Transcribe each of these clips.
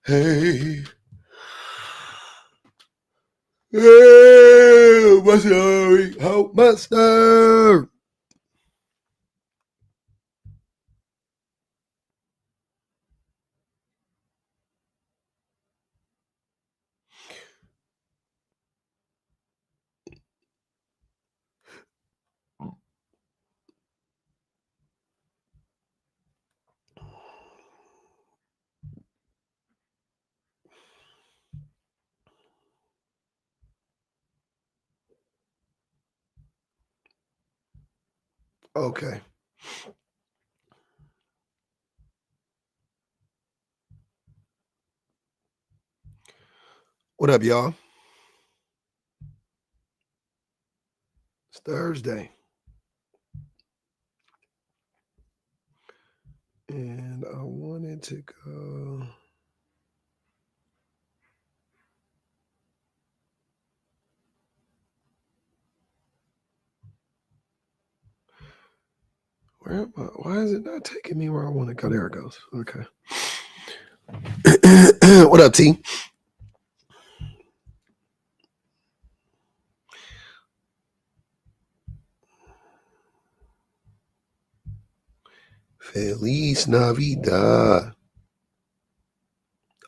Hey. Hey, Mustard. Hope Mustard. Okay. What up, y'all? It's Thursday. And I wanted to go. Where am I? Why is it not taking me where I want to go? There it goes. Okay. What up, T? Feliz Navidad.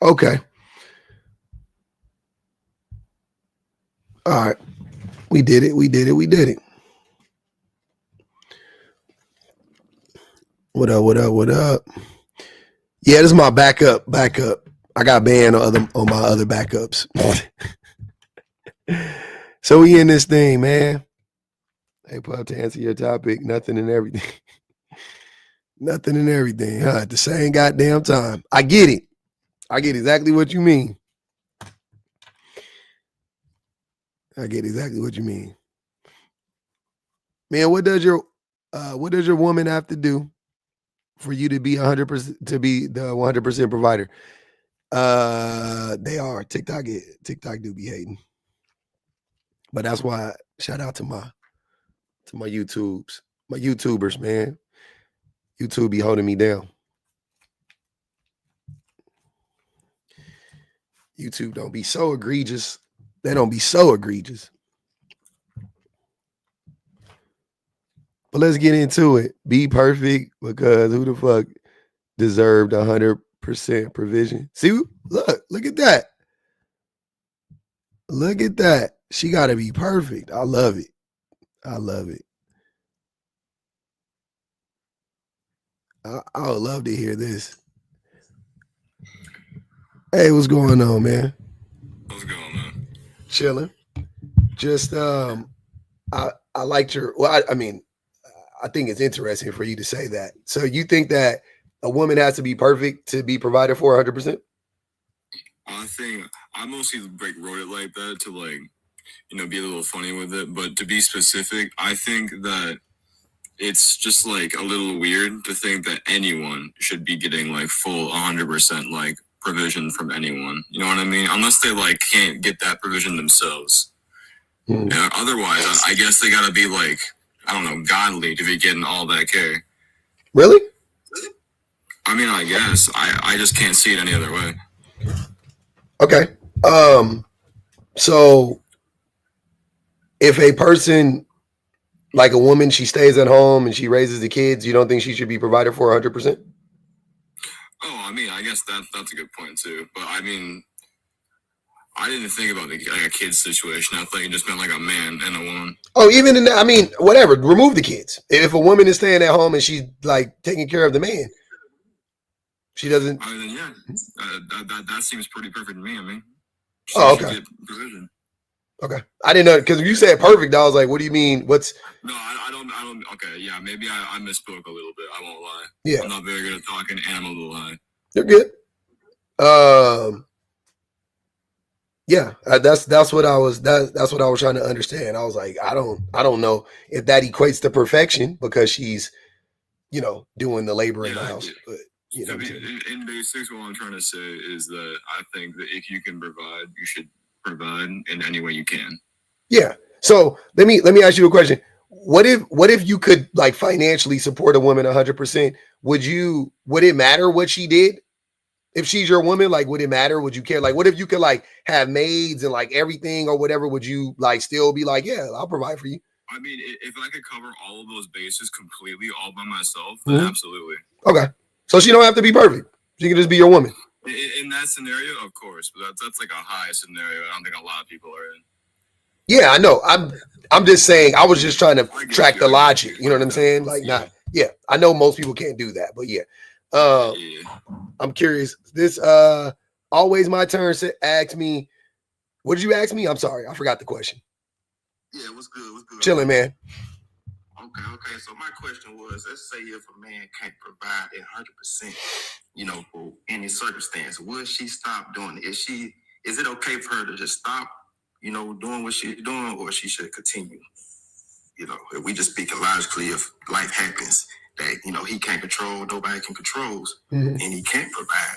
Okay. All right. We did it. We did it. We did it. What up? What up? What up? Yeah, this is my backup. Backup. I got banned on my other backups. So we in this thing, man. Hey, Pup, to answer your topic, nothing and everything. Nothing and everything, huh? At the same goddamn time. I get it. I get exactly what you mean. I get exactly what you mean. Man, what does your woman have to do for you to be 100% to be the 100% provider? They are TikTok do be hating. But that's why shout out to my YouTubers, man. YouTube be holding me down. YouTube don't be so egregious. They don't be so egregious. But let's get into it. Be perfect, because who the fuck deserved 100% provision? See, look at that. Look at that. She got to be perfect. I love it. I love it. I would love to hear this. Hey, what's going on, man? What's going on? Chilling. Just I liked your. Well, I mean, I think it's interesting for you to say that. So you think that a woman has to be perfect to be provided for 100%? I think I mostly wrote it like that to be a little funny with it, but to be specific, I think that it's just a little weird to think that anyone should be getting full 100% provision from anyone. You know what I mean? Unless they can't get that provision themselves. Otherwise, I guess they gotta be I don't know, godly to be getting all that care. Really? I mean, I guess I just can't see it any other way. Okay. So if a person, like a woman, she stays at home and she raises the kids, you don't think she should be provided for 100%? Oh, I mean, I guess that's a good point too. But I mean, I didn't think about a kid's situation. I thought you just meant a man and a woman. Oh, even in that, I mean, whatever. Remove the kids. If a woman is staying at home and she's taking care of the man, she doesn't. I mean, yeah, that seems pretty perfect to me. I mean, oh, okay. Provision. Okay, I didn't know, because you said perfect. I was like, what do you mean? What's? No, I don't. Okay, yeah, maybe I misspoke a little bit. I won't lie. Yeah, I'm not very good at talking, and I'm a little high. You're good. Yeah, that's what I was that's what I was trying to understand. I was like, I don't know if that equates to perfection, because she's, doing the labor in the house. But I mean, in basics, what I'm trying to say is that I think that if you can provide, you should provide in any way you can. Yeah. So let me ask you a question. What if you could financially support a woman 100%? Would it matter what she did If she's your woman, like, would it matter? Would you care? Like, what if you could like have maids and like everything or whatever? Would you like still be like, yeah, I'll provide for you? I mean, if I could cover all of those bases completely all by myself, then absolutely. Okay. So she don't have to be perfect. She can just be your woman. In that scenario, of course, but that's like a high scenario. I don't think a lot of people are in. Yeah, I know. I'm just saying. I was just trying to track the logic. You know what I'm saying? Like, not. Yeah, I know most people can't do that, but yeah. I'm curious. This always my turn. Ask me. What did you ask me? I'm sorry, I forgot the question. Yeah, what's good? What's good? Chilling, man. Okay. So my question was, let's say if a man can't provide 100%, for any circumstance, will she stop doing it? Is it okay for her to just stop, doing what she's doing, or she should continue? If we just speaking logically, if life happens that, he can't control, nobody can control, and he can't provide,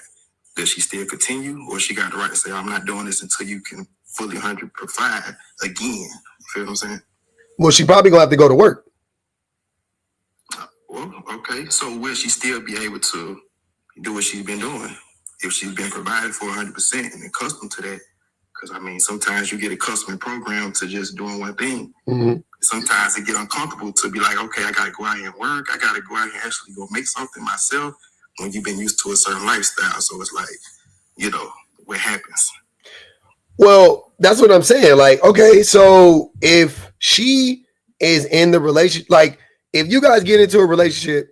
does she still continue, or she got the right to say, I'm not doing this until you can fully 100 provide again? You feel what I'm saying? Well, she probably gonna have to go to work. Well, okay. So will she still be able to do what she's been doing if she's been provided for 100% and accustomed to that? Because, sometimes you get accustomed and programmed to just doing one thing. Sometimes it get uncomfortable to be like, okay, I got to go out here and work. I got to go out here and actually go make something myself when you've been used to a certain lifestyle. So it's like, what happens? Well, that's what I'm saying. Like, okay, so if she is in the relationship, like if you guys get into a relationship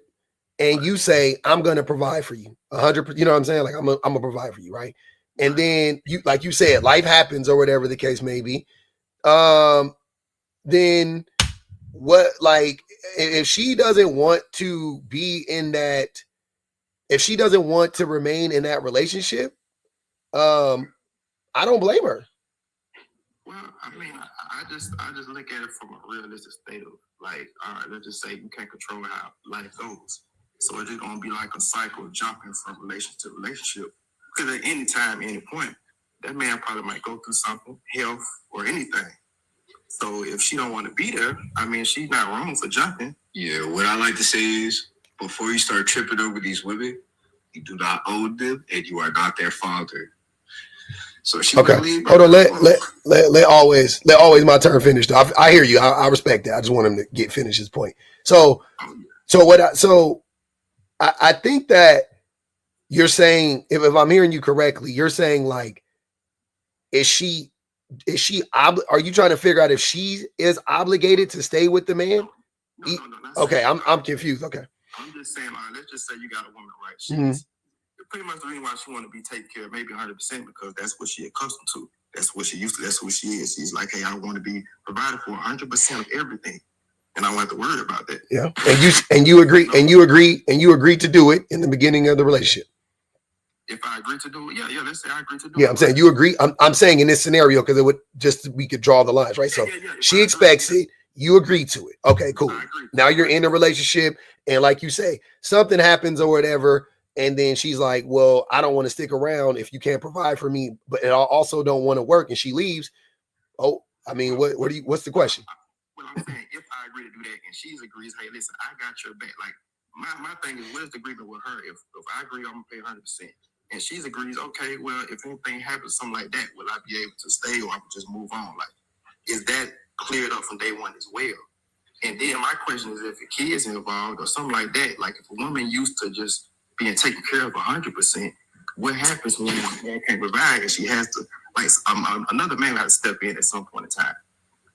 and you say, I'm going to provide for you 100%, you know what I'm saying? Like, I'm gonna provide for you. Right. And then you, like you said, life happens or whatever the case may be. Then what, like, if she doesn't want to be in that, if she doesn't want to remain in that relationship, I don't blame her. Well, I just look at it from a realistic state of like, all right, let's just say you can't control how life goes. So it's just gonna be like a cycle jumping from relationship to relationship. Because at any time, any point, that man probably might go through something, health or anything. So if she don't want to be there, she's not wrong for jumping. Yeah, what I like to say is, before you start tripping over these women, you do not own them and you are not their father. So she okay. Hold on, let always my turn finish. I hear you. I respect that. I just want him to get finished his point. So I think that you're saying, if I'm hearing you correctly, you're saying like, are you trying to figure out if she is obligated to stay with the man? No, okay, I'm confused. Okay. I'm just saying, let's just say you got a woman, right? She's pretty much the reason why she want to be taken care of, maybe 100%, because that's what she accustomed to. That's what she used to. That's who she is. She's like, hey, I want to be provided for 100% of everything, and I don't have to worry about that. Yeah, and you agree to do it in the beginning of the relationship. If I agree to do it, yeah. Let's say I agree to do it. Yeah, I'm saying you agree. I'm saying in this scenario because it would just, we could draw the lines, right? So she expects it. You agree to it. Okay, cool. Now you're in a relationship, and like you say, something happens or whatever. And then she's like, well, I don't want to stick around if you can't provide for me, but I also don't want to work. And she leaves. Oh, what's the question? Well, I'm saying, if I agree to do that and she agrees, hey, listen, I got your back. Like, my thing is, what is the agreement with her? If I agree, I'm going to pay 100%. And she agrees, okay, well, if anything happens, something like that, will I be able to stay or I can just move on? Like, is that cleared up from day one as well? And then my question is, if a kid's involved or something like that, like if a woman used to just being taken care of 100%, what happens when she can't provide and she has to, like, another man has to step in at some point in time.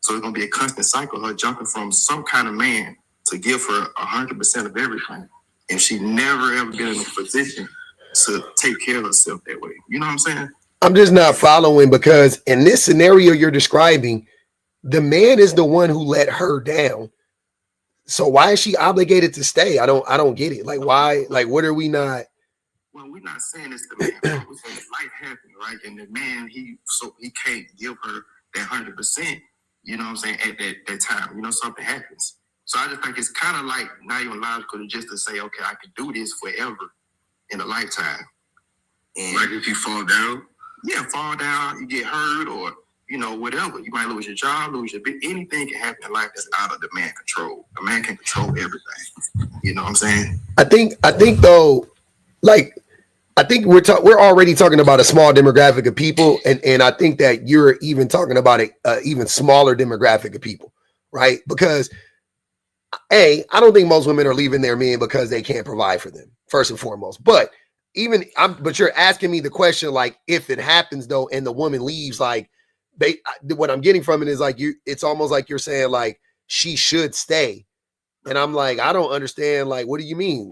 So it's going to be a constant cycle, her jumping from some kind of man to give her 100% of everything. And she never ever been in a position to take care of herself that way. You know what I'm saying? I'm just not following, because in this scenario you're describing, the man is the one who let her down. So why is she obligated to stay? I don't get it. Like, why? Like, what are we not? Well, we're not saying it's the man. We're saying life happened, right? And the man, he can't give her that 100%. You know what I'm saying? At that time, something happens. So I just think it's kind of like not even logical just to say, okay, I can do this forever in a lifetime. And like if you fall down? Yeah, fall down, you get hurt, or whatever. You might lose your job, lose your bit. Anything can happen in life that's out of the man's control. A man can control everything. You know what I'm saying? I think though, like, I think we're already talking about a small demographic of people, and I think that you're even talking about a even smaller demographic of people, right? Because I don't think most women are leaving their men because they can't provide for them, first and foremost. But but you're asking me the question, like, if it happens though, and the woman leaves, like, what I'm getting from it is like it's almost like you're saying like she should stay, and I'm like, I don't understand. Like, what do you mean?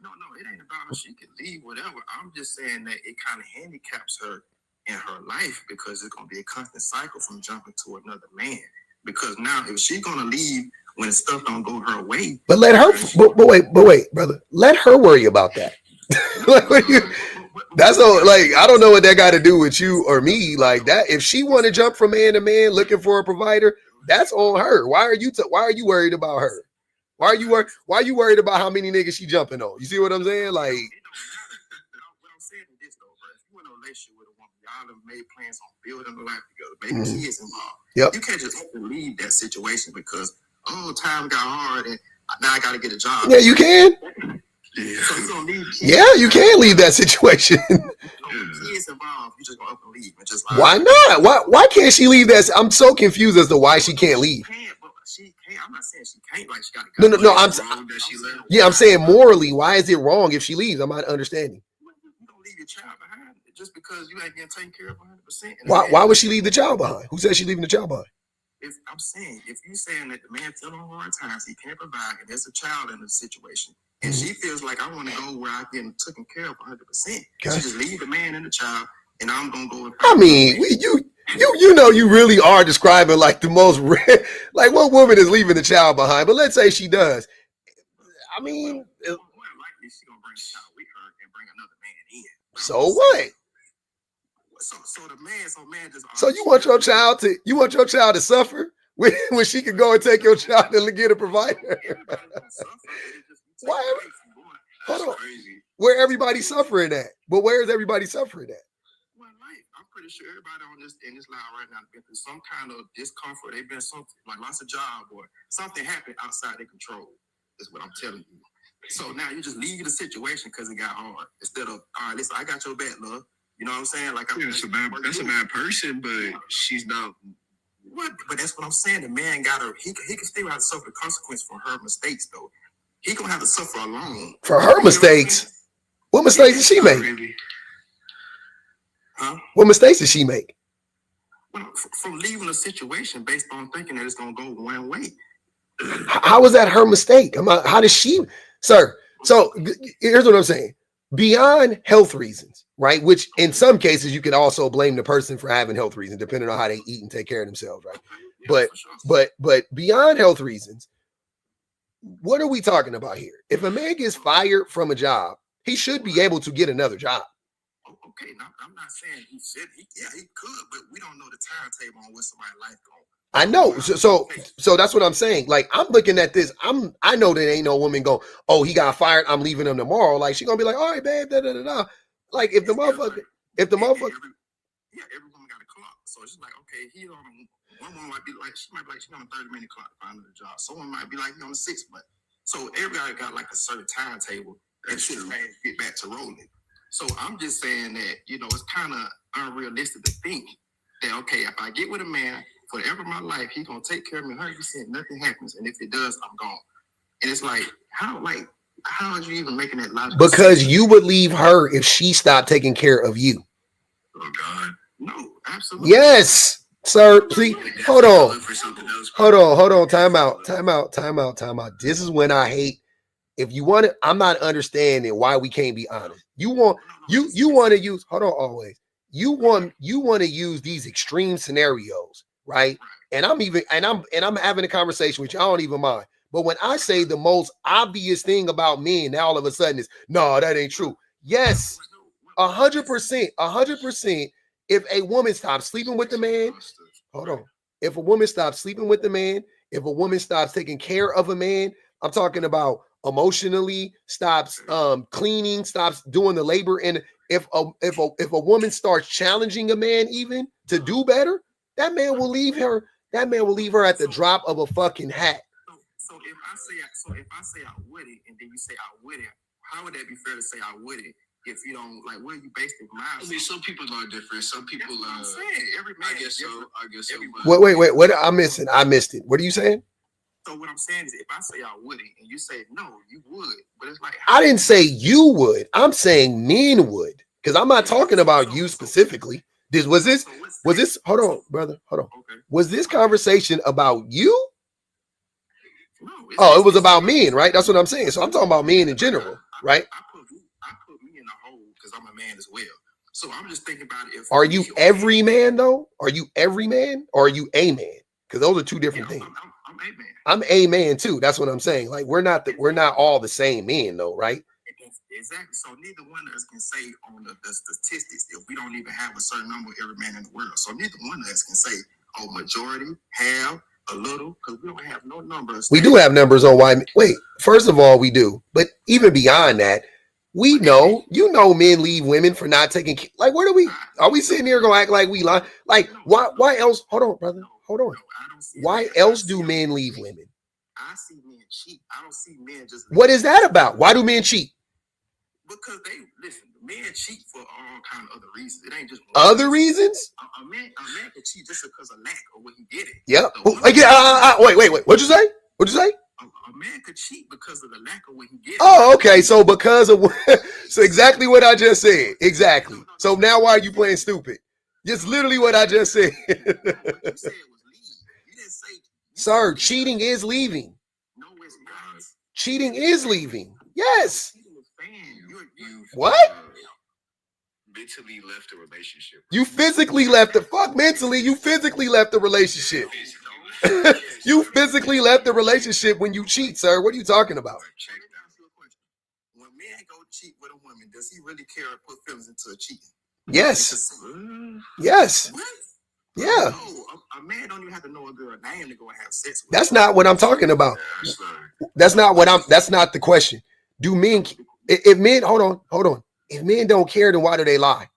No, it ain't about her. She can leave, whatever. I'm just saying that it kind of handicaps her in her life because it's gonna be a constant cycle from jumping to another man. Because now, if she's gonna leave when stuff don't go her way, but let her. But wait, brother. Let her worry about that. Like, that's all. Like, I don't know what that got to do with you or me. Like that, if she want to jump from man to man looking for a provider, that's on her. Why are you worried about her? Why are you worried about how many niggas she jumping on? You see what I'm saying? Like, what I'm saying is this though, bro. If you in a relationship with a woman, y'all have made plans on building a life together, making kids involved. Yep. You can't just leave that situation because time got hard and now I got to get a job. Yeah, you can. Yeah. So you don't need kids. Yeah, you can leave that situation. Kids involved, you just go up and leave and just like, why not? Why can't she leave that? I'm so confused as to why she can't leave. She can't. I'm not saying she can't. Like, she got to go. No. I'm saying morally, why is it wrong if she leaves? I'm not understanding. You don't leave your child behind just because you ain't getting taken care of 100%. Why would she leave the child behind? Who said she's leaving the child behind? I'm saying, if you're saying that the man fell on hard times, he can't provide, and there's a child in the situation, and she feels like I want to go where I get taken care of 100%. Okay. She just leave the man and the child, and I'm gonna go. I mean, you know, you really are describing like the most like what woman is leaving the child behind. But let's say she does. I mean, more likely she's gonna bring the child with her and bring another man in. So what? So you want your child to suffer when she can go and take your child and get a provider? Why? Hold on. Where everybody suffering at? But where is everybody suffering at? Well, I'm pretty sure everybody in this line right now has been through some kind of discomfort. They've been something like lost a job or something happened outside their control. Is what I'm telling you. So now you just leave the situation because it got hard instead of, all right, listen, I got your back, love. You know what I'm saying? Like, that's a bad person, but she's not. What? But that's what I'm saying. The man got her. He can still have to suffer the consequence for her mistakes, though. He gonna have to suffer alone for her mistakes. What mistakes did she make? Huh? What mistakes did she make? Well, from leaving a situation based on thinking that it's gonna go one way. How was that her mistake? How did she, sir? So here's what I'm saying. Beyond health reasons, right? Which in some cases you can also blame the person for having health reasons, depending on how they eat and take care of themselves, right? But beyond health reasons, what are we talking about here? If a man gets fired from a job, he should be able to get another job. Okay, now, I'm not saying he should. He could, but we don't know the timetable on what somebody's life going. I know. So that's what I'm saying. Like, I'm looking at this. I know that ain't no woman go, oh, he got fired, I'm leaving him tomorrow. Like, she gonna be like, all right, babe, da. Like, if the motherfucker. Every woman got a clock. So it's just like, okay, one woman might be like, she on a 30-minute clock to find another job. Someone might be like, he on a 6 month. So everybody got like a certain timetable and shit get back to rolling. So I'm just saying that, it's kind of unrealistic to think that, okay, if I get with a man for the rest of my life, he's gonna take care of me 100%, nothing happens. And if it does, I'm gone. And it's like, how are you even making that logical sense? Because you would leave her if she stopped taking care of you. Oh God. No, absolutely. Yes, sir. Please hold on. Time out. This is when I hate. If you want it, I'm not understanding why we can't be honest. You want to use, hold on, always. You want to use these extreme scenarios, right? And I'm having a conversation with you. I don't even mind. But when I say the most obvious thing about men, now all of a sudden is, no, that ain't true. Yes, 100%. If a woman stops sleeping with the man, hold on. If a woman stops sleeping with the man, if a woman stops taking care of a man, I'm talking about emotionally, stops cleaning, stops doing the labor, and if a woman starts challenging a man even to do better, that man will leave her. That man will leave her at the drop of a fucking hat. So if I say I wouldn't, and then you say I wouldn't, how would that be fair to say I wouldn't if you don't like, where you based it? I mean, some people are different. Some people, That's what I'm saying. Every man I guess is so. different. I guess so. Everybody- But Wait. What I'm missing? I missed it. What are you saying? So what I'm saying is, if I say I wouldn't, and you say no, you would, but it's like I didn't say you would. I'm saying men would, because I'm not talking about you specifically. Was this? Hold on, brother. Hold on. Okay. Was this conversation about you? No. Oh, it was about men, right? That's what I'm saying. So I'm talking about men in general, right? I put me in the hole because I'm a man as well. So I'm just thinking about if. Are you every man though? Are you every man or are you a man? Because those are two different things. I'm a man. I'm a man too. That's what I'm saying. Like we're not all the same men though, right? Exactly. So neither one of us can say on the statistics if we don't even have a certain number of every man in the world. So neither one of us can say, oh, majority, half, a little, because we don't have no numbers. We do have numbers on why. Wait, first of all, we do. But even beyond that, we know, men leave women for not taking. Like, where do we? Are we sitting here gonna act like we lie? Like, why else? Hold on, brother. Hold on. Why else do men leave women? I see men cheat. I don't see men just. What is that about? Why do men cheat? Because men cheat for all kind of other reasons. It ain't just other reasons. A man can cheat just because of lack of what he get it. Yep. Wait. What'd you say? What'd you say? A man could cheat because of the lack of what he gets. Oh, okay. So because of so exactly what I just said. Exactly. So now why are you playing stupid? Just literally what I just said. You said it was leave. You didn't say. Sir, cheating is leaving. No, it's not. Cheating is leaving. Yes. You What? mentally left a relationship. You physically left the fuck mentally. You physically left the relationship. You physically left the relationship when you cheat, sir. What are you talking about? When man go cheat with a woman, does he really care or put feelings into a cheating? Yes. Yes. What? Yeah. No, a man don't even have to know a girl name to go and have sex with. That's not what I'm talking about. That's not the question. Do men, if men, hold on. If men don't care, then why do they lie?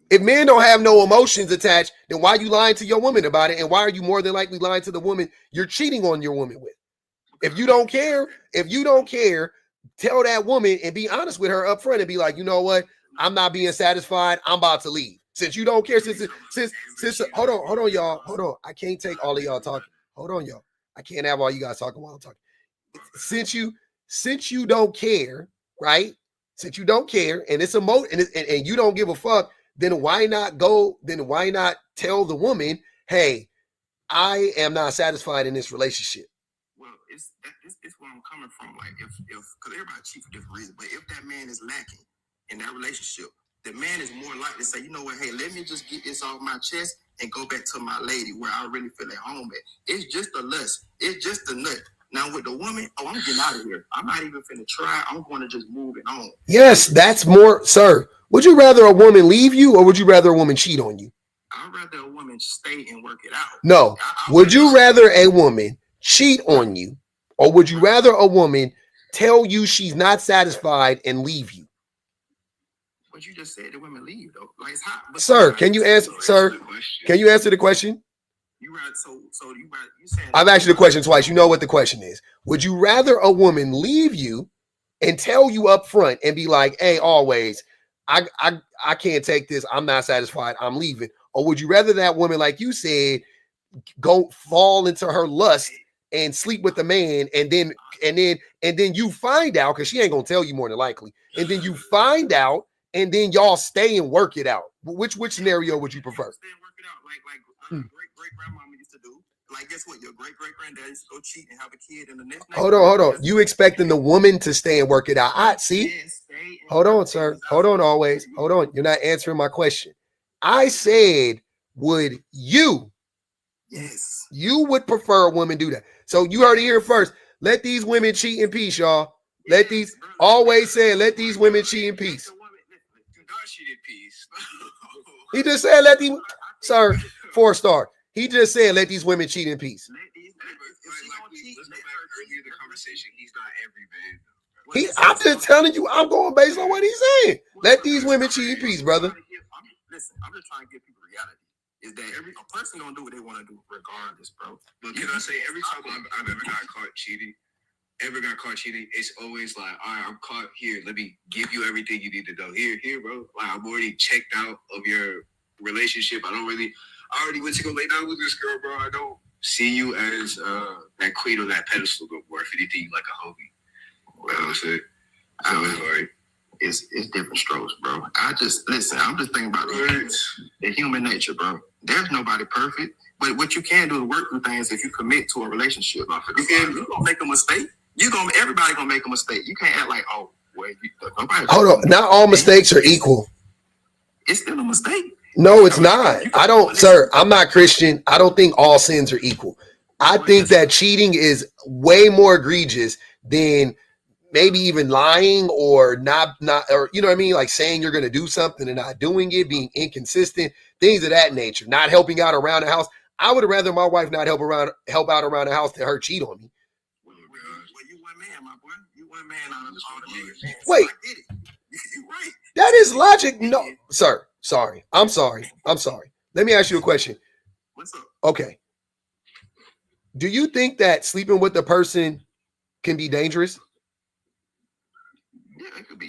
If men don't have no emotions attached, then why are you lying to your woman about it? And why are you more than likely lying to the woman you're cheating on your woman with? If you don't care, tell that woman and be honest with her up front and be like, you know what? I'm not being satisfied. I'm about to leave. Since you don't care, since hold on, y'all. Hold on. I can't take all of y'all talking. Hold on, y'all. I can't have all you guys talking while I'm talking. Since you don't care, right? Since you don't care and it's and you don't give a fuck, then why not tell the woman, hey, I am not satisfied in this relationship? Well, it's where I'm coming from. Like if because everybody cheat for different reasons, but if that man is lacking in that relationship, the man is more likely to say, you know what, hey, let me just get this off my chest and go back to my lady where I really feel at home at. It's just a lust. It's just a nut. Now with the woman, I'm getting out of here. I'm not even finna try. I'm going to just move it on. Yes, that's more, sir. Would you rather a woman leave you or would you rather a woman cheat on you? I'd rather a woman stay and work it out. No. Would you rather a woman cheat on you or would you rather a woman tell you she's not satisfied and leave you? But you just said the women leave though. Like it's hot. Sir, can you answer? Sir, can you answer the question? You right. So you saying I've asked you the question twice. You know what the question is. Would you rather a woman leave you and tell you up front and be like, hey, always, I can't take this. I'm not satisfied. I'm leaving. Or would you rather that woman, like you said, go fall into her lust and sleep with the man and then you find out, because she ain't gonna tell you more than likely, and then you find out and then y'all stay and work it out? Which scenario would you prefer? Stay and work it out like great grandmama used to do. Like, guess what? Your great granddad used to go cheat and have a kid in the next. Hold on. You expecting the woman to stay and work it out? I see. Hold on, sir. Hold on. Always. Hold on. You're not answering my question. I said, would you? Yes. You would prefer a woman do that. So you heard it here first. Let these women cheat in peace, y'all. Let these women cheat in peace. He just said let these, sir, 4-star. He just said let these women cheat in peace. I'm just telling you, I'm going based on what he's saying. Let these women cheat in peace, brother. Listen, I'm just trying to give people reality. Is that a person gonna do what they want to do regardless, bro? But can I say every time I've ever got caught cheating, ever got caught cheating, it's always like, all right, I'm caught here. Let me give you everything you need to know. Here, bro. Like, I'm already checked out of your relationship. I already went to go lay down with this girl, bro. I don't see you as that queen on that pedestal no more. If anything, like a homie. Well, that's it. So it's like, it's different strokes, bro. I'm just thinking about the human nature, bro. There's nobody perfect, but what you can do is work through things if you commit to a relationship. You're gonna make a mistake. Everybody gonna make a mistake. You can't act like, oh, well, nobody. Hold on. Not all mistakes are equal. It's still a mistake. No, it's not. I don't, sir. I'm not Christian. I don't think all sins are equal. I think that cheating is way more egregious than maybe even lying or not, or you know what I mean? Like saying you're going to do something and not doing it, being inconsistent, things of that nature, not helping out around the house. I would rather my wife not help out around the house than her cheat on me. Well, you one man, my boy. You one man out of all the niggas. Wait. I get it. You're right. That is logic. No, sir. Sorry. I'm sorry. Let me ask you a question. What's up? Okay. Do you think that sleeping with the person can be dangerous? Yeah, it could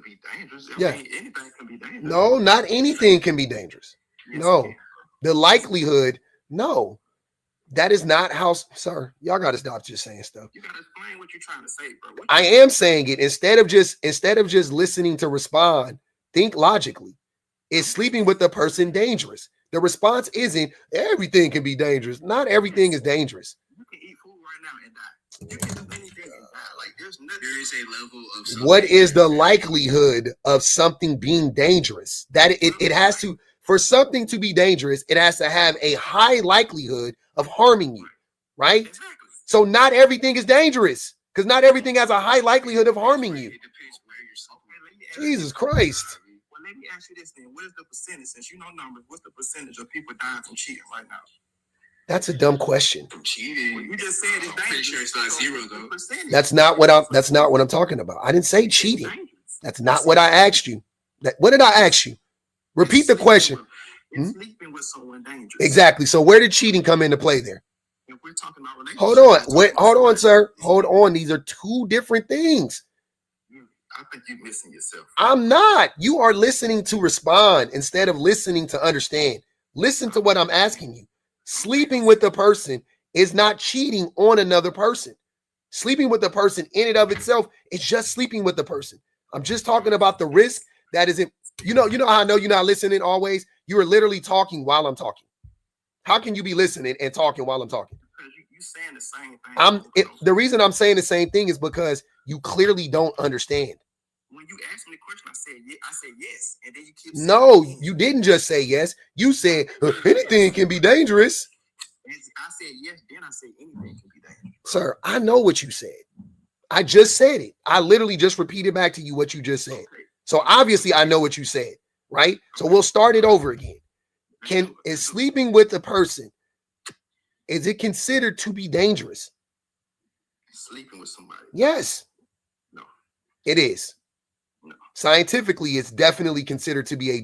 be dangerous. Yeah. I mean, anything can be dangerous. No, not anything can be dangerous. Yes, No. it can. The likelihood, no. That is not how, sir, y'all got to stop just saying stuff. You gotta explain what you're trying to say, bro. I am saying it instead of just listening to respond, think logically. Is sleeping with the person dangerous? The response isn't everything can be dangerous. Not everything is dangerous. You can eat food right now and die. You can do anything and die. Like there's nothing. there is a level of What is the likelihood of something being dangerous? That it has to, for something to be dangerous, it has to have a high likelihood of harming you, right? Exactly. So not everything is dangerous because not everything has a high likelihood of harming you. It depends where you're suffering. Okay, let me ask you Jesus Christ. Well, let me ask you this then. What is the percentage, since you know numbers, what's the percentage of people dying from cheating right now? That's a dumb question. From cheating. Well, you just said it's I'm pretty dangerous. sure it's not So zero, what's the though. percentage? That's not what I'm talking about. I didn't say It's cheating. dangerous. That's not what I asked you. What did I ask you? Repeat the question. It's sleeping with someone dangerous. Exactly. So where did cheating come into play there? If we're talking about relationships, Hold on. we're talking Wait, about hold on, someone- sir. Hold on. These are two different things. I think you're missing yourself. I'm not. You are listening to respond instead of listening to understand. Listen to what I'm asking you. Sleeping with the person is not cheating on another person. Sleeping with the person in and of itself is just sleeping with the person. I'm just talking about the risk that is in, you know how I know you're not listening always? You are literally talking while I'm talking. How can you be listening and talking while I'm talking? Because you saying the same thing. The reason I'm saying the same thing is because you clearly don't understand. When you asked me the question, I said yes, and then you keep saying No, you didn't just say yes. You said anything can be dangerous. I said yes, then I said anything can be dangerous. Sir, I know what you said. I just said it. I literally just repeated back to you what you just said. Okay. So obviously I know what you said, right? So we'll start it over again. Is sleeping with a person, is it considered to be dangerous? Sleeping with somebody? Yes. No. It is. No. Scientifically, it's definitely considered to be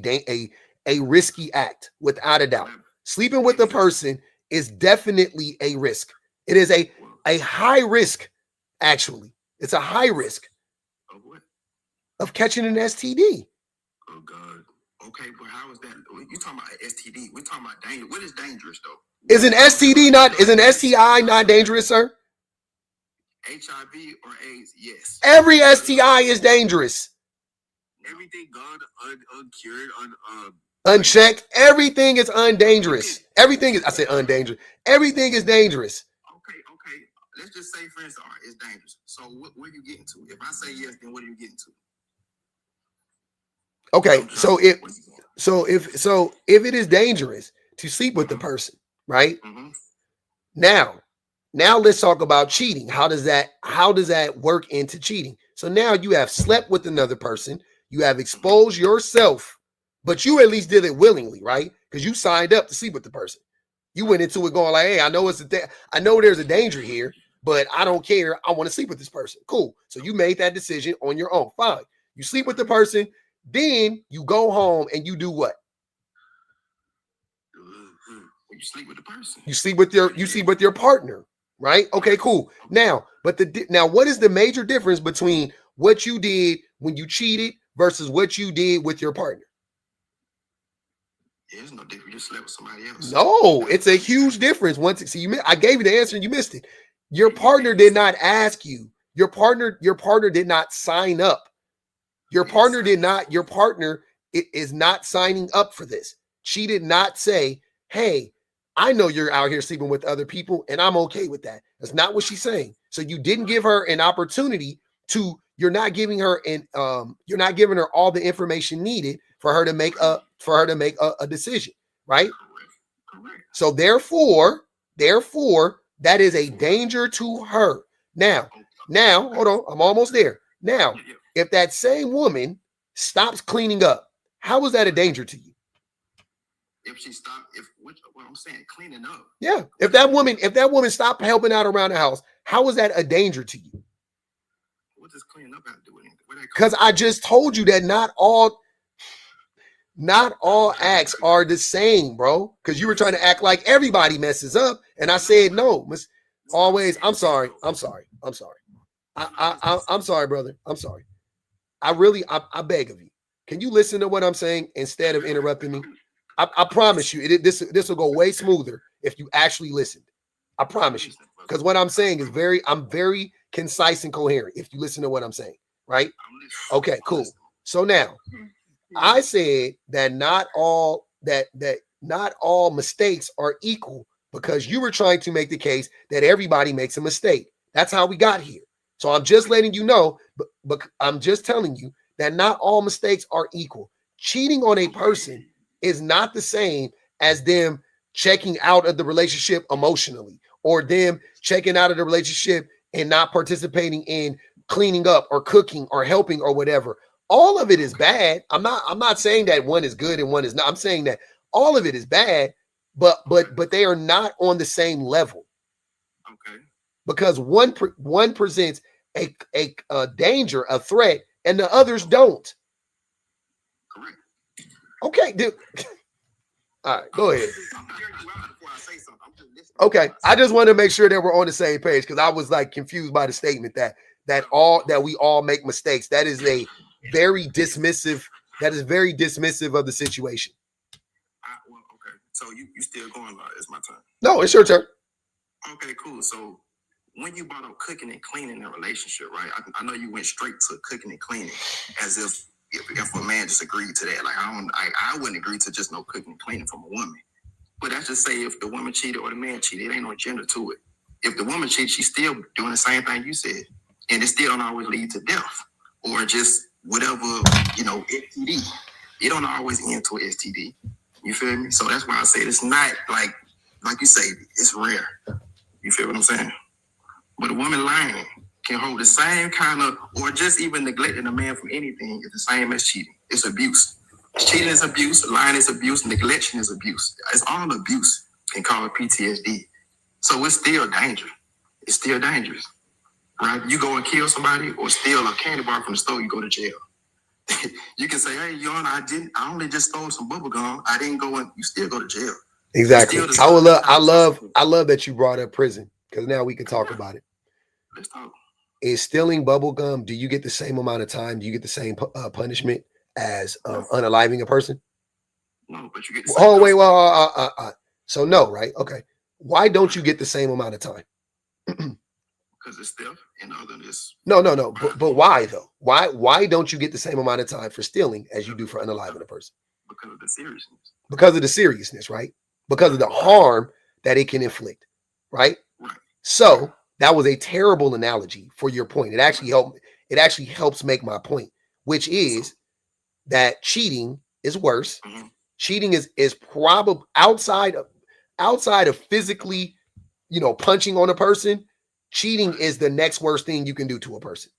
a risky act, without a doubt. Sleeping with a person is definitely a risk. It is a high risk, actually. It's a high risk Of what? of catching an STD. Oh God. Okay, but how is that? You talking about STD? We're talking about danger. What is dangerous though? Is an STI not dangerous, sir? HIV or AIDS? Yes. Every STI is dangerous. Everything gone uncured, Unchecked, everything is undangerous. Everything is, I said undangerous. Everything is dangerous. Okay. Let's just say, for instance, all right, it's dangerous. So what are you getting to? If I say yes, then what are you getting to? Okay, so if it is dangerous to sleep with the person, right? Mm-hmm. Now let's talk about cheating. How does that work into cheating? So now you have slept with another person, you have exposed yourself, but you at least did it willingly, right? Because you signed up to sleep with the person. You went into it going like, hey, I know there's a danger here, but I don't care. I want to sleep with this person. Cool. So you made that decision on your own. Fine. You sleep with the person, then you go home and you do what? You sleep with the person. You sleep with your partner, right? Okay, cool. Now, but now what is the major difference between what you did when you cheated versus what you did with your partner? Yeah, there's no difference. You just slept with somebody else. No, it's a huge difference. I gave you the answer and you missed it. Your partner did not ask you. Your partner did not sign up. Your partner is not signing up for this. She did not say, hey, I know you're out here sleeping with other people and I'm okay with that. That's not what she's saying. So you didn't give her an opportunity to, you're not giving her all the information needed for her to make a decision, right? Correct. So therefore, that is a danger to her. Now, hold on, I'm almost there. Now, if that same woman stops cleaning up, how is that a danger to you? If she stopped, what I'm saying, cleaning up. Yeah. If that woman stopped helping out around the house, how is that a danger to you? What does cleaning up have to do with anything? Because I just told you that not all acts are the same, bro. Because you were trying to act like everybody messes up, and I said no. Always, I'm sorry. I'm sorry, brother. I'm sorry. I beg of you. Can you listen to what I'm saying instead of interrupting me? I promise you, this will go way smoother if you actually listened. I promise you. Because what I'm saying is I'm very concise and coherent if you listen to what I'm saying, right? Okay, cool. So now, I said that not all mistakes are equal because you were trying to make the case that everybody makes a mistake. That's how we got here. So I'm just letting you know, but I'm just telling you that not all mistakes are equal. Cheating on a person is not the same as them checking out of the relationship emotionally or them checking out of the relationship and not participating in cleaning up or cooking or helping or whatever. All of it is bad. I'm not saying that one is good and one is not. I'm saying that all of it is bad, but they are not on the same level. Okay. Because one presents a danger, a threat, and the others don't. Correct. Okay, dude. All right, go ahead. Okay, I just want to make sure that we're on the same page because I was like confused by the statement that we all make mistakes. That is a very dismissive. That is very dismissive of the situation. Okay. So you still going? It's my turn. No, it's your turn. Okay, cool. So when you brought up cooking and cleaning in a relationship, right? I know you went straight to cooking and cleaning, as if a man just agreed to that. Like I wouldn't agree to just no cooking and cleaning from a woman. But that's just say if the woman cheated or the man cheated, it ain't no gender to it. If the woman cheated, she's still doing the same thing you said, and it still don't always lead to death or just whatever, STD. It don't always end to an STD. You feel me? So that's why I say it's not like you say, it's rare. You feel what I'm saying? But a woman lying can hold the same kind of, or just even neglecting a man from anything is the same as cheating. It's abuse. Cheating is abuse, lying is abuse, neglection is abuse. It's all abuse can cause PTSD. So it's still dangerous. It's still dangerous. Right? You go and kill somebody or steal a candy bar from the store, you go to jail. You can say, hey, I only just stole some bubble gum. I didn't go and you still go to jail. Exactly. I love that you brought up prison because now we can talk about it. Let's talk. Is stealing bubble gum, do you get the same amount of time? Do you get the same punishment as unaliving a person? No, but you get the same wait, so no, right? Okay. Why don't you get the same amount of time? Because it's theft and other than this. No. But why though? Why don't you get the same amount of time for stealing as you do for unaliving a person? Because of the seriousness. Because of the seriousness, right? Because of the harm that it can inflict, right? Right. So that was a terrible analogy for your point. It actually helps make my point, which is that cheating is worse. Mm-hmm. Cheating is probably outside of physically, punching on a person. Cheating is the next worst thing you can do to a person.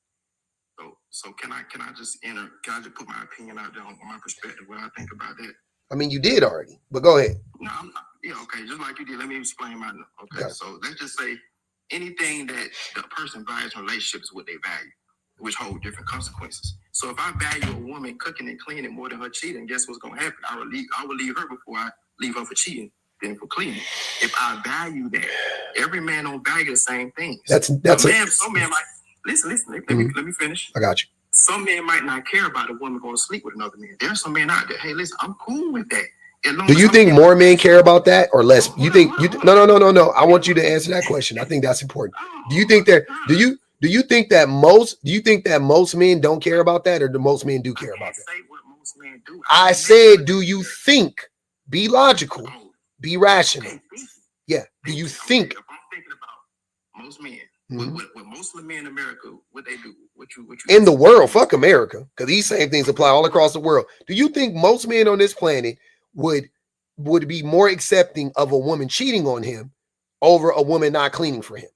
So can I just put my opinion out there on my perspective, what I think about that? I mean, you did already, but go ahead. No, I'm not. Yeah, okay, just like you did. Let me explain mine. Okay, so let's just say anything that the person values in relationships is what they value, which hold different consequences. So if I value a woman cooking and cleaning more than her cheating, guess what's gonna happen? I would leave her before I leave her for cheating. than for cleaning. If I value that, every man don't value the same things. Some man might listen. Let me finish. I got you. Some men might not care about a woman going to sleep with another man. There's some men out there. Hey, listen, I'm cool with that. Do you think more men care about that or less? You think no. I want you to answer that question. I think that's important. Do you think that do you think that most men don't care about that, or do most men do care about that? Say what most men do. I said, do you think? Be logical. Be rational. Yeah. Do you think? If I'm thinking about most men, Mhm. what most of the men in America, what they do, what you In the world, fuck America, because these same things apply all across the world. Do you think most men on this planet would be more accepting of a woman cheating on him over a woman not cleaning for him?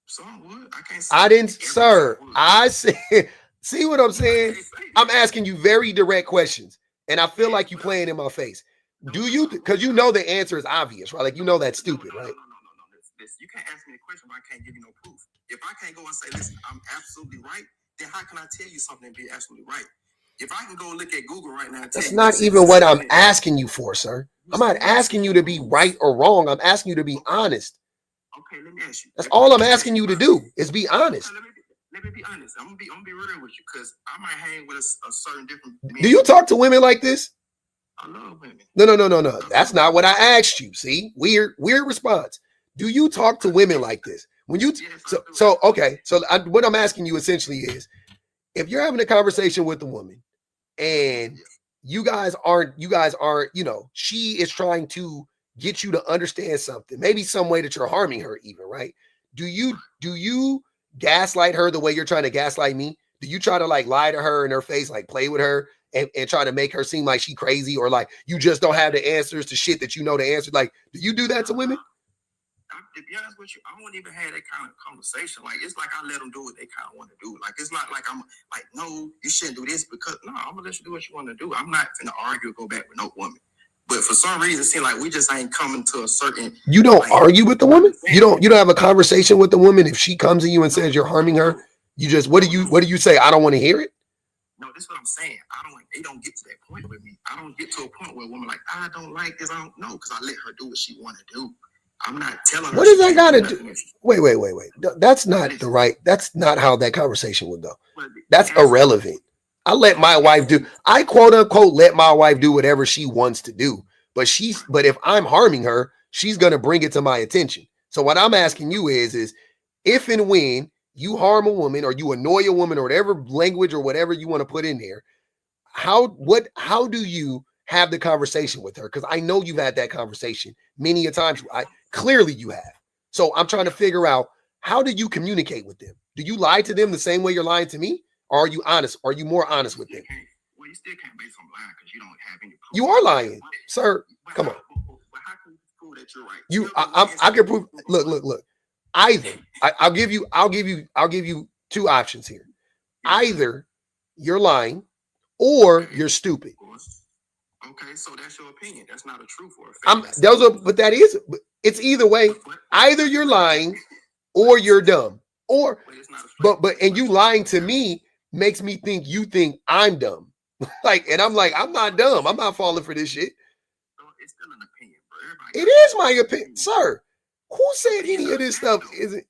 Some would. I can't say I didn't, every sir. would. I said, see what I'm I saying? can't say I'm that. asking you very direct questions, and I feel like you playing in my face. Do you? Because you know the answer is obvious, right? Like you know that's stupid, right? No. Listen, you can't ask me a question, but I can't give you no proof. If I can't go and say, listen, I'm absolutely right, then how can I tell you something and be absolutely right? If I can go look at Google right now, and tell That's you not this even is what I'm it. asking you for, sir. I'm not asking you to be right or wrong. I'm asking you to be honest. Okay, let me ask you. That's all I'm asking you to do is be honest. Okay, let me be honest. I'm gonna be real with you, because I might hang with a certain different men. Do you talk to women like this? I love women. No. That's not what I asked you. See, weird response. Do you talk to women like this? When you okay. So what I'm asking you essentially is, if you're having a conversation with a woman and you guys aren't, she is trying to get you to understand something, maybe some way that you're harming her even, right? Do you gaslight her the way you're trying to gaslight me? Do you try to like lie to her in her face, like play with her and try to make her seem like she crazy, or like you just don't have the answers to shit that you know the answer? Like, do you do that to women? To be honest with you, I won't even have that kind of conversation. Like, it's like I let them do what they kind of want to do. Like, it's not like I'm like, no, you shouldn't do this, because no, I'm gonna let you do what you want to do. I'm not gonna argue or go back with no woman. But for some reason, it seems like we just ain't coming to a certain. You don't argue with the woman? You don't have a conversation with the woman if she comes to you and says you're harming her? You just what do you say? I don't want to hear it? No, this is what I'm saying. They don't get to that point with me. I don't get to a point where a woman like, I don't like this. I don't know, because I let her do what she want to do. I'm not telling her. What does that got to do? Wait. That's not the right. That's not how that conversation would go. That's irrelevant. I quote unquote let my wife do whatever she wants to do. But if I'm harming her, she's going to bring it to my attention. So what I'm asking you is if and when you harm a woman or you annoy a woman or whatever language or whatever you want to put in there, how do you have the conversation with her? Because I know you've had that conversation many a times. Clearly you have. So I'm trying to figure out, how do you communicate with them? Do you lie to them the same way you're lying to me? Or are you honest? Are you more honest with them? Well, you still can't base on lying because you don't have any proof. You are lying, sir. Come on. But how can you prove that you're right? I can prove. Look. Either I'll give you two options here. Either you're lying or you're stupid. Okay, so that's your opinion. That's not a truth or a fact. But that is. It's either way. Either you're lying or you're dumb. Or and you lying to me makes me think you think I'm dumb. And I'm like, I'm not dumb. I'm not falling for this shit. It's still an opinion, bro. It is my opinion, sir. Who said any of this stuff isn't?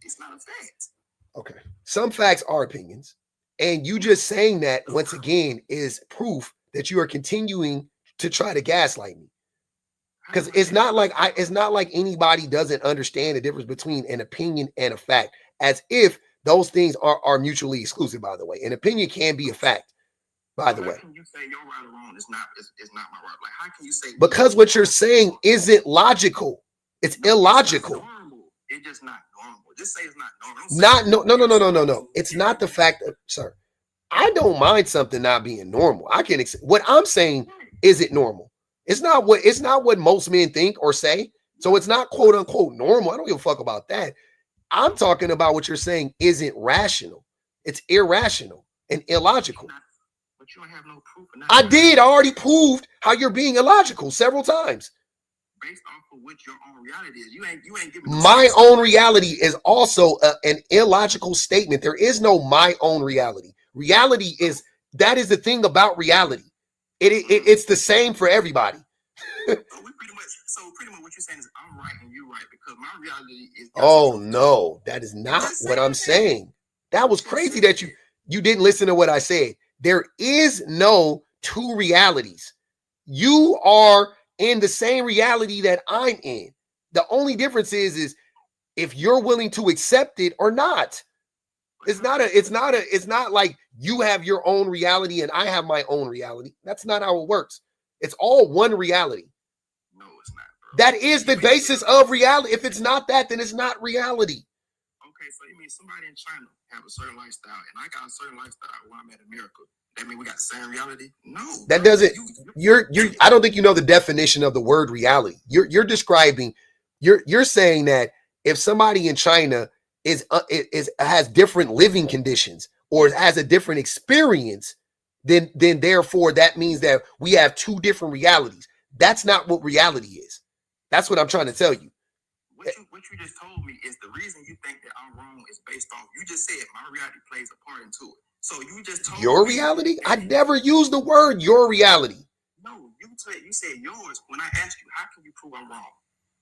It's not a fact. Okay. Some facts are opinions. And you just saying that once again is proof that you are continuing to try to gaslight me. Because it's not like anybody doesn't understand the difference between an opinion and a fact, as if those things are mutually exclusive, by the way. An opinion can be a fact, by the way. How can you say you're right or wrong? It's not my right. Like, how can you say? Because what you're saying isn't logical. It's illogical. It's just not normal. Just say it's not normal. No. It's not the fact that, sir, I don't mind something not being normal. I can what I'm saying isn't normal. It's not what most men think or say. So it's not quote unquote normal. I don't give a fuck about that. I'm talking about what you're saying isn't rational. It's irrational and illogical. But you don't have no proof. I already proved how you're being illogical several times. Based off of what your own reality is. You ain't giving my own reality is also an illogical statement. There is no my own reality. Reality is, that is the thing about reality. It's the same for everybody. So pretty much what you're saying is I'm right and you're right because my reality is. Oh no, that is not what I'm saying. That was crazy that you didn't listen to what I said. There is no two realities. You are in the same reality that I'm in. The only difference is if you're willing to accept it or not. It's not like you have your own reality and I have my own reality. That's not how it works. It's all one reality. No, it's not, bro. That is the basis of reality. If it's not that, then it's not reality. Okay, so you mean somebody in China have a certain lifestyle and I got a certain lifestyle when I'm at America. That mean we got the same reality? No. That doesn't. You're. I don't think you know the definition of the word reality. You're describing. You're saying that if somebody in China is has different living conditions or has a different experience, then therefore that means that we have two different realities. That's not what reality is. That's what I'm trying to tell you. What you just told me is the reason you think that I'm wrong is based on you just said my reality plays a part into it. So you just told your reality? I never used the word your reality. No, you said yours when I asked you how can you prove I'm wrong,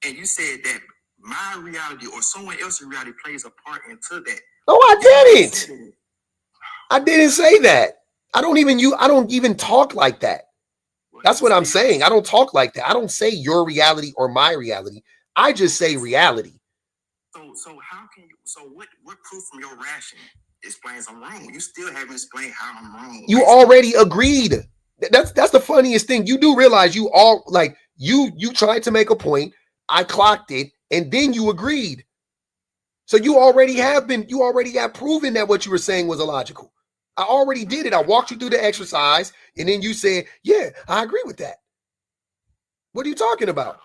and you said that my reality or someone else's reality plays a part into that. No, I didn't. I didn't say that. I don't even talk like that. That's what I'm saying. I don't talk like that. I don't say your reality or my reality. I just say reality. So how can you? So what proof from your ration explains I'm wrong? You still haven't explained how I'm wrong. You already agreed. That's the funniest thing. You do realize you all like you tried to make a point. I clocked it, and then you agreed. So you already have proven that what you were saying was illogical. I already did it. I walked you through the exercise, and then you said, "Yeah, I agree with that." What are you talking about?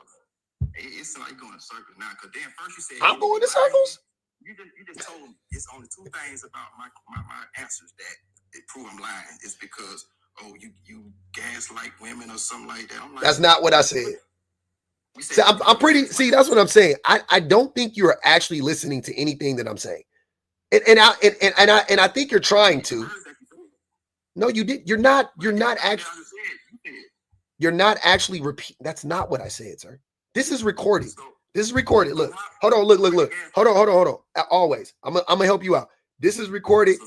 It's like going in circles now. Because then first you said I'm going in circles. You just told me it's only two things about my answers that prove I'm lying. It's because you gaslight women or something like that. I'm like, that's not what I said. See, I'm pretty. See, that's what I'm saying. I don't think you're actually listening to anything that I'm saying, and I think you're trying to. No, you did. You're not actually. You're not actually repeat. That's not what I said, sir. This is recorded. This is recorded. Look, hold on. Look. Hold on. Always, I'm gonna help you out. This is recorded.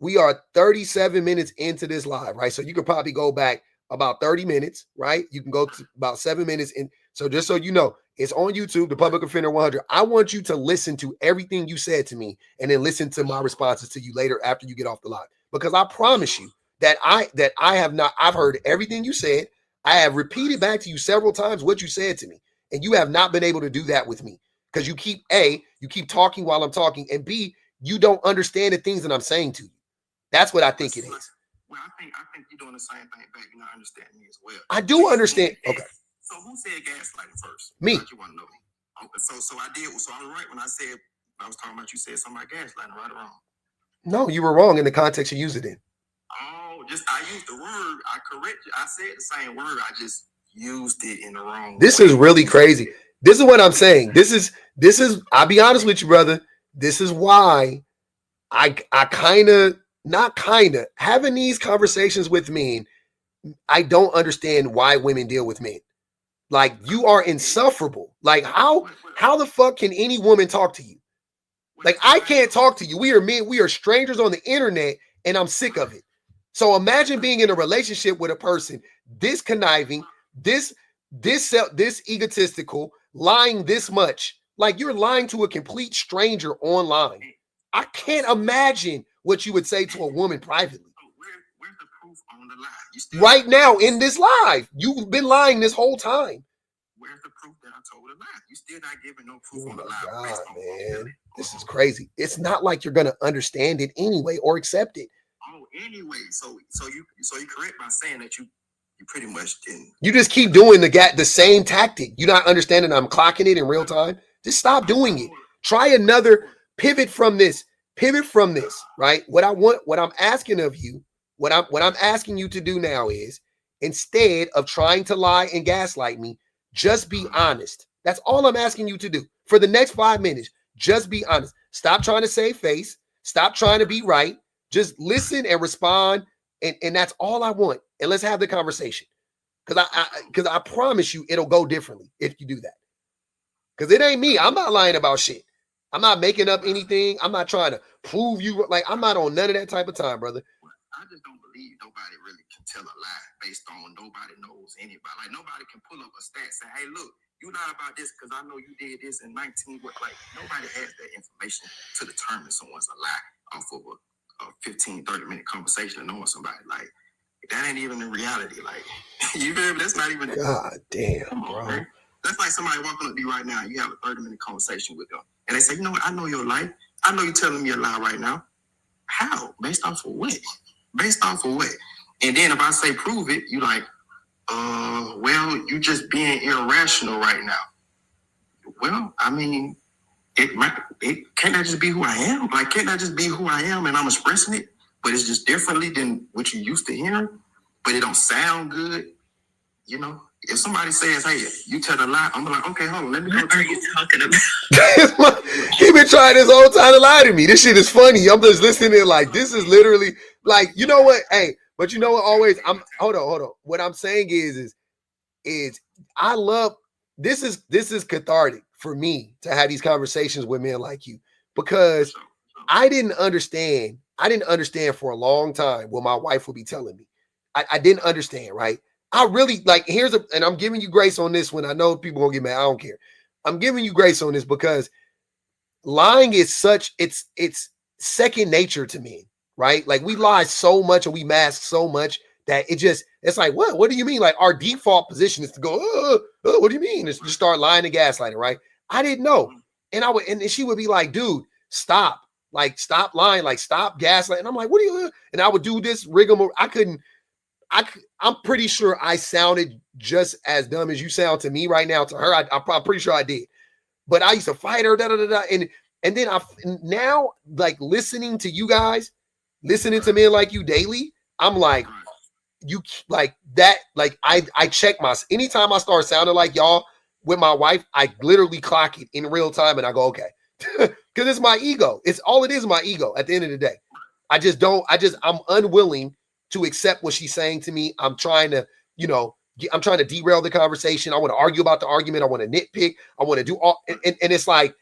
We are 37 minutes into this live, right? So you could probably go back about 30 minutes, right? You can go to about 7 minutes in. So just so you know, it's on YouTube, The Public Offender 100. I want you to listen to everything you said to me and then listen to my responses to you later after you get off the live. Because I promise you that I have not, I've heard everything you said. I have repeated back to you several times what you said to me. And you have not been able to do that with me. Because you keep talking while I'm talking, and B, you don't understand the things that I'm saying to you. That's what I think it is. Well, I think you're doing the same thing back. You're not understanding me as well. I do understand. Okay. So who said gaslighting first? Me. You want to know me? Okay, so I did. So I was right when I was talking about you said something about gaslighting, right or wrong? No, you were wrong in the context you used it in. Oh, I used the word. I correct you. I said the same word. I just used it in the wrong way. This is really crazy. This is what I'm saying. This is. I'll be honest with you, brother. This is why I having these conversations with men. I don't understand why women deal with men. Like, you are insufferable. Like, how the fuck can any woman talk to you? Like, I can't talk to you. We are men. We are strangers on the internet, and I'm sick of it. So imagine being in a relationship with a person this conniving, this egotistical, lying this much. Like, you're lying to a complete stranger online. I can't imagine what you would say to a woman privately. Where's the proof on the lie? Right now in this live, you've been lying this whole time. Where's the proof that I told a lie? You still not giving no proof on the lie. God, man, this is crazy. It's not like you're gonna understand it anyway or accept it. Oh, anyway, so you correct by saying that you pretty much didn't. You just keep doing the same tactic. You're not understanding. I'm clocking it in real time. Just stop doing it. Try another. Pivot from this, right? What I'm asking of you, what I'm asking you to do now is, instead of trying to lie and gaslight me, just be honest. That's all I'm asking you to do for the next 5 minutes. Just be honest. Stop trying to save face. Stop trying to be right. Just listen and respond. And that's all I want. And let's have the conversation. Because I promise you it'll go differently if you do that. Because it ain't me. I'm not lying about shit. I'm not making up anything. I'm not trying to prove you. Like, I'm not on none of that type of time, brother. I just don't believe nobody really can tell a lie based on nobody knows anybody. Like, nobody can pull up a stat say, hey, look, you lie about this because I know you did this in 19. Like, nobody has that information to determine someone's a lie off of a 15, 30-minute conversation and knowing somebody. Like, that ain't even in reality. Like, you feel me? That's not even. God damn, Come on, bro. man. That's like somebody walking up to you right now. You have a 30-minute conversation with them. And they say, you know what? I know your life. I know you're telling me a lie right now. How? Based off of what? Based off of what? And then if I say prove it, you like, well, you just being irrational right now. Well, I mean, can't that just be who I am? Like, can't that just be who I am and I'm expressing it? But it's just differently than what you used to hear. But it don't sound good. You know, if somebody says, hey, you tell a lie, I'm like, okay, hold on, let me go. What are you talking about? He been trying this whole time to lie to me. This shit is funny. I'm just listening like, this is literally like, you know what? Hey, but you know what? Always, hold on. What I'm saying is I love, this is cathartic for me to have these conversations with men like you, because I didn't understand for a long time what my wife would be telling me. I didn't understand, right? I really like, and I'm giving you grace on this one. I know people gonna get mad. I don't care. I'm giving you grace on this because lying is it's second nature to me, right? Like, we lie so much and we mask so much that it's like, what do you mean? Like, our default position is to go, what do you mean? It's just start lying and gaslighting, right? I didn't know. And and she would be like, dude, stop lying, like, stop gaslighting. And I'm like, what are you? And I would do this rigmarole. I'm pretty sure I sounded just as dumb as you sound to me right now to her. I'm pretty sure I did. But I used to fight her, and then now, like, listening to you guys, listening to men like you daily, I'm like, you like that, like, I check myself. Anytime I start sounding like y'all with my wife, I literally clock it in real time and I go, okay. Because it's my ego. It's all it is, my ego at the end of the day. I'm unwilling to accept what she's saying to me. I'm trying to, I'm trying to derail the conversation. I want to argue about the argument. I want to nitpick. I want to do all, and it's like,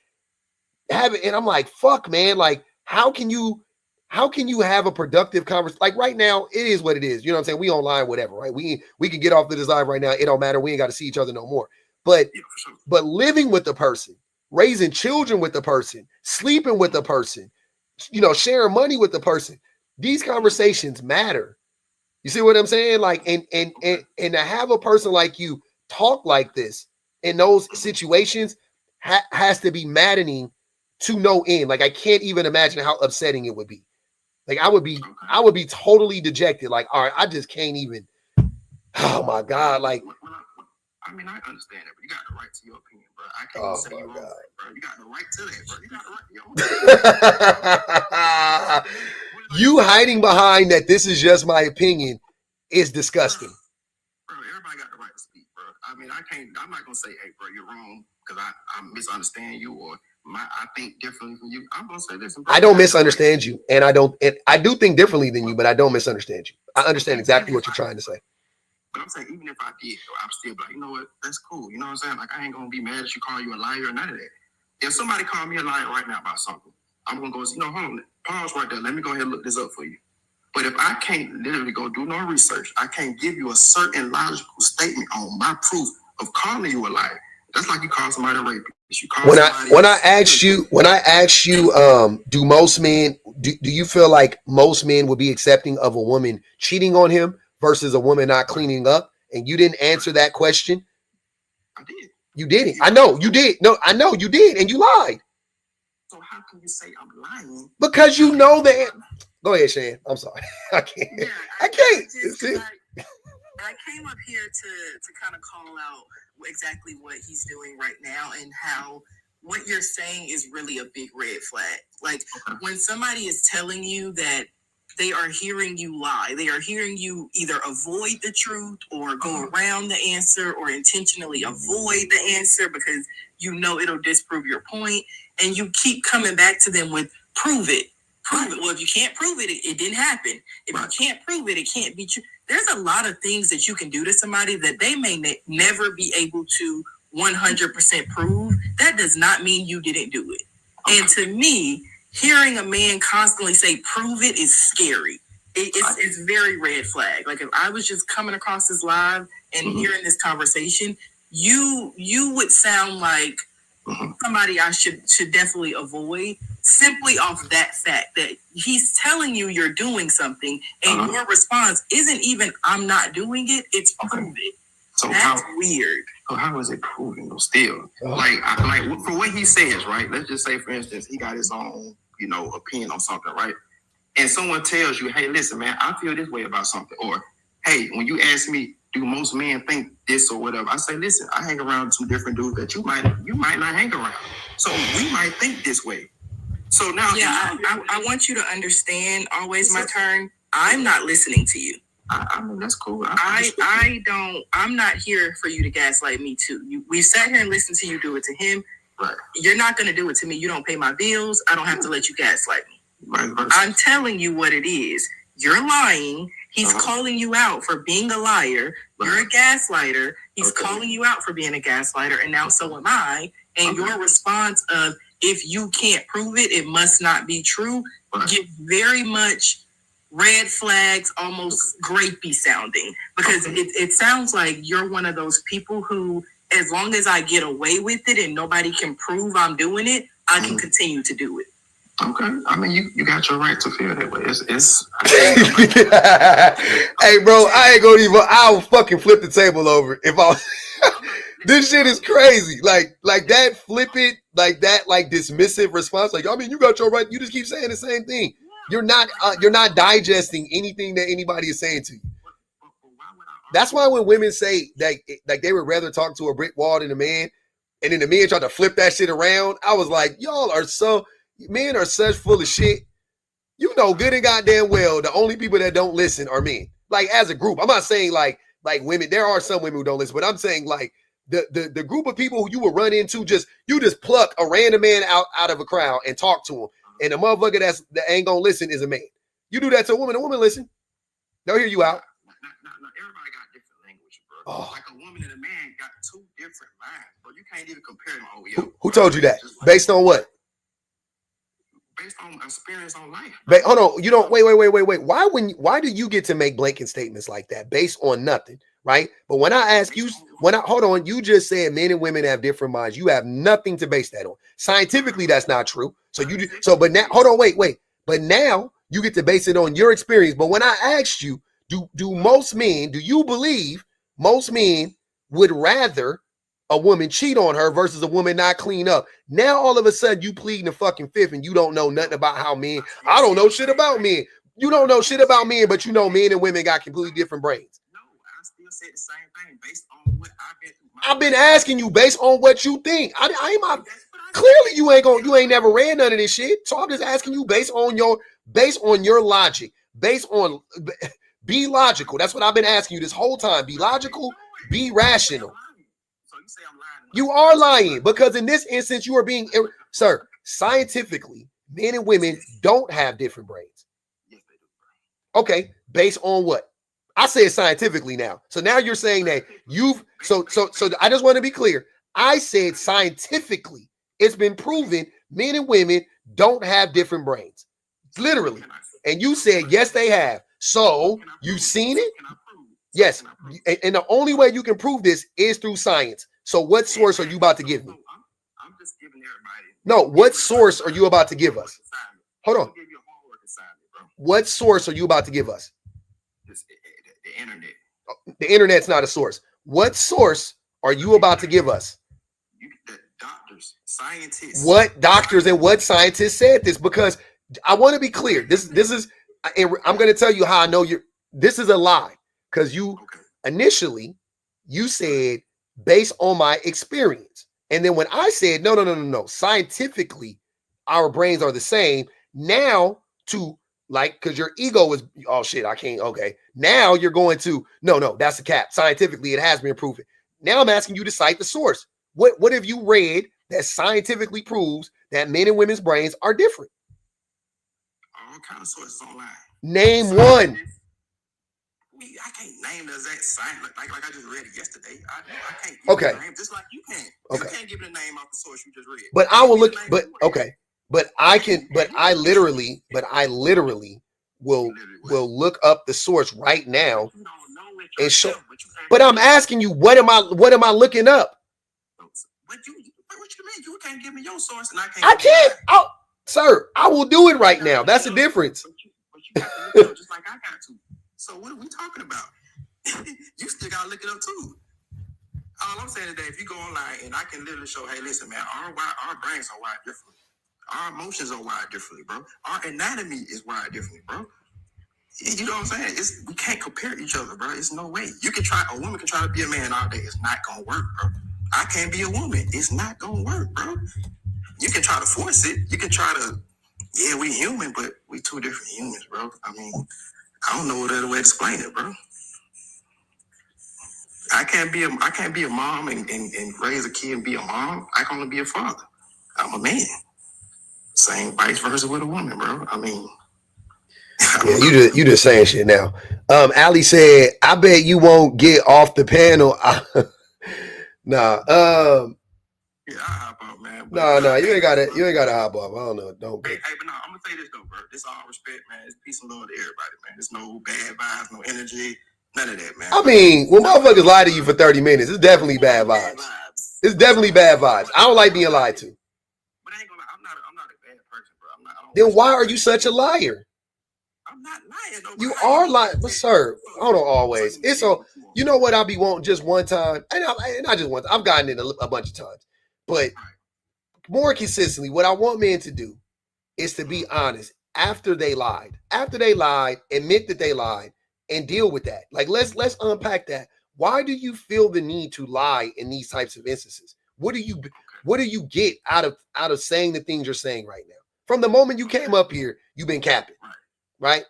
and I'm like, fuck, man. Like, how can you have a productive conversation? Like, right now, it is what it is. You know what I'm saying? We online, whatever, right? We can get off the live right now. It don't matter. We ain't got to see each other no more. But living with the person, raising children with the person, sleeping with the person, sharing money with the person, these conversations matter. You see what I'm saying? Like, and to have a person like you talk like this in those situations has to be maddening to no end. Like, I can't even imagine how upsetting it would be. Like, I would be totally dejected. Like, all right, I just can't even. Oh my God! Like, I mean, I understand it, but you got the right to your opinion, bro. I can't say you're wrong, bro. You got the right to that, bro. You got the right. You hiding behind that this is just my opinion is disgusting. Bro, everybody got the right to speak, bro. I mean, I'm not gonna say, hey, bro, you're wrong because I misunderstand you, or I think differently from you. I'm gonna say, listen, bro, I don't misunderstand you, and I do think differently than you, but I don't misunderstand you. I understand exactly what you're trying to say. But I'm saying, even if I did, I'm still like, you know what? That's cool. You know what I'm saying? Like, I ain't gonna be mad at you, call you a liar or none of that. If somebody call me a liar right now about something, I'm gonna go, hold on, pause right there. Let me go ahead and look this up for you. But if I can't literally go do no research, I can't give you a certain logical statement on my proof of calling you a liar. That's like you call somebody a rapist. When I asked you, do most men, do you feel like most men would be accepting of a woman cheating on him versus a woman not cleaning up? And you didn't answer that question. I did. You didn't. I know you did. No, I know you did, and you lied. So how can you say I'm lying? Because you know that. Go ahead, Shan. I'm sorry. I can't. Yeah, I can't. I came up here to kind of call out exactly what he's doing right now and how what you're saying is really a big red flag. Like, when somebody is telling you that they are hearing you lie, they are hearing you either avoid the truth or go around the answer or intentionally avoid the answer because it'll disprove your point, and you keep coming back to them with prove it. Well, if you can't prove it, it didn't happen. If you can't prove it, it can't be true. there's a lot of things that you can do to somebody that they may never be able to 100% prove. That does not mean you didn't do it. And to me, hearing a man constantly say prove it is scary. It's very red flag. Like if I was just coming across this live and hearing this conversation, you would sound like somebody I should definitely avoid, simply off that fact that he's telling you you're doing something and your response isn't even I'm not doing it, it's prove it. So that's weird. So how is it proven though still? Like for what he says, right? Let's just say, for instance, he got his own, opinion on something, right? And someone tells you, hey, listen, man, I feel this way about something. Or, hey, when you ask me, do most men think this or whatever? I say, listen, I hang around two different dudes that you might not hang around. So we might think this way. So now, I want you to understand. Always my turn. I'm not listening to you. I mean, that's cool. I'm not here for you to gaslight me too. We sat here and listened to you do it to him. Right. You're not going to do it to me. You don't pay my bills. I don't have to let you gaslight me. Right. I'm telling you what it is. You're lying. He's calling you out for being a liar. You're a gaslighter. He's calling you out for being a gaslighter. And now so am I. And your response of, if you can't prove it, it must not be true, get very much red flags, almost grapey sounding. Because it sounds like you're one of those people who, as long as I get away with it and nobody can prove I'm doing it, I can continue to do it. Okay. I mean, you got your right to feel that way. It's Hey, bro, I'll fucking flip the table over if I this shit is crazy. Like that flippant, like that, like dismissive response. Like, I mean, you got your right. You just keep saying the same thing. You're not digesting anything that anybody is saying to you. That's why when women say that, like they would rather talk to a brick wall than a man, and then the men try to flip that shit around, I was like, men are such full of shit. You know good and goddamn well the only people that don't listen are men. Like as a group. I'm not saying like women. There are some women who don't listen, but I'm saying like the group of people who you will run into, you just pluck a random man out of a crowd and talk to him. And the motherfucker that ain't gonna listen is a man. You do that to a woman listen. They'll hear you out. No, everybody got different language, bro. Like a woman and a man got two different minds, bro. You can't even compare them all. Who told you that? Based on what? Based on experience on life. Hold on. You don't wait. Why do you get to make blanket statements like that based on nothing, right? But when I ask you, hold on, you just said men and women have different minds. You have nothing to base that on. Scientifically, that's not true. But now, hold on, wait. But now you get to base it on your experience. But when I asked you, do you believe most men would rather a woman cheat on her versus a woman not clean up? Now all of a sudden you pleading the fucking fifth and you don't know nothing about how men. I don't know shit about men. You don't know shit about men, but you know men and women got completely different brains. No, I still said the same thing based on what I've been asking you based on what you think. Clearly you ain't never read none of this shit. So I'm just asking you based on your logic, be logical. That's what I've been asking you this whole time. Be logical, be rational. say I'm lying. You are lying because in this instance, you are being, sir, scientifically, men and women don't have different brains. Yes, they do. Okay, based on what? I said scientifically now. So now you're saying that so I just want to be clear. I said scientifically, it's been proven men and women don't have different brains. Literally. And you said, yes, they have. So you've seen it? Yes. And the only way you can prove this is through science. So what source are you about to give me? I'm just giving everybody. No, what source are you about to give us? Hold on. What source are you about to give us? The internet. The internet's not a source. What source are you about to give us? The doctors, scientists. What doctors and what scientists said this? Because I want to be clear. This is, I'm going to tell you how I know this is a lie. Because initially you said based on my experience. And then when I said, no, scientifically, our brains are the same. Now because your ego is, oh shit, I can't. Okay. Now you're going to, no, that's a cap. Scientifically, it has been proven. Now I'm asking you to cite the source. What have you read that scientifically proves that men and women's brains are different? All kind of sources online. Name one. I can't name the exact sign like I just read it yesterday. I can't give Okay. it a name, just like you can't. Okay. You can't give it a name off the source you just read. But I will Give look. it a name But anyway. okay. But I can. But I literally will look up the source right now You don't know it and show. yourself, but you can't. But I'm asking you, what am I looking up? What you mean? You can't give me your source, and I can't. I can't. Sir, I will do it right now. That's the difference. But you got to look it up just like I got to. So what are we talking about? You still gotta look it up too. All I'm saying is that if you go online and I can literally show, hey, listen, man, our brains are wired differently. Our emotions are wired differently, bro. Our anatomy is wired differently, bro. You know what I'm saying? We can't compare each other, bro. It's no way. A woman can try to be a man all day. It's not gonna work, bro. I can't be a woman. It's not gonna work, bro. You can try to force it. You can try to, yeah, we human, but we two different humans, bro. I mean, I don't know what other way to explain it, bro. I can't be a mom and raise a kid and be a mom. I can only be a father. I'm a man. Same vice versa with a woman, bro. I mean, Yeah, you just saying shit now. Ali said, I bet you won't get off the panel. Nah. yeah, I hop out, man. No, you ain't gotta hop off. I don't know. Don't Hey, but no, I'm gonna say this though, bro. This all respect, man. It's peace and love to everybody, man. There's no bad vibes, no energy, none of that, man. I mean, when motherfuckers lie to you for 30 minutes, it's definitely bad vibes. It's definitely bad vibes. I don't like being lied to. But I ain't gonna lie, I'm not a bad person, bro. Then why are you such a liar? I'm not lying, though. You are lying, but sir, hold on. Always, it's so. You know what? I'll be wanting just one time, and not just one time. I've gotten it a bunch of times, but more consistently, what I want men to do is to be honest after they lied. After they lied, admit that they lied, and deal with that. Like let's unpack that. Why do you feel the need to lie in these types of instances? What do you get out of saying the things you're saying right now? From the moment you came up here, you've been capping, right?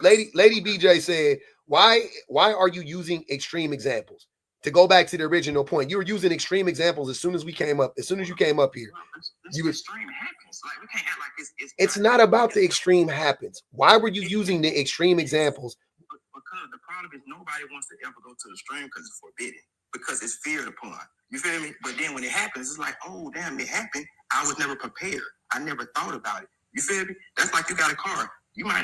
Lady BJ said, why are you using extreme examples? To go back to the original point, you were using extreme examples as soon as you came up here. Extreme happens. Like we can't act like it's not about the extreme happens. Why were you using the extreme examples? Because the problem is nobody wants to ever go to the extreme because it's forbidden. Because it's feared upon. You feel me? But then when it happens, it's like, oh damn, it happened. I was never prepared. I never thought about it. You feel me? That's like you got a car. You might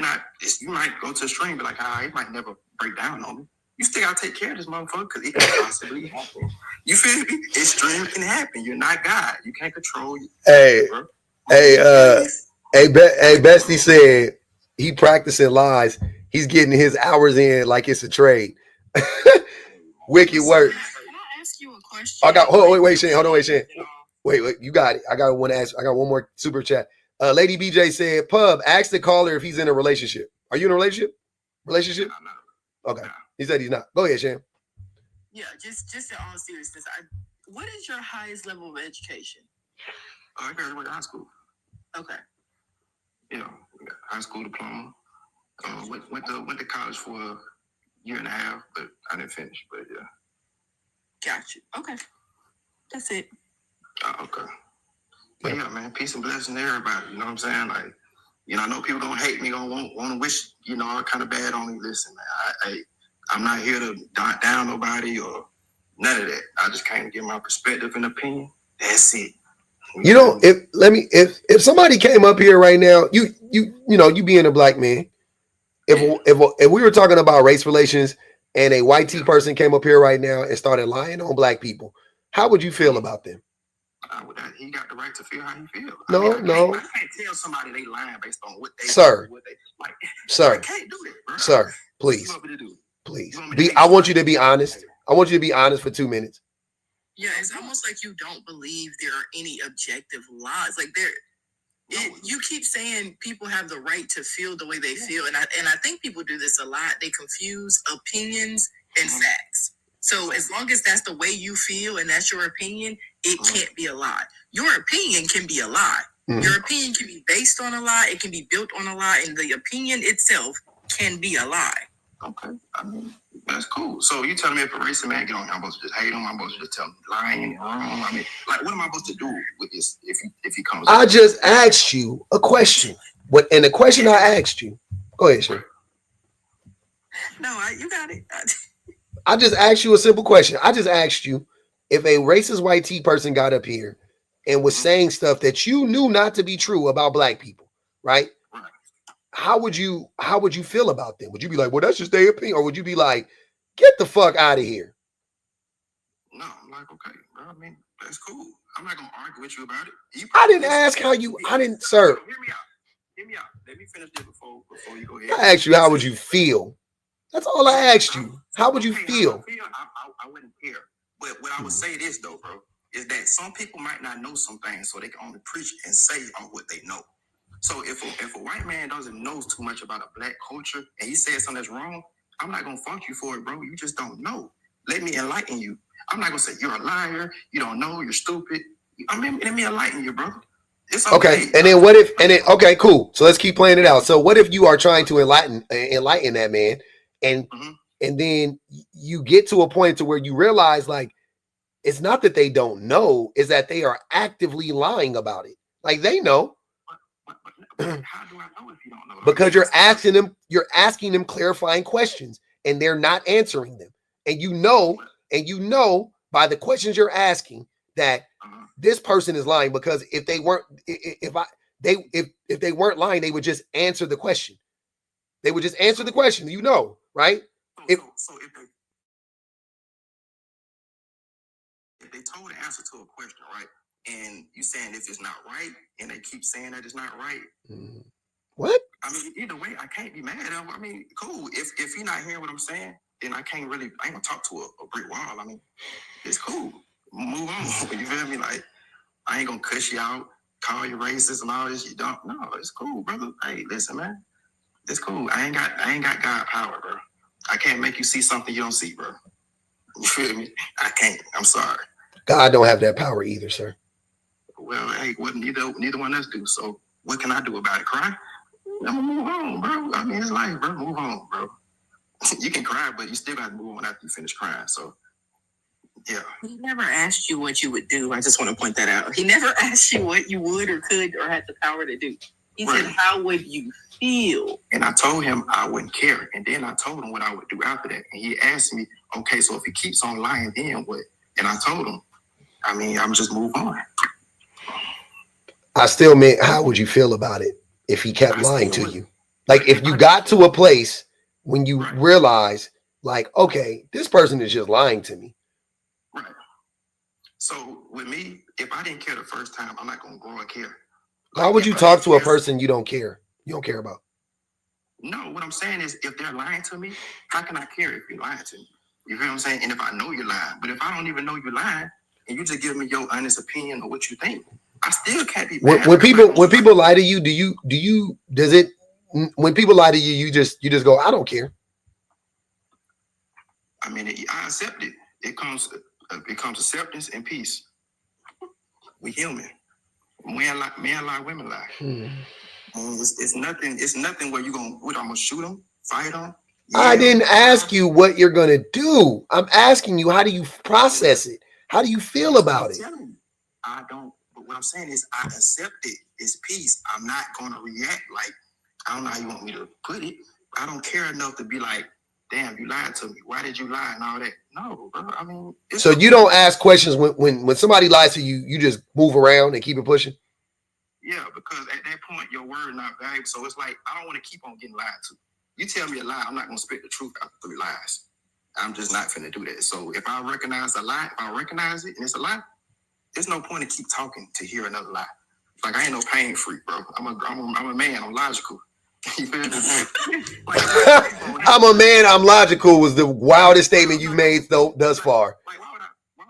go to a extreme, but like, it might never break down on me. You still gotta take care of this motherfucker because it can possibly happen. You feel me? Extreme can happen. You're not God. You can't control you. Hey, Bestie said he practicing lies. He's getting his hours in like it's a trade. Wicked work. Can I ask you a question? I got. Wait, Shane. Hold on, Shane. Wait. You got it. I got one more super chat. Lady BJ said, "Pub, ask the caller if he's in a relationship. Are you in a relationship? Relationship? Okay. He said he's not. Go ahead, Shane. Yeah, just in all seriousness, what is your highest level of education? I graduated high school. Okay. Yeah, high school diploma. Went to college for a year and a half, but I didn't finish. But yeah. Got you. Okay. That's it. Okay. But yeah, man, peace and blessings to everybody. You know what I'm saying? Like, I know people gonna hate me, gonna want to wish, all kind of bad on me. Listen, man, I'm not here to down nobody or none of that. I just came to give my perspective and opinion. That's it. If somebody came up here right now, you being a black man, if we were talking about race relations and a white T person came up here right now and started lying on black people, how would you feel about them? He got the right to feel how he feels. No. I can't tell somebody they lying based on what they Sir. I can't do it, bro. Sir, please. What you want me to do? Please. I want you to be honest. I want you to be honest for 2 minutes. Yeah, it's almost like you don't believe there are any objective lies. Like you keep saying people have the right to feel the way they feel, and I think people do this a lot. They confuse opinions and facts. So as long as that's the way you feel and that's your opinion, it can't be a lie. Your opinion can be a lie. Your opinion can be based on a lie. It can be built on a lie, and the opinion itself can be a lie. Okay, I mean, that's cool. So you telling me if a racist man get on, I'm supposed to just hate him? I'm supposed to just tell him lying and wrong? I mean, like, what am I supposed to do with this if he comes? I just asked you a question. And the question I asked you, go ahead, sir. No, you got it. I just asked you a simple question. I just asked you if a racist white tea person got up here and was saying stuff that you knew not to be true about black people, right? Right. How would you feel about them? Would you be like, well, that's just their opinion, or would you be like, get the fuck out of here? No, I'm like, okay, bro. I mean, that's cool. I'm not gonna argue with you about it. I didn't ask how you. I didn't, sir. Hear me out. Hear me out. Let me finish this before you go ahead. I asked you how would you feel. That's all I asked you. How would you feel? I wouldn't care. But what I would say this though, bro, is that some people might not know some things, so they can only preach and say on what they know. So if a white man doesn't know too much about a black culture and he says something that's wrong, I'm not gonna fault you for it, bro. You just don't know. Let me enlighten you. I'm not gonna say you're a liar, you don't know, you're stupid. I mean, let me enlighten you, bro. It's okay. And then what if? And then okay, cool. So let's keep playing it out. So what if you are trying to enlighten that man, and and then you get to a point to where you realize like it's not that they don't know, is that they are actively lying about it. Like they know. But how do I know if you don't know? Because you're asking them clarifying questions and they're not answering them. And you know by the questions you're asking that this person is lying, because if they weren't if they weren't lying, they would just answer the question. They would just answer the question, right? So if they told the answer to a question, right? And you saying if it's not right, and they keep saying that it's not right. What? I mean, either way, I can't be mad at them. I mean, cool. If he's not hearing what I'm saying, then I ain't gonna talk to a brick wall. I mean, it's cool. Move on. You feel me? Like, I ain't gonna cuss you out, call you racist and all this. You don't. No, it's cool, brother. Hey, listen, man. It's cool. I ain't got God power, bro. I can't make you see something you don't see, bro. You feel me? I can't. I'm sorry. God don't have that power either, sir. Well, hey, what neither one of us do. So what can I do about it? Cry? I'm gonna move on, bro. I mean, it's life, bro. Move on, bro. You can cry, but you still got to move on after you finish crying. So, yeah. He never asked you what you would do. I just want to point that out. He never asked you what you would or could or had the power to do. He said, how would you feel? And I told him I wouldn't care. And then I told him what I would do after that. And he asked me, okay, so if he keeps on lying, then what? And I told him, I mean, I'm just move on. I still meant, how would you feel about it if he kept lying to you? Like if you got to a place when you realize, like, okay, this person is just lying to me. Right. So with me, if I didn't care the first time, I'm not gonna grow and care. How would you talk to a person you don't care about? No, what I'm saying is, if they're lying to me, how can I care if you're lying to me? You feel what I'm saying? And if I know you're lying, but if I don't even know you're lying, and you just give me your honest opinion of what you think, I still can't be mad. When people lie to you, when people lie to you, you just go, I don't care. I mean, I accept it. It comes acceptance and peace. We human. Men lie, women lie. It's nothing where I'm gonna shoot them, fight them. Yeah. I didn't ask you what you're gonna do. I'm asking you, how do you process it? How do you feel about it? I don't. But what I'm saying is, I accept it. It's peace. I'm not gonna react like, I don't know how you want me to put it. I don't care enough to be like, damn, you lied to me. Why did you lie and all that? No, bro. I mean, so you don't ask questions when somebody lies to you. You just move around and keep it pushing. Yeah, because at that point, your word is not valuable. So it's like, I don't want to keep on getting lied to. You tell me a lie, I'm not going to spit the truth after 3 lies. I'm just not finna do that. So if I recognize a lie, if I recognize it and it's a lie, there's no point in keep talking to hear another lie. Like, I ain't no pain freak, bro. I'm a man. I'm logical. You feel me? I'm a man. I'm logical was the wildest statement you made thus far. Like, why would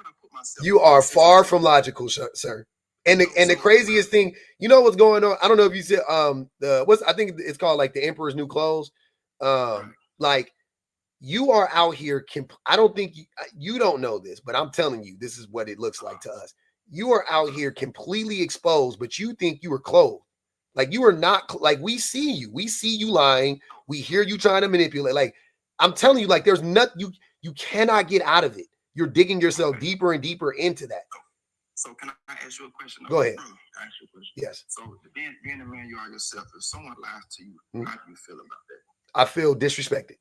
I put myself? You are far from logical, sir. And the craziest thing, you know what's going on? I don't know if you said I think it's called like the Emperor's New Clothes. Like you are out here. I don't think you don't know this, but I'm telling you, this is what it looks like to us. You are out here completely exposed, but you think you are clothed. Like you are not. Like we see you lying. We hear you trying to manipulate. Like I'm telling you, like there's nothing you cannot get out of it. You're digging yourself deeper and deeper into that. So can I ask you a question? Go ahead. Ask you a question. Yes. So being the man you are yourself, if someone lies to you, how do you feel about that? I feel disrespected.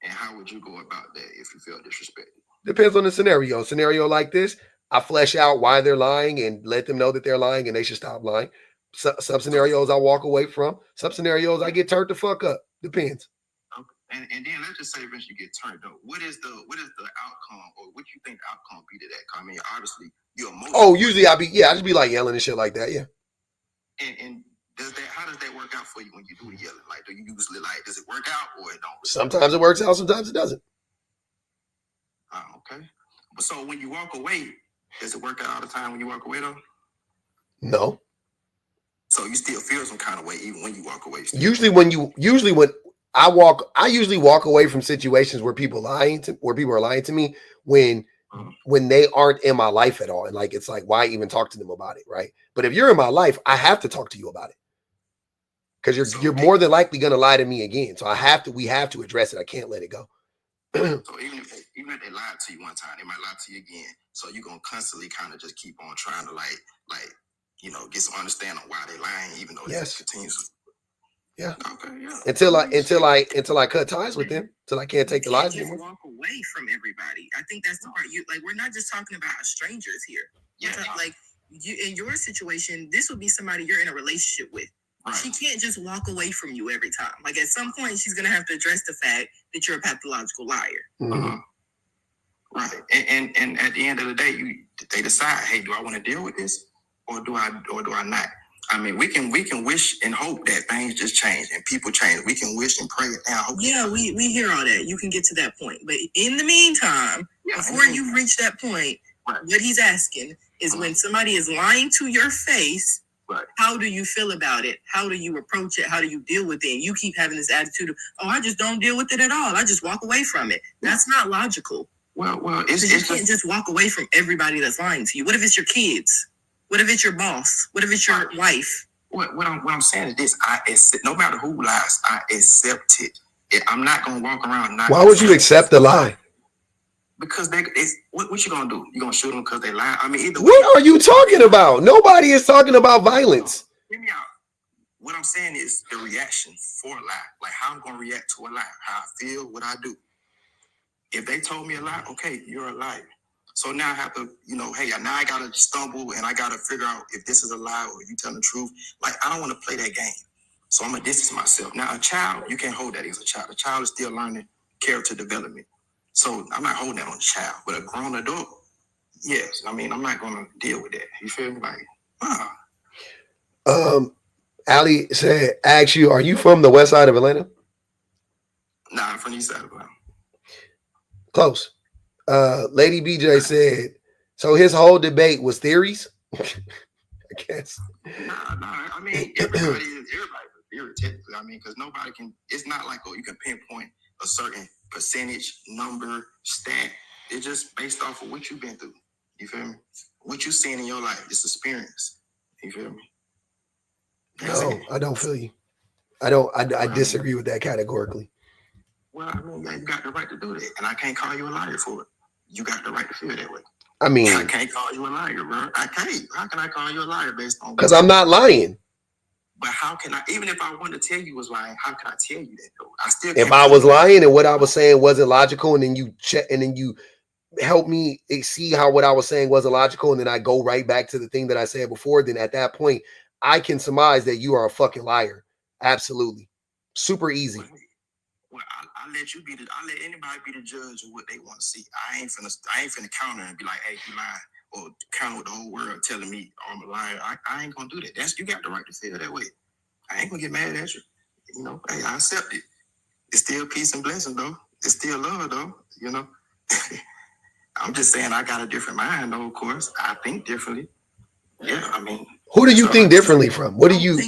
And how would you go about that if you felt disrespected? Depends on the scenario. Scenario like this, I flesh out why they're lying and let them know that they're lying and they should stop lying. Some scenarios I walk away from. Some scenarios I get turned the fuck up. Depends. Okay. And then let's just say eventually you get turned up. What is the outcome, or what you think the outcome be to that? I mean, obviously you're emotional. Oh, usually I just be like yelling and shit like that. Yeah. And how does that work out for you when you do the yelling? Like, do you usually does it work out or it don't? Sometimes it works out, sometimes it doesn't. Okay. But so when you walk away, does it work out all the time when you walk away though? No. So you still feel some kind of way even when you walk away. Usually when I usually walk away from situations where people are lying to me when they aren't in my life at all. And like, it's like, why even talk to them about it? Right. But if you're in my life, I have to talk to you about it. Because you're more than likely going to lie to me again. So we have to address it. I can't let it go. So even if they lied to you one time, they might lie to you again. So you're going to constantly kind of just keep on trying to get some understanding on why they're lying, even though yes. they continues. Yeah. Okay. Yeah. Until I cut ties with them, till I can't take the lies anymore. Walk away from everybody. I think that's the part we're not just talking about strangers here. Yeah. You in your situation, this would be somebody you're in a relationship with. Right. She can't just walk away from you every time. Like at some point, she's gonna have to address the fact that you're a pathological liar. Mm-hmm. Right. And at the end of the day, they decide, hey, do I want to deal with this or do I not? I mean, we can wish and hope that things just change and people change. We can wish and pray it down. Yeah, we hear all that. You can get to that point. But in the meantime, before you reach that point, right. What he's asking is when somebody is lying to your face, right. How do you feel about it? How do you approach it? How do you deal with it? And you keep having this attitude of, I just don't deal with it at all. I just walk away from it. That's not logical. Well, you can't just walk away from everybody that's lying to you. What if it's your kids? What if it's your boss? What if it's your wife? What I'm saying is this: no matter who lies, I accept it. I'm not gonna walk around. Why would you accept the lie? Because what you gonna do? You gonna shoot them because they lie? I mean, either way. What are you talking about? Nobody is talking about violence. Hear me out. What I'm saying is the reaction for a lie, like how I'm gonna react to a lie, how I feel, what I do. If they told me a lie, okay, you're a liar. So now I have to, hey, now I gotta stumble and I gotta figure out if this is a lie or if you telling the truth. Like, I don't want to play that game. So I'm gonna distance myself. Now, a child, you can't hold that as a child. A child is still learning character development. So I'm not holding that on a child. But a grown adult, yes. I mean, I'm not gonna deal with that. You feel me? Like, Ali said, ask you, are you from the west side of Atlanta? Nah, I'm from the east side of Atlanta. Close. Lady BJ said, so his whole debate was theories? I guess. Nah. I mean, everybody is a theory technically. I mean, because nobody can, it's not like, you can pinpoint a certain percentage, number, stat. It's just based off of what you've been through. You feel me? What you've seen in your life, this experience. You feel me? I don't feel you. I disagree with that categorically. Well, I mean, you got the right to do that. And I can't call you a liar for it. You got the right to feel that way. I mean, I can't call you a liar, bro. I can't. How can I call you a liar based on? Because I'm not lying. But how can I? Even if I wanted to tell you was lying, how can I tell you that though? I still. If I was lying and what I was saying wasn't logical, and then you check, and then you help me see how what I was saying wasn't logical, and then I go right back to the thing that I said before, then at that point, I can surmise that you are a fucking liar. Absolutely, super easy. Well, I let anybody be the judge of what they want to see. I ain't finna counter and be like, hey, you lying, or counter with the whole world telling me I'm a liar. I ain't gonna do that. You got the right to feel that way. I ain't gonna get mad at you. Hey, I accept it. It's still peace and blessing though. It's still love though. I'm just saying I got a different mind though. Of course, I think differently. Yeah, I mean, who do you think differently from? What do you?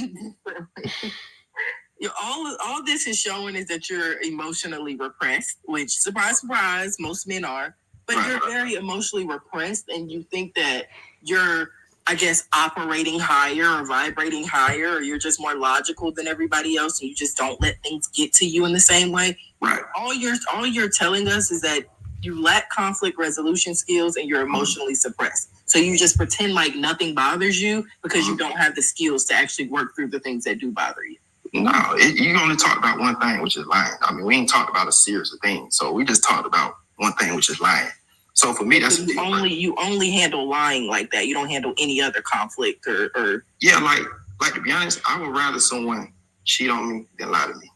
All this is showing is that you're emotionally repressed, which, surprise, surprise, most men are. But you're very emotionally repressed, and you think that you're, I guess, operating higher or vibrating higher, or you're just more logical than everybody else, and you just don't let things get to you in the same way. Right. All you're telling us is that you lack conflict resolution skills and you're emotionally suppressed. So you just pretend like nothing bothers you because you don't have the skills to actually work through the things that do bother you. No, you only talked about one thing, which is lying. I mean, we ain't talked about a series of things. So we just talked about one thing, which is lying. So for me, that's you only handle lying like that. You don't handle any other conflict or yeah, like to be honest, I would rather someone cheat on me than lie to me.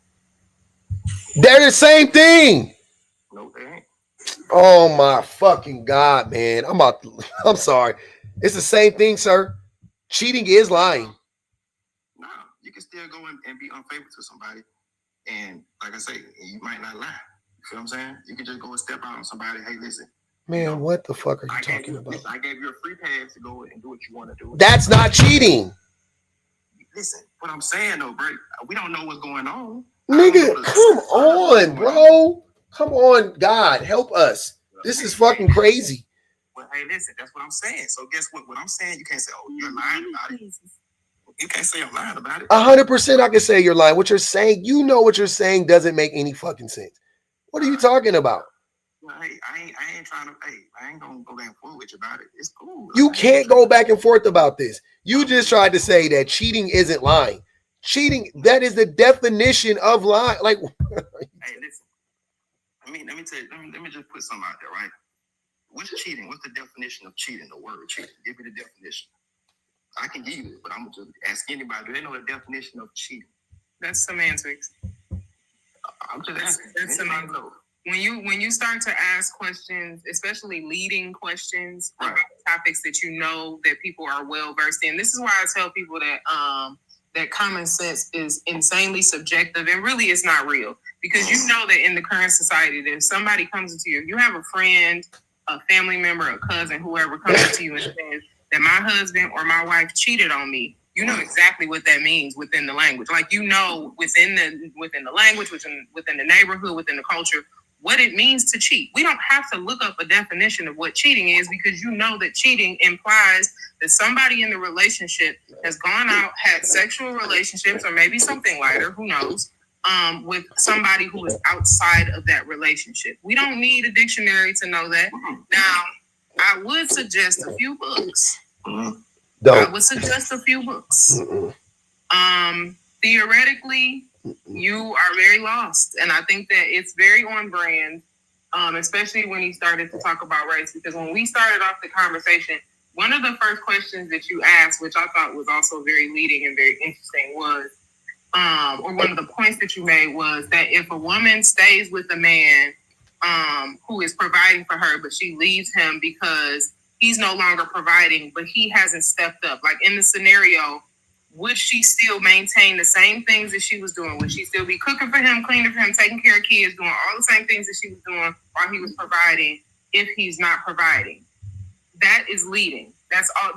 They're the same thing. No, they ain't. Oh my fucking God, man. I'm sorry. It's the same thing, sir. Cheating is lying. No, you can still go and be unfaithful to somebody. And like I say, you might not lie. You feel what I'm saying? You can just go and step out on somebody. Hey, listen. Man, what the fuck are you talking about? I gave you a free pass to go and do what you want to do. That's not cheating. Listen, what I'm saying though, bro, we don't know what's going on. Nigga, come on, bro. Come on, God, help us. This is fucking crazy. Well, hey, listen, that's what I'm saying. So guess what? What I'm saying, you can't say, oh, you're lying about it. You can't say I'm lying about it. 100% I can say you're lying. What you're saying, you know what you're saying doesn't make any fucking sense. What are you talking about? Well, hey, I ain't trying to, I ain't gonna go back and forth with you about it. It's cool. You can't go back and forth about this. You just tried to say that cheating isn't lying. Cheating, that is the definition of lying. Like, hey, listen. Let me tell you, let me just put something out there, right? What's cheating? What's the definition of cheating? The word cheating. Give me the definition. I can give you it, but I'm gonna just ask anybody. Do they know the definition of cheating? that's semantics. I'm just asking. That's semantics. When you start to ask questions, especially leading questions about topics that you know that people are well versed in, this is why I tell people that that common sense is insanely subjective and really it's not real. Because you know that in the current society, that if somebody comes into you, you have a friend, a family member, a cousin, whoever comes to you and says that my husband or my wife cheated on me, you know exactly what that means within the language. Like you know within the language, within the neighborhood, within the culture, what it means to cheat. We don't have to look up a definition of what cheating is because you know that cheating implies that somebody in the relationship has gone out, had sexual relationships, or maybe something lighter, who knows, with somebody who is outside of that relationship. We don't need a dictionary to know that. Now, I would suggest a few books. I would suggest a few books. Theoretically, you are very lost. And I think that it's very on brand, especially when you started to talk about race. Because when we started off the conversation, one of the first questions that you asked, which I thought was also very leading and very interesting, was, or one of the points that you made was that if a woman stays with a man who is providing for her, but she leaves him because he's no longer providing, but he hasn't stepped up. Like in the scenario, would she still maintain the same things that she was doing? Would she still be cooking for him, cleaning for him, taking care of kids, doing all the same things that she was doing while he was providing if he's not providing? That is leading. That's all.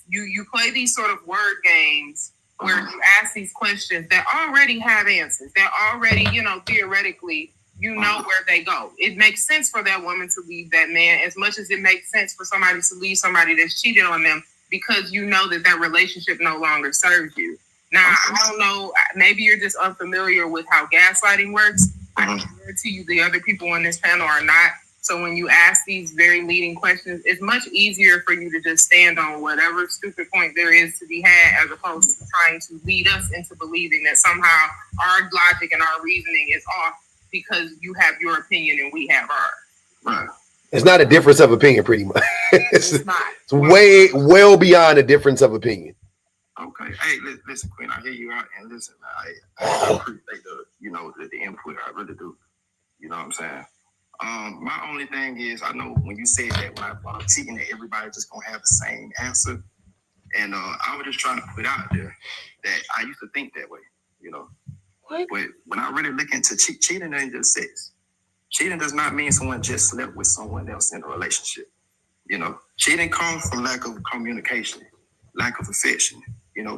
You play these sort of word games where you ask these questions that already have answers. They're already, theoretically, where they go. It makes sense for that woman to leave that man as much as it makes sense for somebody to leave somebody that's cheated on them because you know that relationship no longer serves you. Now, I don't know, maybe you're just unfamiliar with how gaslighting works. I can guarantee you the other people on this panel are not. So when you ask these very leading questions, it's much easier for you to just stand on whatever stupid point there is to be had as opposed to trying to lead us into believing that somehow our logic and our reasoning is off because you have your opinion and we have ours. Right. It's not a difference of opinion, pretty much. It's not. It's well beyond a difference of opinion. Okay. Hey, listen, Queen, I hear you out, and listen, I appreciate the input. I really do. You know what I'm saying? My only thing is, I know when you said that when I'm cheating, that everybody's just gonna have the same answer, and I was just trying to put out there that I used to think that way, What? But when I really look into cheating, ain't just sex. Cheating does not mean someone just slept with someone else in a relationship. Cheating comes from lack of communication, lack of affection.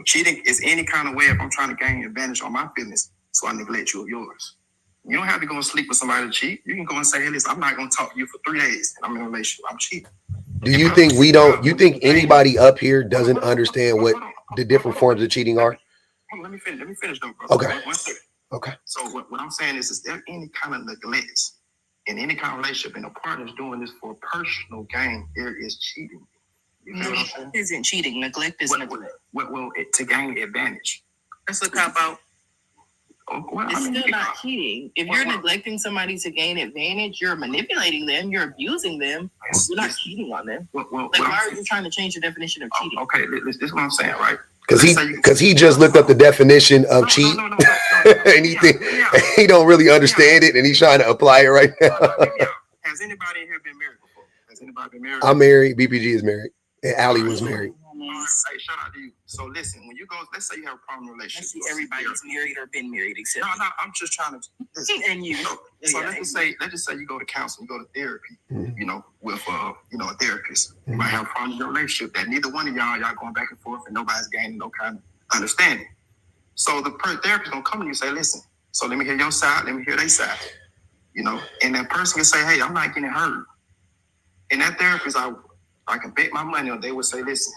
Cheating is any kind of way if I'm trying to gain advantage on my feelings, so I neglect you of yours. You don't have to go and sleep with somebody to cheat. You can go and say, hey, listen, I'm not going to talk to you for 3 days, and I'm in a relationship. I'm cheating. Do you think you think anybody up here doesn't understand what the different forms of cheating are? Let me finish though, bro. Okay. One second. Okay. So what I'm saying is there any kind of neglect in any kind of relationship and a partner's doing this for personal gain, there is cheating. You know what I'm saying? Isn't cheating. Neglect is neglect. Well, to gain advantage. That's a cop out. Well, It's I mean, still not cheating. If you're neglecting somebody to gain advantage, you're manipulating them, you're abusing them. You're not cheating on them. Like, why are you trying to change the definition of cheating? Okay, this is what I'm saying, right? Because he just looked up the definition of cheat, and he don't really understand it, and he's trying to apply it right now. Has anybody here been married before? Has anybody been married? I'm married. BPG is married, and Allie was married. Hey, shout out to you. So listen, when you go, let's say you have a problem relationship. I see everybody's married or been married except No, I'm just trying to. and you. So let's just say you go to counseling, you go to therapy. You know, with a therapist. You might have a problem in your relationship that neither one of y'all going back and forth, and nobody's gaining no kind of understanding. So the therapist gonna come to you and say, listen. So let me hear your side. Let me hear their side. You know, and that person can say, hey, I'm not getting hurt. And that therapist, I can bet my money on. They would say, listen.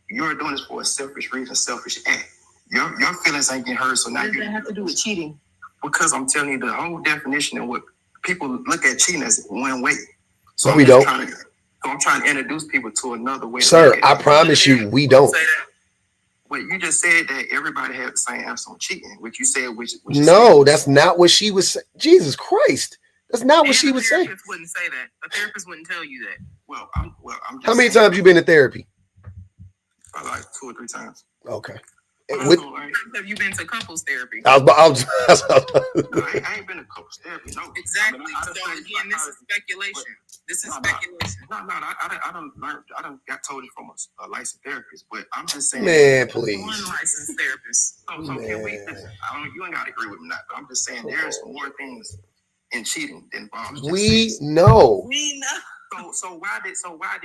You're doing this for a selfish reason, selfish act. Your feelings ain't getting hurt, so now what does that have to do with cheating? Because I'm telling you the whole definition of what people look at cheating as one way. So we don't. I'm trying to introduce people to another way. Sir, I promise you, we don't. Wait, you just said that everybody had the same answer on cheating, which you said, which no, that's not what she was saying. Jesus Christ. That's not what she was saying. A therapist wouldn't say that. A therapist wouldn't tell you that. Well, I'm just how many times you been to therapy? Like 2 or 3 times. Okay. Have you been to couples therapy? I ain't been to couples therapy. No, exactly. So again, this is speculation. I don't got told it from a licensed therapist, but I'm just saying. Man, please. One licensed therapist. So can we? You ain't got to agree with me, not. But I'm just saying there's more things in cheating than involves. We know. So why did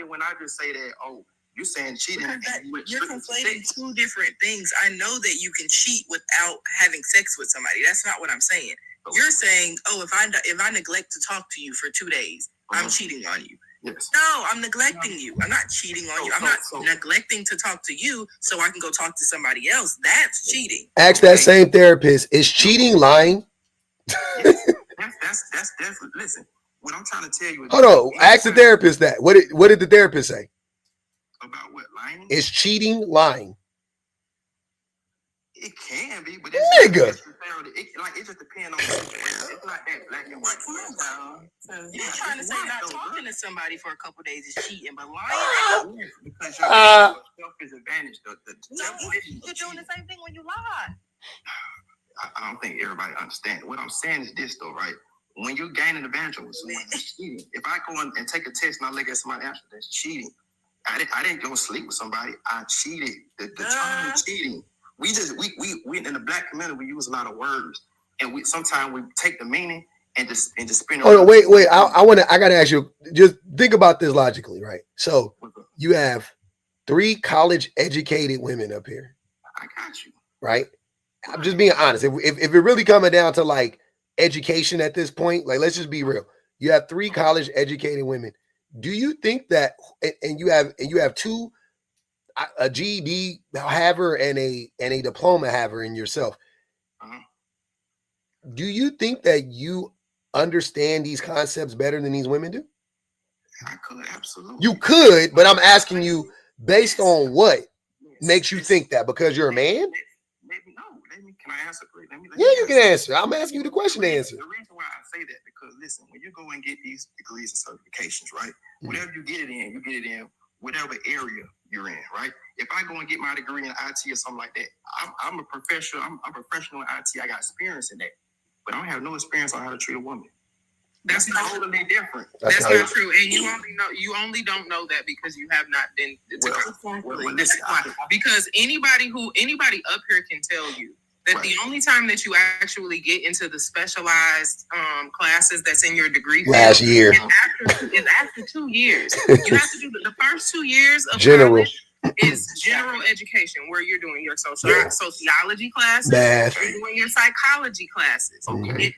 when I just say that? Oh. You're saying cheating. You're conflating two different things. I know that you can cheat without having sex with somebody. That's not what I'm saying. You're saying, oh, if I neglect to talk to you for 2 days, I'm cheating on you. Yes. No, I'm neglecting you. I'm not cheating on you. I'm not neglecting to talk to you so I can go talk to somebody else. That's cheating. Ask that same therapist. Is cheating lying? Yes. That's definitely. Listen, what I'm trying to tell you. Hold on. Ask the therapist that. What did the therapist say? About what, lying? Is cheating lying? It can be, but it just depends on. It's not that black and white. You're trying to say not talking to somebody for a couple days is cheating, but lying because you're selfish advantage. You're doing the same thing when you lie. I don't think everybody understands. What I'm saying is this, though, right? When you're gaining advantage over someone, that's cheating. If I go and take a test and I look at somebody answer, that's cheating. I didn't go sleep with somebody. I cheated. The term cheating. We in the black community we use a lot of words, and sometimes we take the meaning and just spin it. Oh no, wait. I gotta ask you. Just think about this logically, right? So you have 3 college educated women up here. I got you. Right. I'm just being honest. If it really coming down to like education at this point, like let's just be real. You have 3 college educated women. Do you think that, and you have 2, a GED haver and a diploma haver in yourself? Do you think that you understand these concepts better than these women do? I could, absolutely. You could, but I'm asking you based on what makes you think that? Because you're a man? Can I answer? You can answer. I'm asking you the question to answer. The reason why I say that, because listen, when you go and get these degrees and certifications, right? Whatever you get it in whatever area you're in, right? If I go and get my degree in IT or something like that, I'm a professional. I'm a professional in IT. I got experience in that, but I don't have no experience on how to treat a woman. That's totally different. That's not true, and you only don't know that because you have not been. Because anybody up here can tell you that the only time that you actually get into the specialized classes that's in your degree last year is after 2 years. You have to do the first 2 years of general. College is general education, where you're doing your sociology classes, math, you're doing your psychology classes.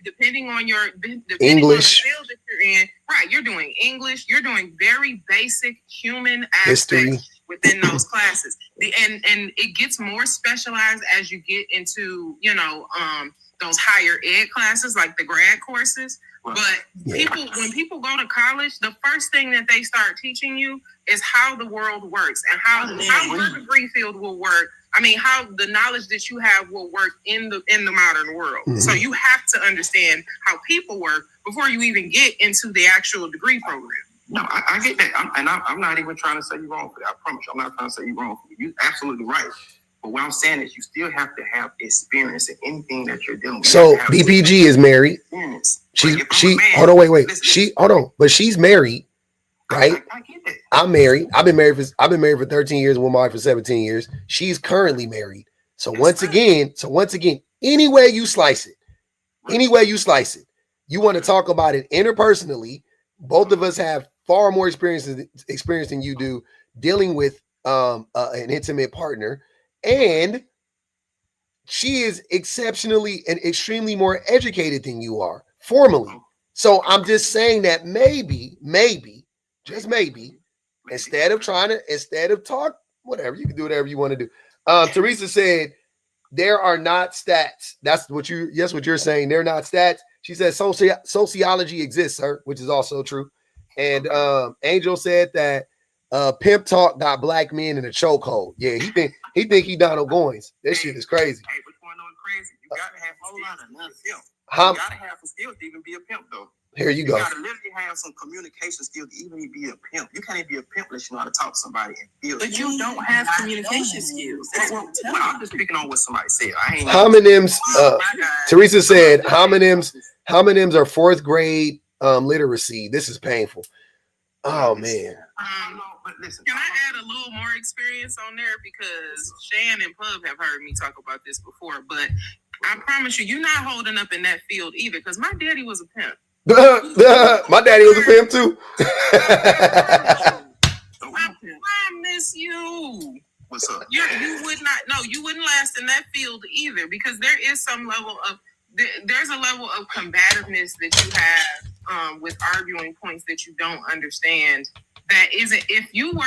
Depending on your English, on the field that you're in, right? You're doing English. You're doing very basic human history aspects within those classes. And it gets more specialized as you get into those higher ed classes, like the grad courses. Right. But when people go to college, the first thing that they start teaching you is how the world works and how your degree field will work. I mean, how the knowledge that you have will work in the modern world. Mhm. So you have to understand how people work before you even get into the actual degree program. No, I get that. I'm not even trying to say you're wrong for that. I promise you, I'm not trying to say you're wrong for it. You're absolutely right. But what I'm saying is you still have to have experience in anything that you're doing. So BPG is married. Experience. She But if I'm a man, hold on, wait. listen, Hold on, but she's married, right? I get that. I'm married. I've been married for 13 years, and we're married for 17 years. She's currently married. So once again, any way you slice it, you want to talk about it interpersonally. Both of us have far more experience than you do dealing with an intimate partner, and she is exceptionally and extremely more educated than you are formally. So I'm just saying that maybe, just maybe, instead of talk, whatever, you can do whatever you want to do. Teresa said there are not stats. That's what you're saying. They're not stats. She says sociology exists, sir, which is also true. And Angel said that pimp talk got black men in a chokehold. Yeah, he think he Donald Goines. That shit is crazy. Hey, which one know crazy? You gotta have a whole lot of nothing. You gotta have some skills to even be a pimp, though. Here you go. You gotta literally have some communication skills to even be a pimp. You can't even be a pimp unless you know how to talk to somebody and feel. But you don't have communication skills. That's what I'm telling you. I'm just speaking on what somebody said. I ain't Homonyms. Teresa said homonyms are 4th grade literacy. This is painful. Oh man. But listen, can I add a little more experience on there, because Shan and Pub have heard me talk about this before, but I promise you're not holding up in that field either, because my daddy was a pimp. My daddy was a pimp too. I promise you. What's up? You wouldn't last in that field either, because there's a level of combativeness that you have with arguing points that you don't understand. That isn't, if you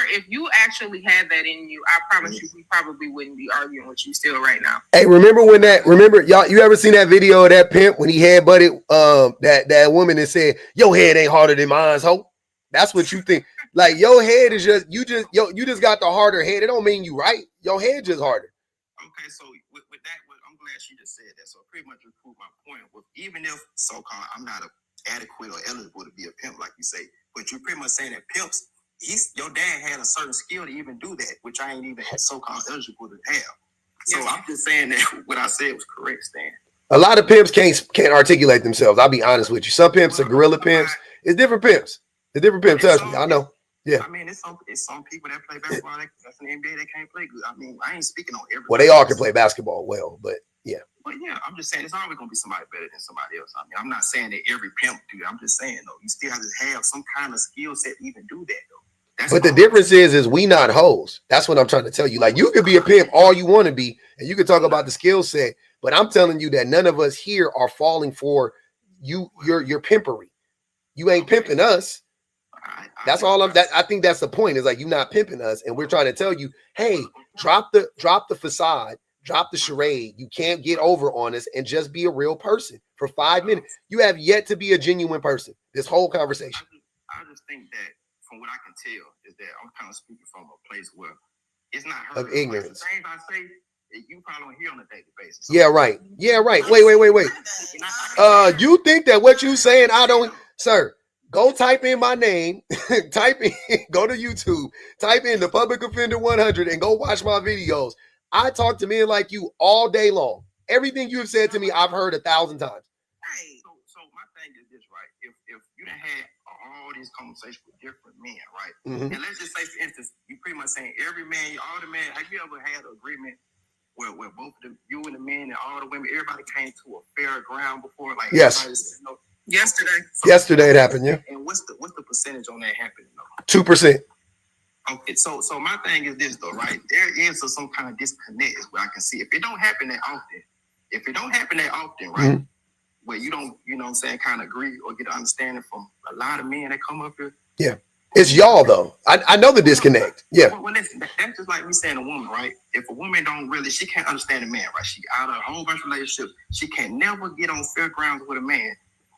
actually had that in you, I promise you, we probably wouldn't be arguing with you still right now. Hey, remember y'all, you ever seen that video of that pimp when he headbutted that woman and said, your head ain't harder than mine, ho? That's what you think. Like, your head is you just got the harder head. It don't mean you right. Your head just harder. Okay, so with that, I'm glad she just said that. So pretty much you proved my point. With even if so-called I'm not adequate or eligible to be a pimp, like you say, but you're pretty much saying that pimps, your dad had a certain skill to even do that, which I ain't even so-called eligible to have. So I'm just saying that what I said was correct, Stan. A lot of pimps can't articulate themselves. I'll be honest with you. Some pimps are gorilla pimps. It's different pimps. It's different pimps. Trust me, I know. Yeah. I mean, it's some people that play basketball that's in the NBA, they can't play good. I mean, I ain't speaking on everybody. Well, they all can play basketball well, but yeah. But yeah, I'm just saying it's always gonna be somebody better than somebody else. I mean, I'm not saying that every pimp do that. I'm just saying though, you still have to have some kind of skill set to even do that though. But the difference is we not hoes. That's what I'm trying to tell you. Like, you could be a pimp all you want to be, and you can talk about the skill set, but I'm telling you that none of us here are falling for your pimpery. You ain't pimping us. That's all I think that's the point. Is like, you're not pimping us, and we're trying to tell you, hey, drop the facade, drop the charade. You can't get over on us and just be a real person for 5 minutes. You have yet to be a genuine person this whole conversation. I just think that from what I can tell is that I'm kind of speaking from a place where it's not hurt of ignorance. The things I say, you probably don't hear on a daily basis. So yeah, right. Wait. You think that what you saying, I don't, sir. Go type in my name, go to YouTube, type in the Public Offender 100 and go watch my videos. I talk to men like you all day long. Everything you have said to me, I've heard 1,000 times. Right. So my thing is this, right? If you done had all these conversations with different men, right? Mm-hmm. And let's just say, for instance, you pretty much saying every man, all the men, have you ever had an agreement where both you and the men and all the women, everybody came to a fair ground before? Like, yes. Yesterday it happened, yeah. And what's the percentage on that happening though? 2%. Okay, so my thing is this though, right? There is some kind of disconnect is where I can see. If it don't happen that often, right? Mm-hmm. Where you don't, you know what I'm saying, kind of agree or get an understanding from a lot of men that come up here. Yeah. It's y'all though. I know the disconnect. Yeah. Well, listen, that's just like me saying a woman, right? If a woman don't really, she can't understand a man, right? She out of a whole bunch of relationships. She can never get on fair grounds with a man.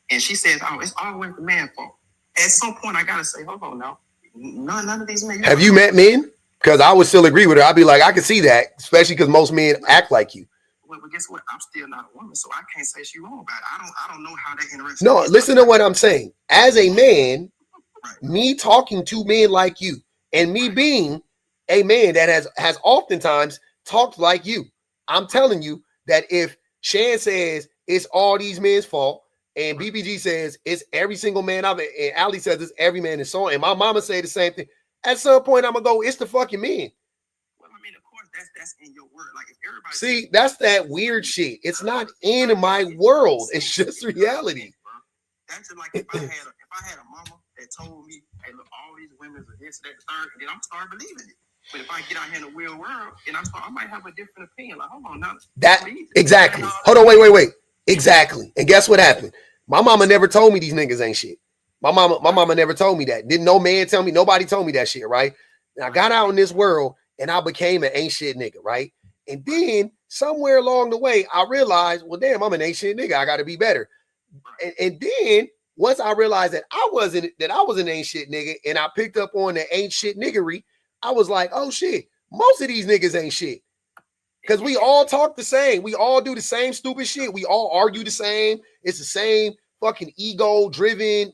And she says, oh, it's always the man's fault. At some point, I gotta say, hold on now. None of these men. Have you met men? Because I would still agree with her. I'd be like, I can see that, especially because most men act like you. Well, but guess what? I'm still not a woman, so I can't say she's wrong about it. I don't know how that interacts. No, listen to what I'm saying. As a man, me talking to men like you, and me being a man that has oftentimes talked like you, I'm telling you that if Shan says it's all these men's fault, and BBG says it's every single man and Ali says it's every man is so, and my mama say the same thing, at some point I'm gonna go, it's the fucking men. Well, I mean, of course, that's in your word. Like if everybody see, that's that weird shit. It's not in my world. It's just reality. That's just like if I had a mama that told me, hey, look, all these women are this, that, third, and then I'm start believing it. But if I get out here in the real world, and I might have a different opinion. Like, hold on now. That exactly. Hold on, wait. Exactly. And guess what happened? My mama never told me these niggas ain't shit. My mama never told me that. Didn't no man tell me, nobody told me that shit, right? And I got out in this world and I became an ain't shit nigga, right? And then somewhere along the way, I realized, well, damn, I'm an ain't shit nigga. I gotta be better. And then once I realized that I was an ain't shit nigga and I picked up on the ain't shit niggery, I was like, oh shit, most of these niggas ain't shit. Because we all talk the same. We all do the same stupid shit. We all argue the same. It's the same fucking ego-driven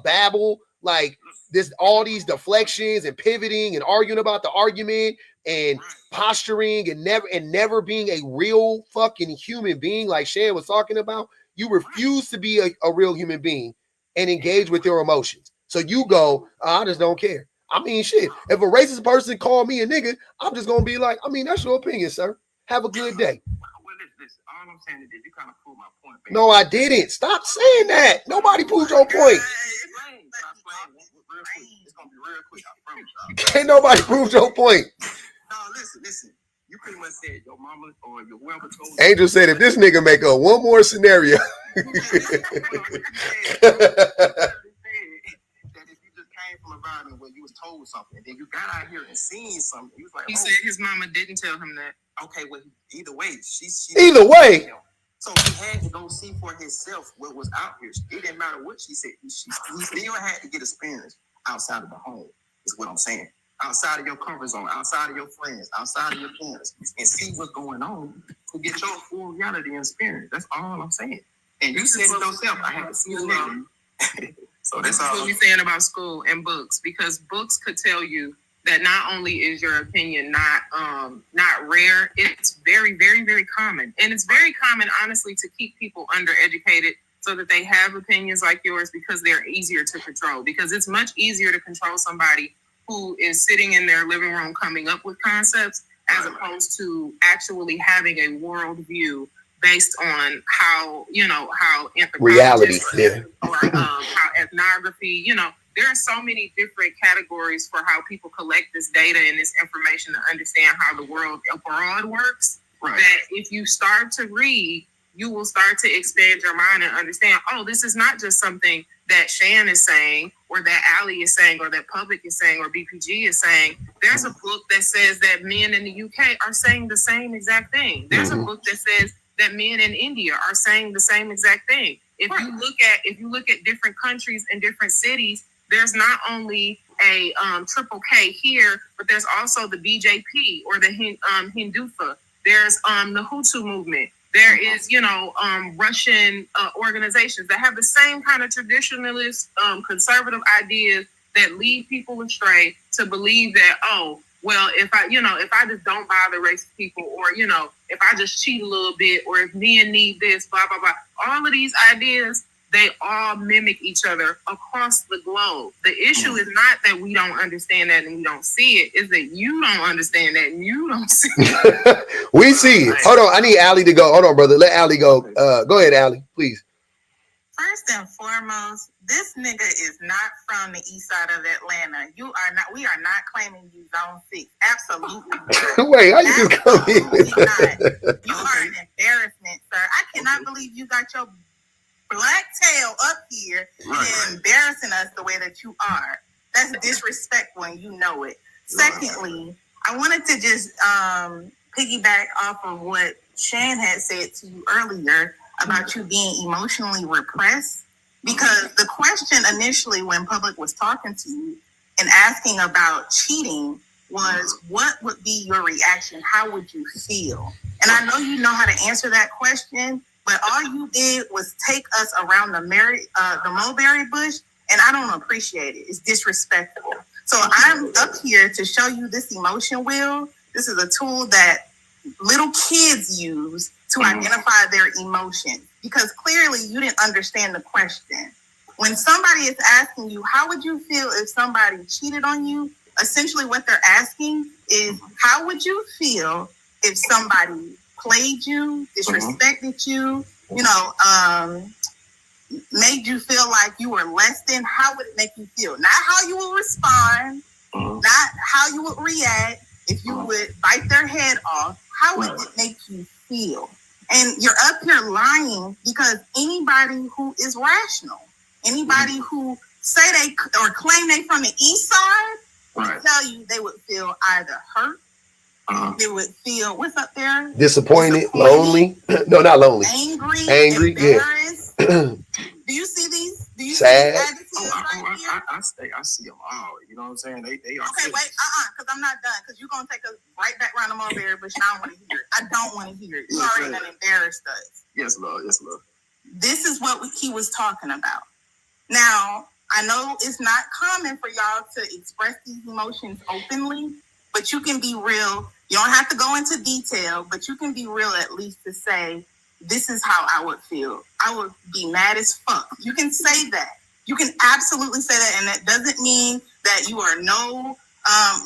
babble. Like this, all these deflections and pivoting and arguing about the argument and posturing and never being a real fucking human being like Shan was talking about. You refuse to be a real human being and engage with your emotions. So you go, I just don't care. I mean, shit. If a racist person call me a nigga, I'm just gonna be like, I mean, that's your opinion, sir. Have a good day. Well, listen, all I'm saying is you kind of proved my point. Baby. No, I didn't. Stop saying that. Nobody proved your point. It's gonna be real quick. I promise you. Can't nobody prove your point. No, listen. You pretty much said your mama or your whoever told Angel said if this nigga make up one more scenario. from a environment where you was told something, and then you got out here and seen something. You was like, he said his mama didn't tell him that. Okay, well, either way, she either way. So he had to go see for himself what was out here. It didn't matter what she said. He still had to get experience outside of the home. Is what I'm saying. Outside of your comfort zone, outside of your friends, outside of your parents, and see what's going on to get your full reality and experience. That's all I'm saying. And you said it yourself. I have to see it. So that's all. What we're saying about school and books, because books could tell you that not only is your opinion not rare, it's very, very, very common. And it's very common, honestly, to keep people undereducated so that they have opinions like yours because they're easier to control. Because it's much easier to control somebody who is sitting in their living room coming up with concepts as opposed to actually having a worldview based on how reality, or how ethnography, there are so many different categories for how people collect this data and this information to understand how the world abroad works. Right. That if you start to read, you will start to expand your mind and understand, oh, this is not just something that Shan is saying, or that Ali is saying, or that Public is saying, or BPG is saying. There's a book that says that men in the UK are saying the same exact thing. There's a book that says that men in India are saying the same exact thing. If you look at different countries and different cities, there's not only a triple K here, but there's also the BJP or the Hindufa. There's the Hutu movement. There is, Russian organizations that have the same kind of traditionalist, conservative ideas that lead people astray to believe that, oh, well, if I just don't bother racist people, or, if I just cheat a little bit, or if men need this, blah, blah, blah. All of these ideas, they all mimic each other across the globe. The issue is not that we don't understand that and we don't see it. It's that you don't understand that and you don't see it. We see it. Hold on. I need Ali to go. Hold on, brother. Let Ali go. Go ahead, Ali, please. First and foremost, this nigga is not from the east side of Atlanta. We are not claiming you zone 6. Absolutely not. Wait, how you just come in? You are an embarrassment, sir. I cannot believe you got your black tail up here and embarrassing us the way that you are. That's disrespectful, and you know it. Secondly, I wanted to just piggyback off of what Shan had said to you earlier about you being emotionally repressed, because the question initially when Public was talking to you and asking about cheating was, what would be your reaction? How would you feel? And I know you know how to answer that question, but all you did was take us around the mulberry bush, and I don't appreciate it. It's disrespectful. So I'm up here to show you this emotion wheel. This is a tool that little kids use to identify their emotions, because clearly you didn't understand the question. When somebody is asking you, how would you feel if somebody cheated on you? Essentially what they're asking is, how would you feel if somebody played you, disrespected you, made you feel like you were less than? How would it make you feel? Not how you would respond, not how you would react. If you would bite their head off, how would it make you feel? And you're up here lying, because anybody who is rational, anybody who say they or claim they from the east side, will tell you they would feel either hurt, they would feel, what's up there? Disappointed, lonely. No, not lonely. Angry, embarrassed. Yeah. Do you see these? Do you Sad. see these attitudes right here? I see them all. You know what I'm saying? They are. Okay, wait, because I'm not done. Because you're gonna take us right back around the mulberry bush. I don't want to hear it. I don't want to hear it. You already done embarrassed us. Yes, Lord. Yes, Lord. This is what he was talking about. Now, I know it's not common for y'all to express these emotions openly, but you can be real. You don't have to go into detail, but you can be real at least to say, this is how I would feel. I would be mad as fuck. You can say that. You can absolutely say that, and that doesn't mean that you are no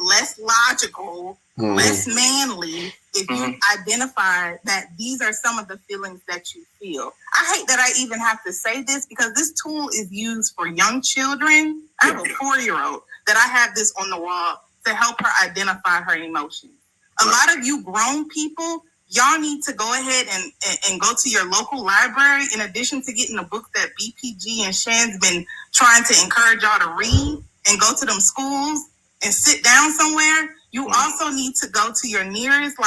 less logical, less manly if you identify that these are some of the feelings that you feel. I hate that I even have to say this, because this tool is used for young children. I have a 4-year-old that I have this on the wall to help her identify her emotions. A lot of you grown people, y'all need to go ahead and go to your local library. In addition to getting the books that BPG and Shan's been trying to encourage y'all to read, and go to them schools and sit down somewhere, you also need to go to your nearest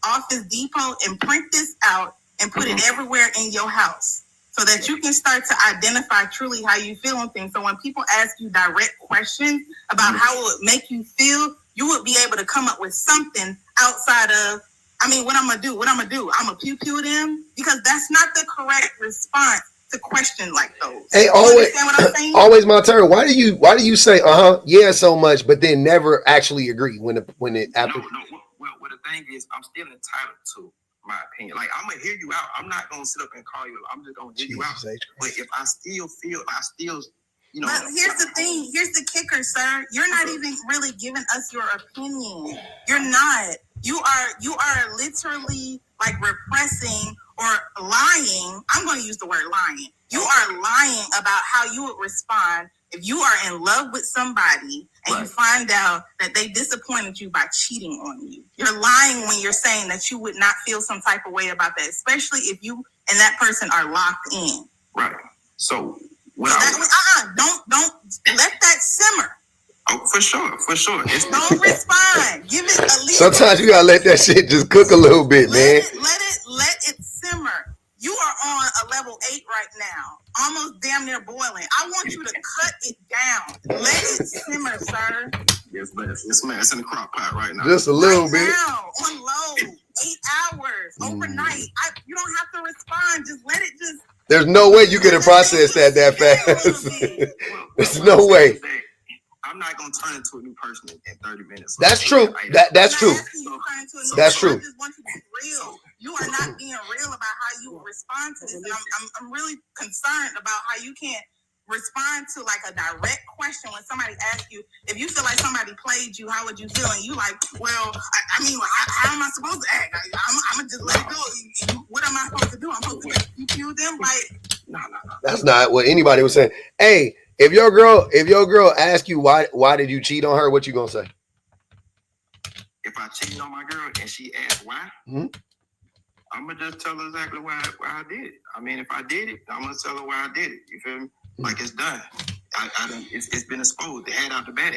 Office Depot and print this out and put it everywhere in your house, so that you can start to identify truly how you feel on things. So when people ask you direct questions about how it would make you feel, you would be able to come up with something outside of, what I'm going to do? I'm going to pew-pew them, because that's not the correct response to questions like those. Hey, always my turn. Why do you say, yeah, so much, but then never actually agree when it after? No. Well, the thing is, I'm still entitled to my opinion. I'm going to hear you out. I'm not going to sit up and call you. I'm just going to hear you out. But if I still feel, But here's the thing. Here's the kicker, sir. You're not even really giving us your opinion. You're not. You are literally repressing or lying. I'm going to use the word lying. You are lying about how you would respond if you are in love with somebody and you find out that they disappointed you by cheating on you. You're lying when you're saying that you would not feel some type of way about that, especially if you and that person are locked in. Right. So don't let that simmer. Oh, for sure. Don't respond. Give it at least. Sometimes you gotta let that shit just cook a little bit, man. Let it simmer. You are on a level 8 right now, almost damn near boiling. I want you to cut it down. Let it simmer, sir. Yes, man. It's in the crock pot right now. Just a little bit. Now, on low, 8 hours overnight. You don't have to respond. Just let it just. There's no way you could have processed that fast. There's no way. I'm not gonna turn into a new person in 30 minutes. That's true. That's true. That's true. I just want you to be real. You are not being real about how you respond to this. And I'm really concerned about how you can't respond to a direct question when somebody asks you, if you feel like somebody played you, how would you feel? And you well, how am I supposed to act? I'm gonna just let it go. What am I supposed to do? I'm supposed to kill them? No. That's not what anybody was saying. Hey, if your girl asks you why did you cheat on her, what you gonna say? If I cheated on my girl and she asked why, I'm gonna just tell her exactly why I did it. If I did it, I'm gonna tell her why I did it. You feel me? It's done. It's been exposed. They had out the bag.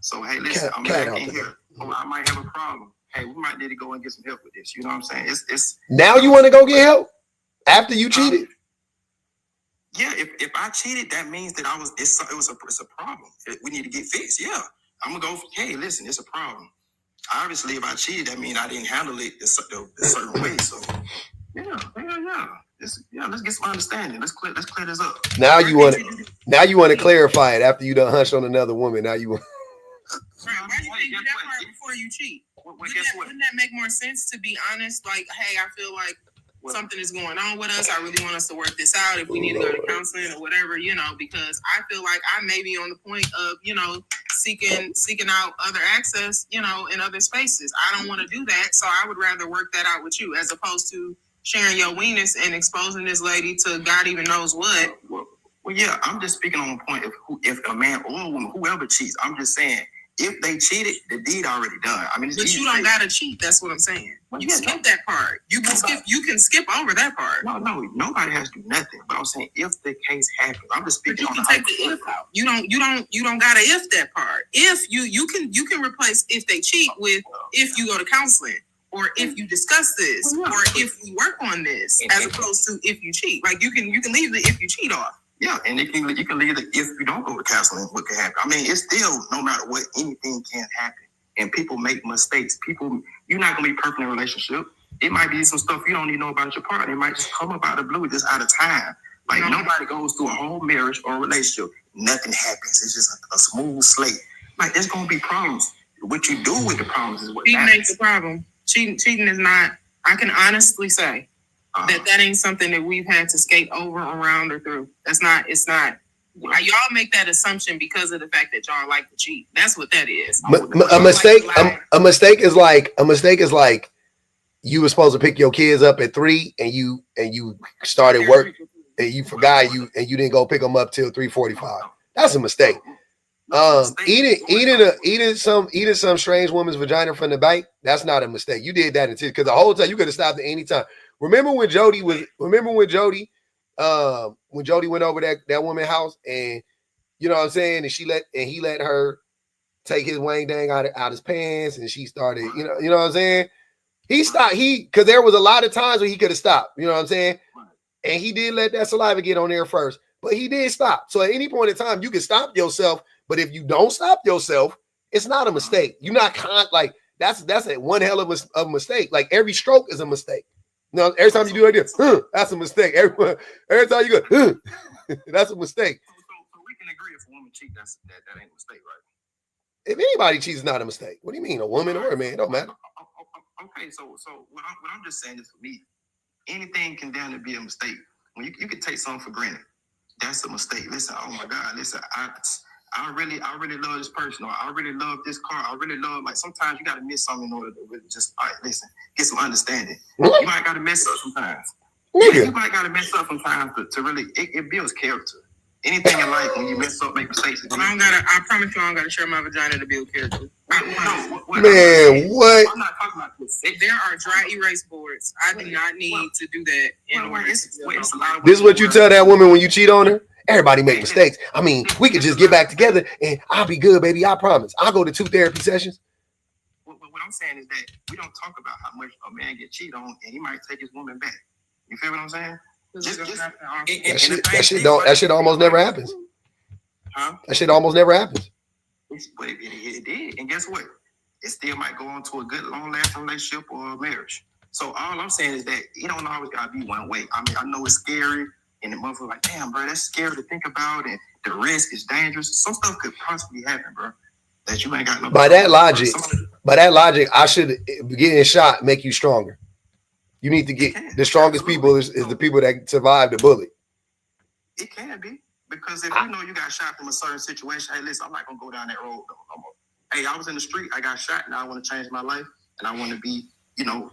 So hey, listen, I'm Cat back out in the here. Oh, I might have a problem. Hey, we might need to go and get some help with this. You know what I'm saying? It's Now you want to go get help after you cheated? Yeah, if I cheated, that means that it's a problem. We need to get fixed. Yeah, I'm gonna go. Hey, listen, it's a problem. Obviously, if I cheated, that means I didn't handle it a certain way. So yeah. Let's get some understanding. Let's clear this up. Now you want to clarify it after you done hunched on another woman. Now you want. Right, why do you think that part before you cheat? Wouldn't that make more sense, to be honest? Like, hey, I feel like something is going on with us. I really want us to work this out. If we need to go to counseling or whatever, because I feel like I may be on the point of, seeking out other access, in other spaces. I don't want to do that. So I would rather work that out with you as opposed to sharing your weenus and exposing this lady to God even knows what. Well, yeah, I'm just speaking on the point of if a man or a woman, whoever cheats, I'm just saying, if they cheated, the deed already done. I mean, but you don't gotta cheat. That's what I'm saying. You skip that part. You can skip over that part. No, nobody has to do nothing. But I'm saying, if the case happens, I'm just speaking. But you can take the if out. You don't gotta if that part. If you can replace if they cheat with if you go to counseling, or if you discuss this, or if we work on this, as opposed to if you cheat. Like you can leave the if you cheat off. Yeah, and you can leave the if you don't go to counseling, what can happen? I mean, it's still, no matter what, anything can happen. And people make mistakes. You're not gonna be perfect in a relationship. It might be some stuff you don't even know about your partner. It might just come up out of the blue, just out of time. Like nobody goes through a whole marriage or relationship, nothing happens. It's just a smooth slate. Like there's gonna be problems. What you do with the problems is what cheating ain't the problem. Cheating is not. I can honestly say that ain't something that we've had to skate over, around, or through. It's not. Y'all make that assumption because of the fact that y'all like to cheat. That's what that is. A mistake is like you were supposed to pick your kids up at 3 and you started work and you forgot and you didn't go pick them up till 3:45. That's a mistake. Eating some strange woman's vagina from the back, that's not a mistake. You did that because the whole time you could have stopped at any time. Remember when Jody went over that woman's house and you know what I'm saying, and he let her take his wang dang out his pants and she started, you know what I'm saying? He stopped, because there was a lot of times where he could have stopped, you know what I'm saying? And he did let that saliva get on there first, but he did stop. So at any point in time, you can stop yourself, but if you don't stop yourself, it's not a mistake. You're not that's one hell of a mistake. Like every stroke is a mistake. No, every time you do like this, that's a mistake. Every time you go, that's a mistake. So we can agree if a woman cheats, that ain't a mistake, right? If anybody cheats, it's not a mistake. What do you mean, a woman or a man? It don't matter. Okay, so what I'm just saying is, for me, anything can down to be a mistake. When you can take something for granted, that's a mistake. Listen, oh my God, listen, I really love this person, or I really love this car. I really love, like, sometimes you got to miss something in order to really just, all right, listen, get some understanding. You might got to mess up sometimes. You might got to mess up sometimes to really, it builds character. Anything in life, when you mess up, make mistakes. I promise you I don't got to share my vagina to build character. Man, what? I'm not talking about this. There are dry erase boards. I do not need to do that. This is what you tell that woman when you cheat on her? Everybody make mistakes. I mean, we could just get back together and I'll be good, baby. I promise. I'll go to 2 therapy sessions. What I'm saying is that we don't talk about how much a man get cheated on and he might take his woman back. You feel what I'm saying? That shit almost never happens. Huh? That shit almost never happens. But it did. And guess what? It still might go on to a good, long-lasting relationship or a marriage. So all I'm saying is that it don't always got to be one way. I mean, I know it's scary. And the motherfucker like, damn, bro, that's scary to think about. And the risk is dangerous. Some stuff could possibly happen, bro, that you ain't got no. By that logic, I should getting shot make you stronger. You need to get the strongest people is the people that survive the bullet. It can be. Because if you know you got shot from a certain situation, hey, listen, I'm not going to go down that road no more. Hey, I was in the street, I got shot, now I want to change my life, and I want to be, in a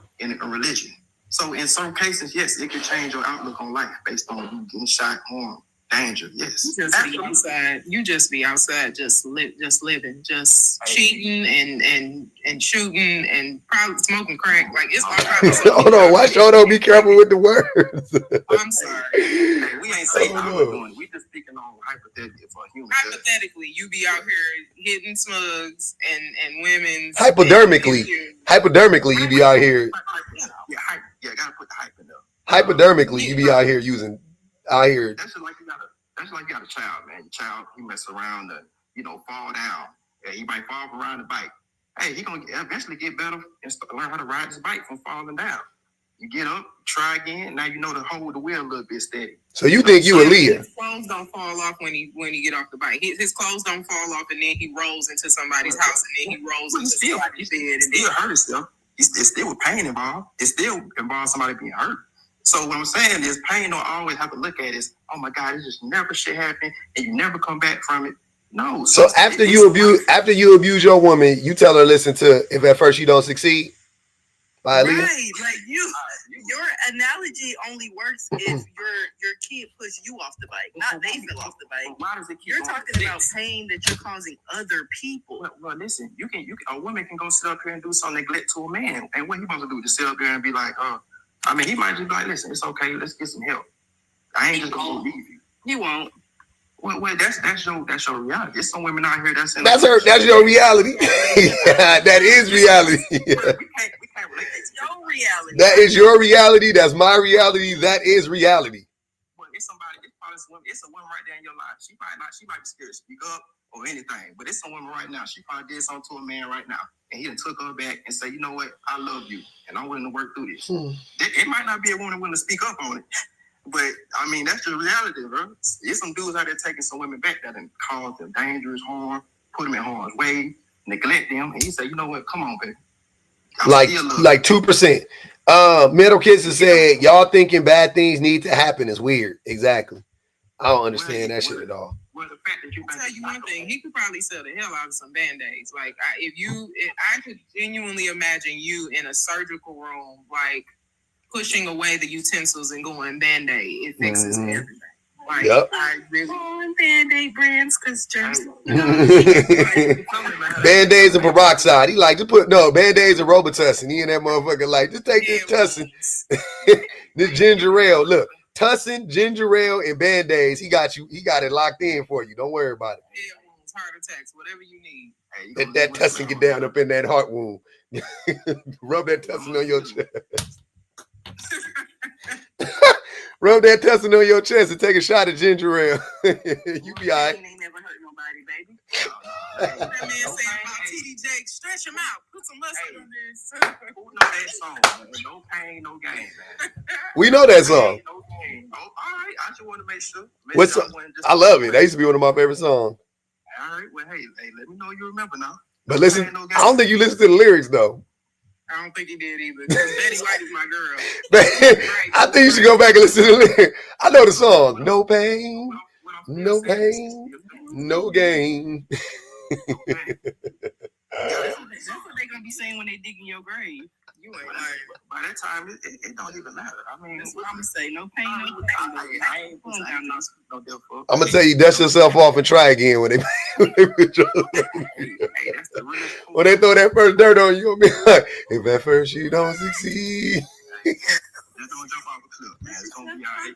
religion. So in some cases, yes, it can change your outlook on life based on you getting shot, harmed, danger. Yes. You just be outside. You just be outside, just living, just cheating and shooting and probably smoking crack. Like it's all kinds of Hold on, why Shoto be careful with the words? I'm sorry. Hey, we ain't saying how we're doing it. We just speaking on hypothetically for a human. Hypothetically, you be out here hitting slugs and women's. Hypodermically, you be out here. Yeah, gotta put the hype in there. Hypodermically, you be out here using out here. That's just like you got a child, man. Your child, he mess around and fall down. Yeah, he might fall around the bike. Hey, he gonna eventually get better and learn how to ride his bike from falling down. You get up, try again. Now you know to hold the wheel a little bit steady. So you think you a Leah? His clothes don't fall off when he get off the bike. His clothes don't fall off, and then he rolls into somebody's house, and then he rolls into somebody's bed, and still hurt himself. It's still pain involved. It still involves somebody being hurt. So what I'm saying is, pain don't always have to look at is, oh my God, it just never should happen, and you never come back from it. No. So after you abuse your woman, you tell her listen to if at first you don't succeed. Right, like your analogy only works if your kid pushed you off the bike, not they fell off the bike. Why does it keep You're talking about pain that you're causing other people. Well, listen, a woman can go sit up here and do some neglect to a man, and what he wants to do, just sit up there and be like, he might just be like, listen, it's okay, let's get some help. I ain't just gonna leave you. He won't. Well, that's your reality. There's some women out here that's your reality. Yeah, that is reality. We can't relate. It's your reality. That is your reality. That's my reality. That is reality. Well, it's a woman right there in your life. She might be scared to speak up or anything, but it's some woman right now. She probably did something to a man right now, and he done took her back and say, you know what, I love you, and I'm willing to work through this. It might not be a woman willing to speak up on it. But I mean, that's the reality, bro. There's some dudes out there taking some women back that done caused them dangerous harm, put them in harm's way, neglect them, and he said, you know what? Come on, baby. Like 2%. Middle Kids has said, y'all thinking bad things need to happen is weird. Exactly. I don't understand that shit at all. Well, the fact that I'll tell you one thing, he could probably sell the hell out of some Band-Aids. Like I could genuinely imagine you in a surgical room, like pushing away the utensils and going Band-Aid. It fixes everything. Like, yep. I really want Band-Aid brands because just Band-Aids and peroxide. He like to put Band-Aids and Robitussin. He and that motherfucker like just take this Tussin, this ginger ale. Look, Tussin, ginger ale, and Band-Aids. He got it locked in for you. Don't worry about it. Heart attacks, whatever you need. Let that Tussin get down up in that heart wound. Rub that Tussin on your chest. Rub that Tussin on your chest and take a shot of ginger ale. You be all right. Ain't never hurt nobody, baby. That man saying about TD Jakes, stretch him out, put some muscle in this. Who know that song? No pain, no gain, man. We know that song. No gain. Oh, all right. I just want to make sure. What's I love it. That used to be one of my favorite songs. All right. Well, hey, let me know you remember now. But listen, I don't think you listen to the lyrics though. I don't think he did either. Because Betty White is my girl. I think you should go back and listen to the lyrics. I know the song. No pain, no pain, no gain. That's what they gonna be saying when they dig in your grave. You ain't lying. By that time, it don't even matter. I mean, that's what I'm gonna say. No pain, no gain. I ain't no different. I'm gonna tell you, dust yourself off and try again when they when they throw that first dirt on you. You'll be like, if at first you don't succeed, just don't jump off a cliff, man. It's gonna be all right.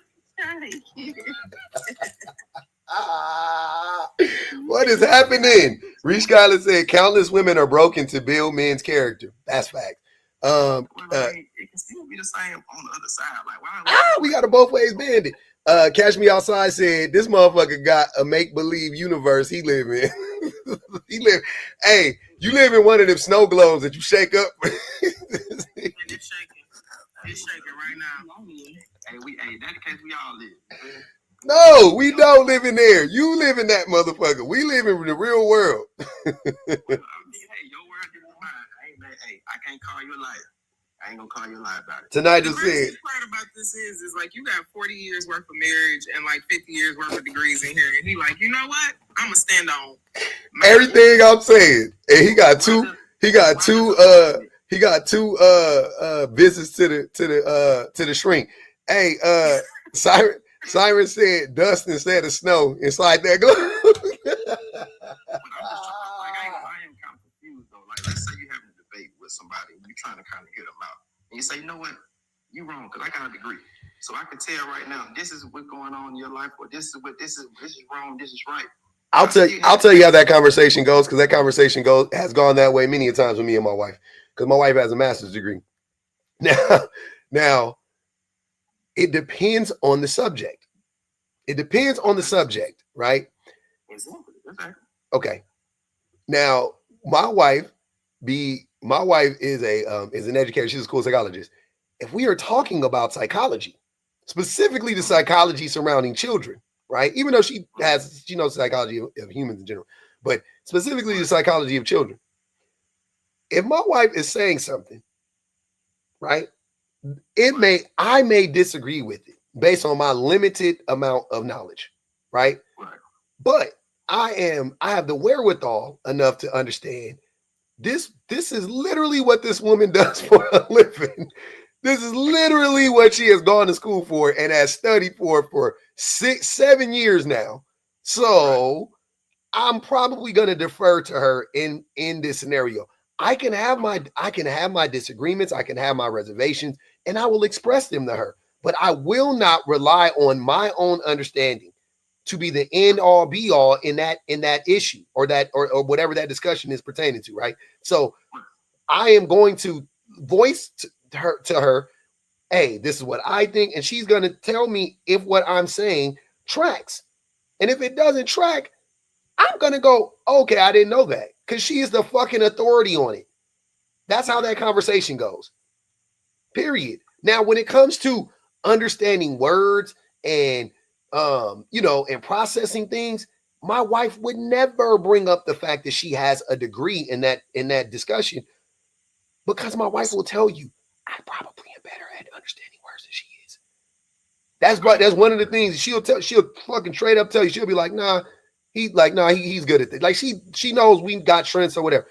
What is happening? Reese Skyler said, countless women are broken to build men's character. That's fact. It can still be the same on the other side. Like, why? We got a both ways bandit. Cash Me Outside said, this motherfucker got a make-believe universe he live in. Hey, you live in one of them snow globes that you shake up. It's shaking. It's shaking right now. Hey, that's the case we all live. No, we don't live in there. You live in that motherfucker. We live in the real world. Hey, your word is mine. I can't call you a liar. I ain't gonna call you a liar about it. Tonight the just said. part about this is like you got 40 years worth of marriage and like 50 years worth of degrees in here, and he like, you know what? I'm gonna stand on everything I'm saying. And he got two visits to the shrink. Hey, Siren said dust instead of snow. It's like that. But I'm just trying, like, I am kind of confused though. Like, let's say you're having a debate with somebody and you're trying to kind of hear them out, and you say, you know what, you wrong because I got a degree, so I can tell right now this is what's going on in your life, or this is wrong, this is right. I'll tell you how that conversation goes, because that conversation has gone that way many a times with me and my wife, because my wife has a master's degree. Now, it depends on the subject. It depends on the subject, right? Exactly. Okay. Now, my wife is an educator. She's a school psychologist. If we are talking about psychology, specifically the psychology surrounding children, right? Even though she knows psychology of humans in general, but specifically the psychology of children. If my wife is saying something, right, I may disagree with it based on my limited amount of knowledge, right? But I have the wherewithal enough to understand this is literally what this woman does for a living. This is literally what she has gone to school for and has studied for 6-7 years now. So I'm probably going to defer to her in this scenario. I can have my disagreements, I can have my reservations, and I will express them to her. But I will not rely on my own understanding to be the end all be all in that issue or whatever that discussion is pertaining to, right? So I am going to voice to her, hey, this is what I think, and she's going to tell me if what I'm saying tracks. And if it doesn't track, I'm going to go, okay, I didn't know that, because she is the fucking authority on it. That's how that conversation goes. Period. Now, when it comes to understanding words and and processing things, my wife would never bring up the fact that she has a degree in that discussion, because my wife will tell you, I probably am better at understanding words than she is. That's one of the things she'll fucking straight up tell you. She'll be like, he's good at it. Like she knows we got strengths or whatever.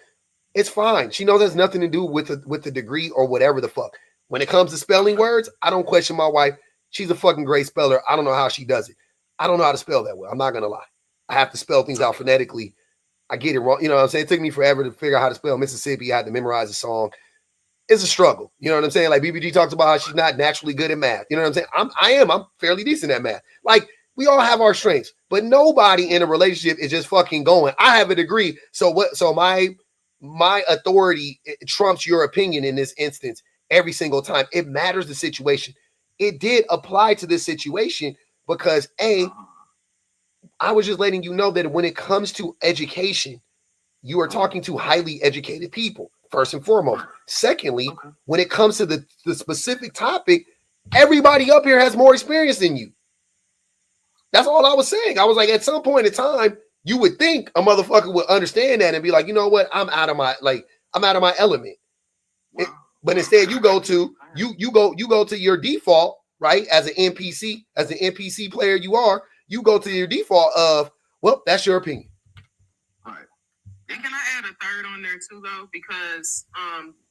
It's fine. She knows that's nothing to do with the degree or whatever the fuck. When it comes to spelling words, I don't question my wife. She's a fucking great speller. I don't know how she does it. I don't know how to spell that well. I'm not gonna lie. I have to spell things out phonetically. I get it wrong. You know what I'm saying? It took me forever to figure out how to spell Mississippi. I had to memorize a song. It's a struggle. You know what I'm saying? Like BBG talks about how she's not naturally good at math. You know what I'm saying? I'm fairly decent at math. Like, we all have our strengths, but nobody in a relationship is just fucking going, I have a degree, so what? So my authority trumps your opinion in this instance every single time. It matters the situation. It did apply to this situation because I was just letting you know that when it comes to education, you are talking to highly educated people, first and foremost. Secondly, when it comes to the specific topic, everybody up here has more experience than you. That's all I was saying. I was like, at some point in time, you would think a motherfucker would understand that and be like, you know what? I'm out of my element. But instead, you go to your default, right? As an NPC player, you go to your default of, well, that's your opinion. Right. And can I add a third on there too, though? Because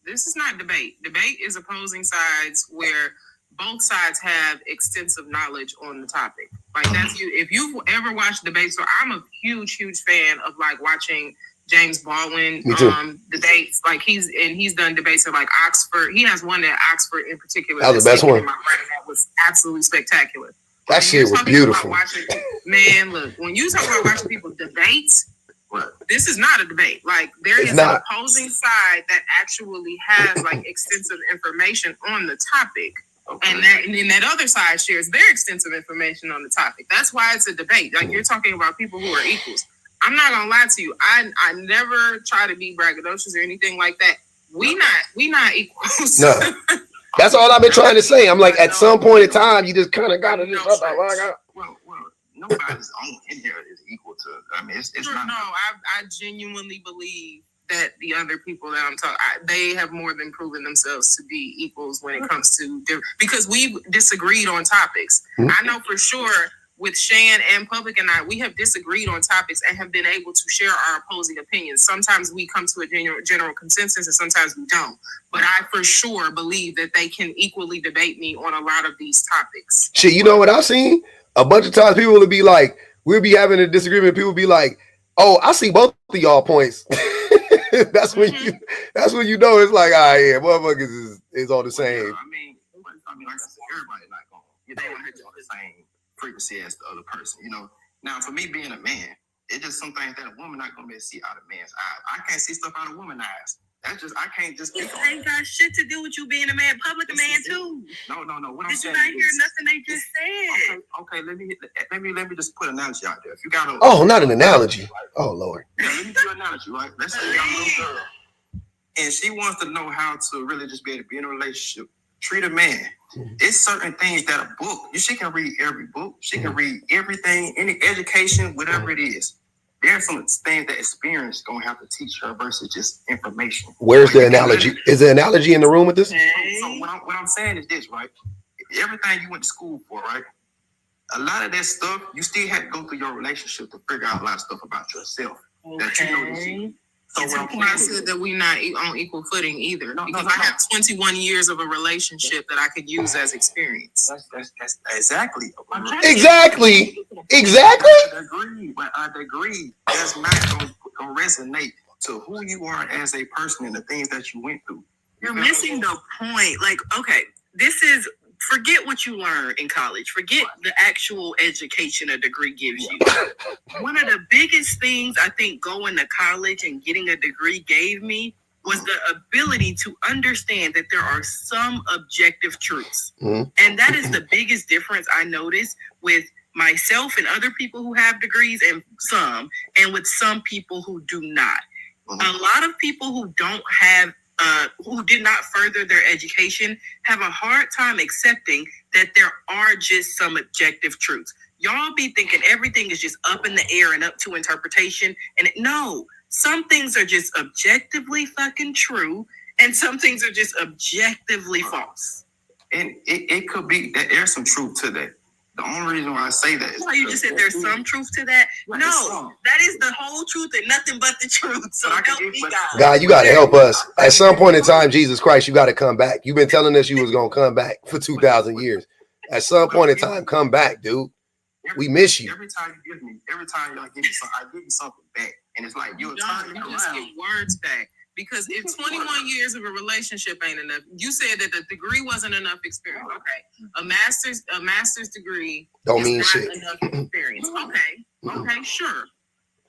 this is not debate. Debate is opposing sides where both sides have extensive knowledge on the topic. Like, that's you. If you've ever watched debates, so I'm a huge fan of like watching James Baldwin debates. Like he's done debates at like Oxford. He has one at Oxford in particular. That was the best one. That was absolutely spectacular. That shit was beautiful. Man, look, when you talk about watching people debates, this is not a debate. Like, there is an opposing side that actually has like extensive information on the topic. Okay. And then that other side shares their extensive information on the topic. That's why it's a debate. Like, you're talking about people who are equals. I'm not gonna lie to you. I never try to be braggadocious or anything like that. We not equals. No. That's all I've been trying to say. I'm like, at some point in time, you just kind of got to just well, nobody's in here is equal to. I mean, it's not. No, I genuinely believe that the other people that I'm talking, they have more than proven themselves to be equals when it comes to because we've disagreed on topics. Mm-hmm. I know for sure with Shan and Public and I, we have disagreed on topics and have been able to share our opposing opinions. Sometimes we come to a general consensus and sometimes we don't. But I for sure believe that they can equally debate me on a lot of these topics. Shit, you know what I've seen? a bunch of times people will be like, we'll be having a disagreement. People be like, "Oh, I see both of y'all points." That's when you know it's like, yeah, motherfuckers is on the same. I mean, like I said, everybody not going. They want to hit you on the same frequency as the other person. You know. Now, for me being a man, it's just some things that a woman not gonna be able to see out of man's eyes. I can't see stuff out of women's eyes. That's just I can't just. It ain't got shit to do with you being a man. Public a man too. No. What I'm Did you saying not hear is, nothing they just said? Okay. Let me just put an analogy out there. If you got a Not an analogy. Oh Lord. Yeah, let me do an analogy, right? Let's say you got a little girl, and she wants to know how to really just be able to be in a relationship, treat a man. It's certain things that a book. She can read every book. She can read everything, any education, whatever it is. There's some things that experience gonna have to teach her versus just information. Where's the analogy? Is the analogy in the room with this? So what I'm saying is this, right? Everything you went to school for, right? A lot of that stuff, you still have to go through your relationship to figure out a lot of stuff about yourself that you know to see. So It's what I'm important I saying said that we're not on equal footing either, No, because no. I have 21 years of a relationship that I could use as experience. that's exactly. Exactly. But I agree. That's not gonna resonate to who you are as a person and the things that you went through. You're missing the point. Like, okay, forget what you learned in college. Forget the actual education a degree gives you. One of the biggest things I think going to college and getting a degree gave me was the ability to understand that there are some objective truths. Mhm. And that is the biggest difference I noticed with myself and other people who have degrees and with some people who do not. A lot of people who don't have who did not further their education have a hard time accepting that there are just some objective truths. Y'all be thinking everything is just up in the air and up to interpretation. And no, some things are just objectively fucking true, and some things are just objectively false. And it could be that there's some truth to that. The only reason why I say that is Why you just said there's some truth to that? Right, No, some. that is the whole truth and nothing but the truth. So But I can help give- me but- God. God, you got to help us. At some point in time, Jesus Christ, you got to come back. You've been telling us you was going to come back for 2,000 years. At some point in time, come back, dude. We miss you. Every time you give me, every time y'all give me something, I give you something back. And it's like you're turning You just get around. words back. Because if 21 years of a relationship ain't enough, you said that the degree wasn't enough experience. Okay. A master's degree Don't is mean not shit. enough experience. Okay, sure.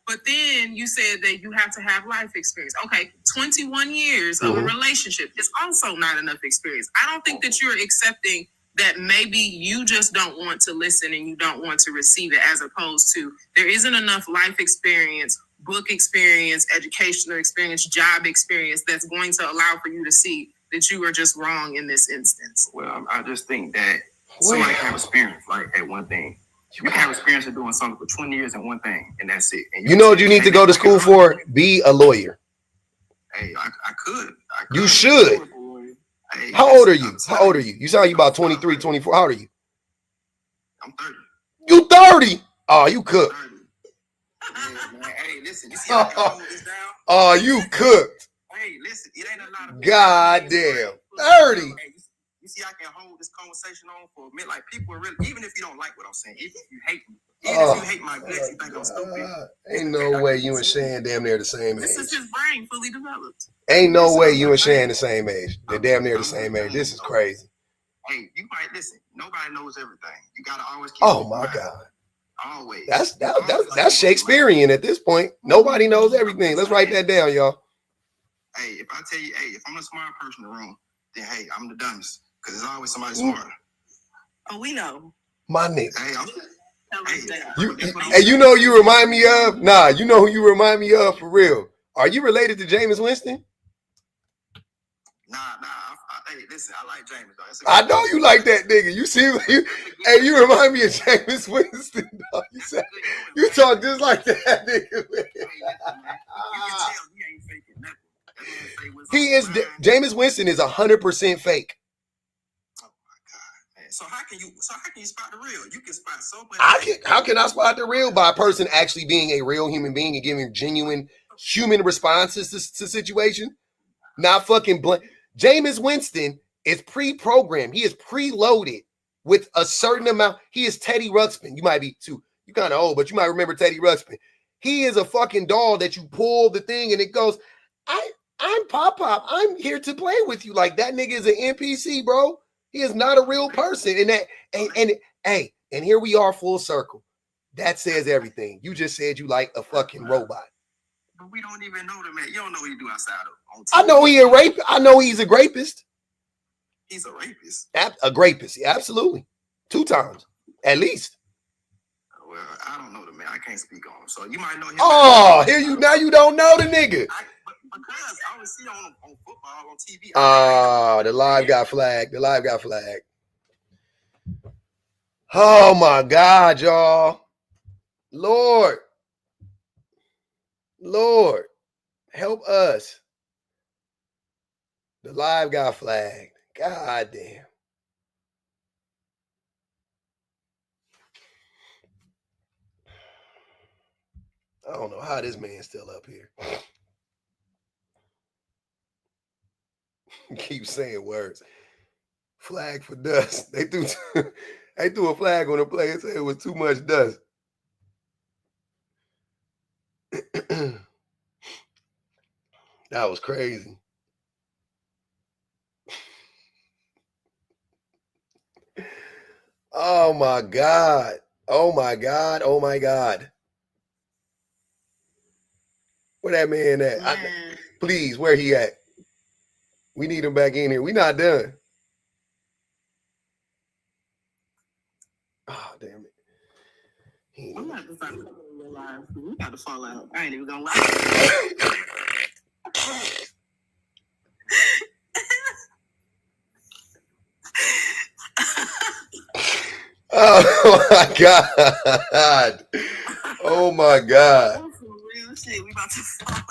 But then you said that you have to have life experience. Okay, 21 years of a relationship is also not enough experience. I don't think that you're accepting that maybe you just don't want to listen and you don't want to receive it, as opposed to there isn't enough life experience, book experience, educational experience, job experience that's going to allow for you to see that you are just wrong in this instance. Well, I just think that somebody can have experience like at one thing. You can have experience of doing something for 20 years in one thing, and that's it. And You know what you need to go to school for? Be a lawyer. Hey, I could. You should. Hey, How old are you? I'm How old are you? You sound like you about 23, 24. How old are you? I'm 30. You 30. Oh, you cooked. 30. Yeah, man. Hey, listen. You see how I can hold this down? Oh, you cooked. Hey, listen. It ain't a lot of. God damn. 30. Hey, you see, I can hold this conversation on for a minute. Like people are really, even if you don't like what I'm saying, even if you hate me, even if you hate my guts, you think I'm stupid. Ain't no way you and Shan damn near the same This is age. his brain fully developed. Ain't no way you and Shan the same age. They're damn near the same age. This is crazy. Hey, you might listen. Nobody knows everything. You gotta always keep. Oh open my mind. God. Always. That's Shakespearean at this point. Nobody knows everything. Let's write that down, y'all. Hey, if I tell you, hey, if I'm the smart person in the room, then hey, I'm the dumbest. Because there's always somebody smarter. Oh, we know. My nigga. Hey, I'm Tell us that. Hey, you know who you remind me of? Nah, you know who you remind me of for real. Are you related to Jameis Winston? Nah. Hey, listen, I like James though. That's a I good- know you like that nigga. You see, hey, you remind me of Jameis Winston. Dog. You talk just like that nigga. Hey, listen, man. You can tell he ain't faking nothing. That man say what's He on is his mind. Jameis Winston is 100% fake. Oh my God, man. So how can you spot the real? You can spot so much. How can I spot the real by a person actually being a real human being and giving genuine human responses to situation? Not fucking blank. Jameis Winston is pre-programmed. He is preloaded with a certain amount. He is Teddy Ruxpin. You might be too. You kind of old, but you might remember Teddy Ruxpin. He is a fucking doll that you pull the thing and it goes, I'm Pop. I'm here to play with you. Like that nigga is an NPC, bro. He is not a real person. And here we are full circle. That says everything. You just said you like a fucking robot. But we don't even know the man. You don't know what he do outside of. I know he a rape. I know he's a rapist. He's a rapist. A rapist. Yeah, absolutely. 2 times. At least. Well, I don't know the man. I can't speak on him. So you might know him. Oh, here you now you don't know the nigga. Because I always see on football on TV. Oh, the live got flagged. The live got flagged. Oh my God, y'all. Lord, help us. The live got flagged. God damn. I don't know how this man's still up here. Keep saying words. Flag for dust. They threw a flag on the play and said it was too much dust. That was crazy. Oh my God. Oh my God. Oh my God. Where that man at? Please, where he at? We need him back in here. We not done. Oh, damn it. I'm not to start coming in your life. We got to fall out. I ain't even gonna lie. Oh my God. Oh my God. That's some real shit. We about to fall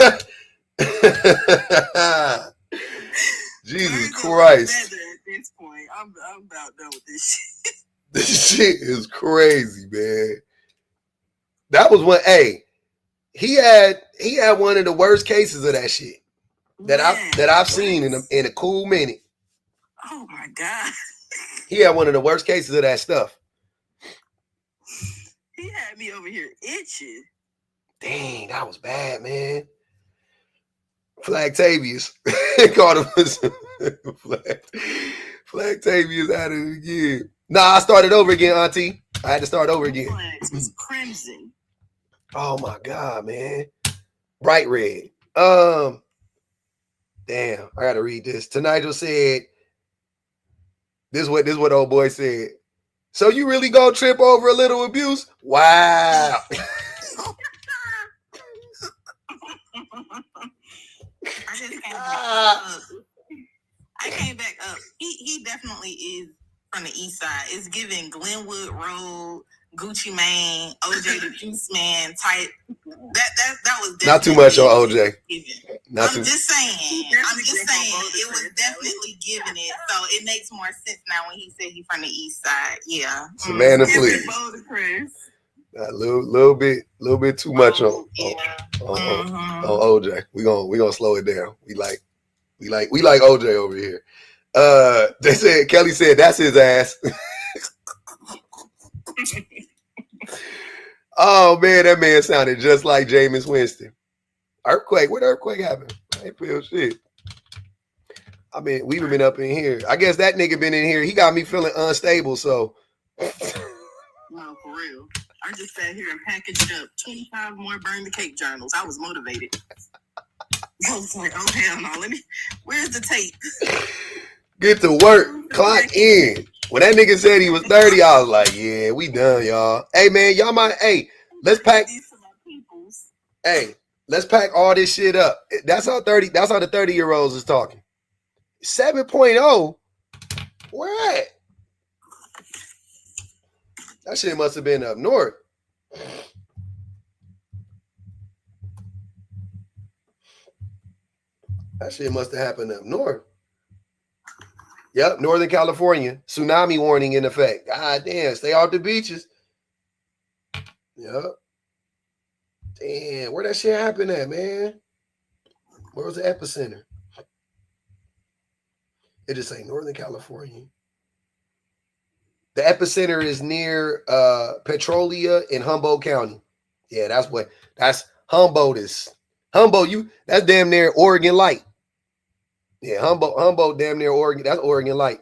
out. Jesus Christ. At this point, I'm about done with this shit. This shit is crazy, man. That was one. Hey, he had one of the worst cases of that shit that I've seen in a cool minute. Oh my God. He had one of the worst cases of that stuff. He had me over here itching. Dang, that was bad, man. Flagtavius. Called him Flagtavius out of it again. Nah, I started over again, Auntie. I had to start over again. Flags was crimson. Oh my God, man. Bright red. Damn, I gotta read this. Nigel said, this is what old boy said. So you really gonna trip over a little abuse? Wow. I came back up. He definitely is from the east side. It's giving Glenwood Road, Gucci Mane, OJ the Juice Man type. That was not too much on OJ. I'm just saying. It was definitely giving it. So it makes more sense now when he said he's from the east side. Yeah. Savannah, please. A little bit too much on OJ. We gonna slow it down. We like OJ over here. They said Kelly said that's his ass. Oh man, that man sounded just like Jameis Winston. Earthquake, what earthquake happened? I ain't feel shit. I mean, we've been up in here. I guess that nigga been in here. He got me feeling unstable. So no, for real. I just sat here and packaged up 25 more Burn the Cake journals. I was motivated. I was like, oh hell no, where's the tape? Get to work, clock in. When that nigga said he was 30, I was like, yeah, we done, y'all. Hey man, y'all might, let's pack. Hey, let's pack all this shit up. That's how the 30-year-olds is talking. 7.0? Where at? That shit must have been up north. That shit must have happened up north. Yep, Northern California. Tsunami warning in effect. God damn, stay off the beaches. Yep. Damn, where that shit happened at, man? Where was the epicenter? It just say Northern California. The epicenter is near Petrolia in Humboldt County. Yeah, that's Humboldt is. Humboldt, that's damn near Oregon Light. Yeah, Humboldt damn near Oregon. That's Oregon Light.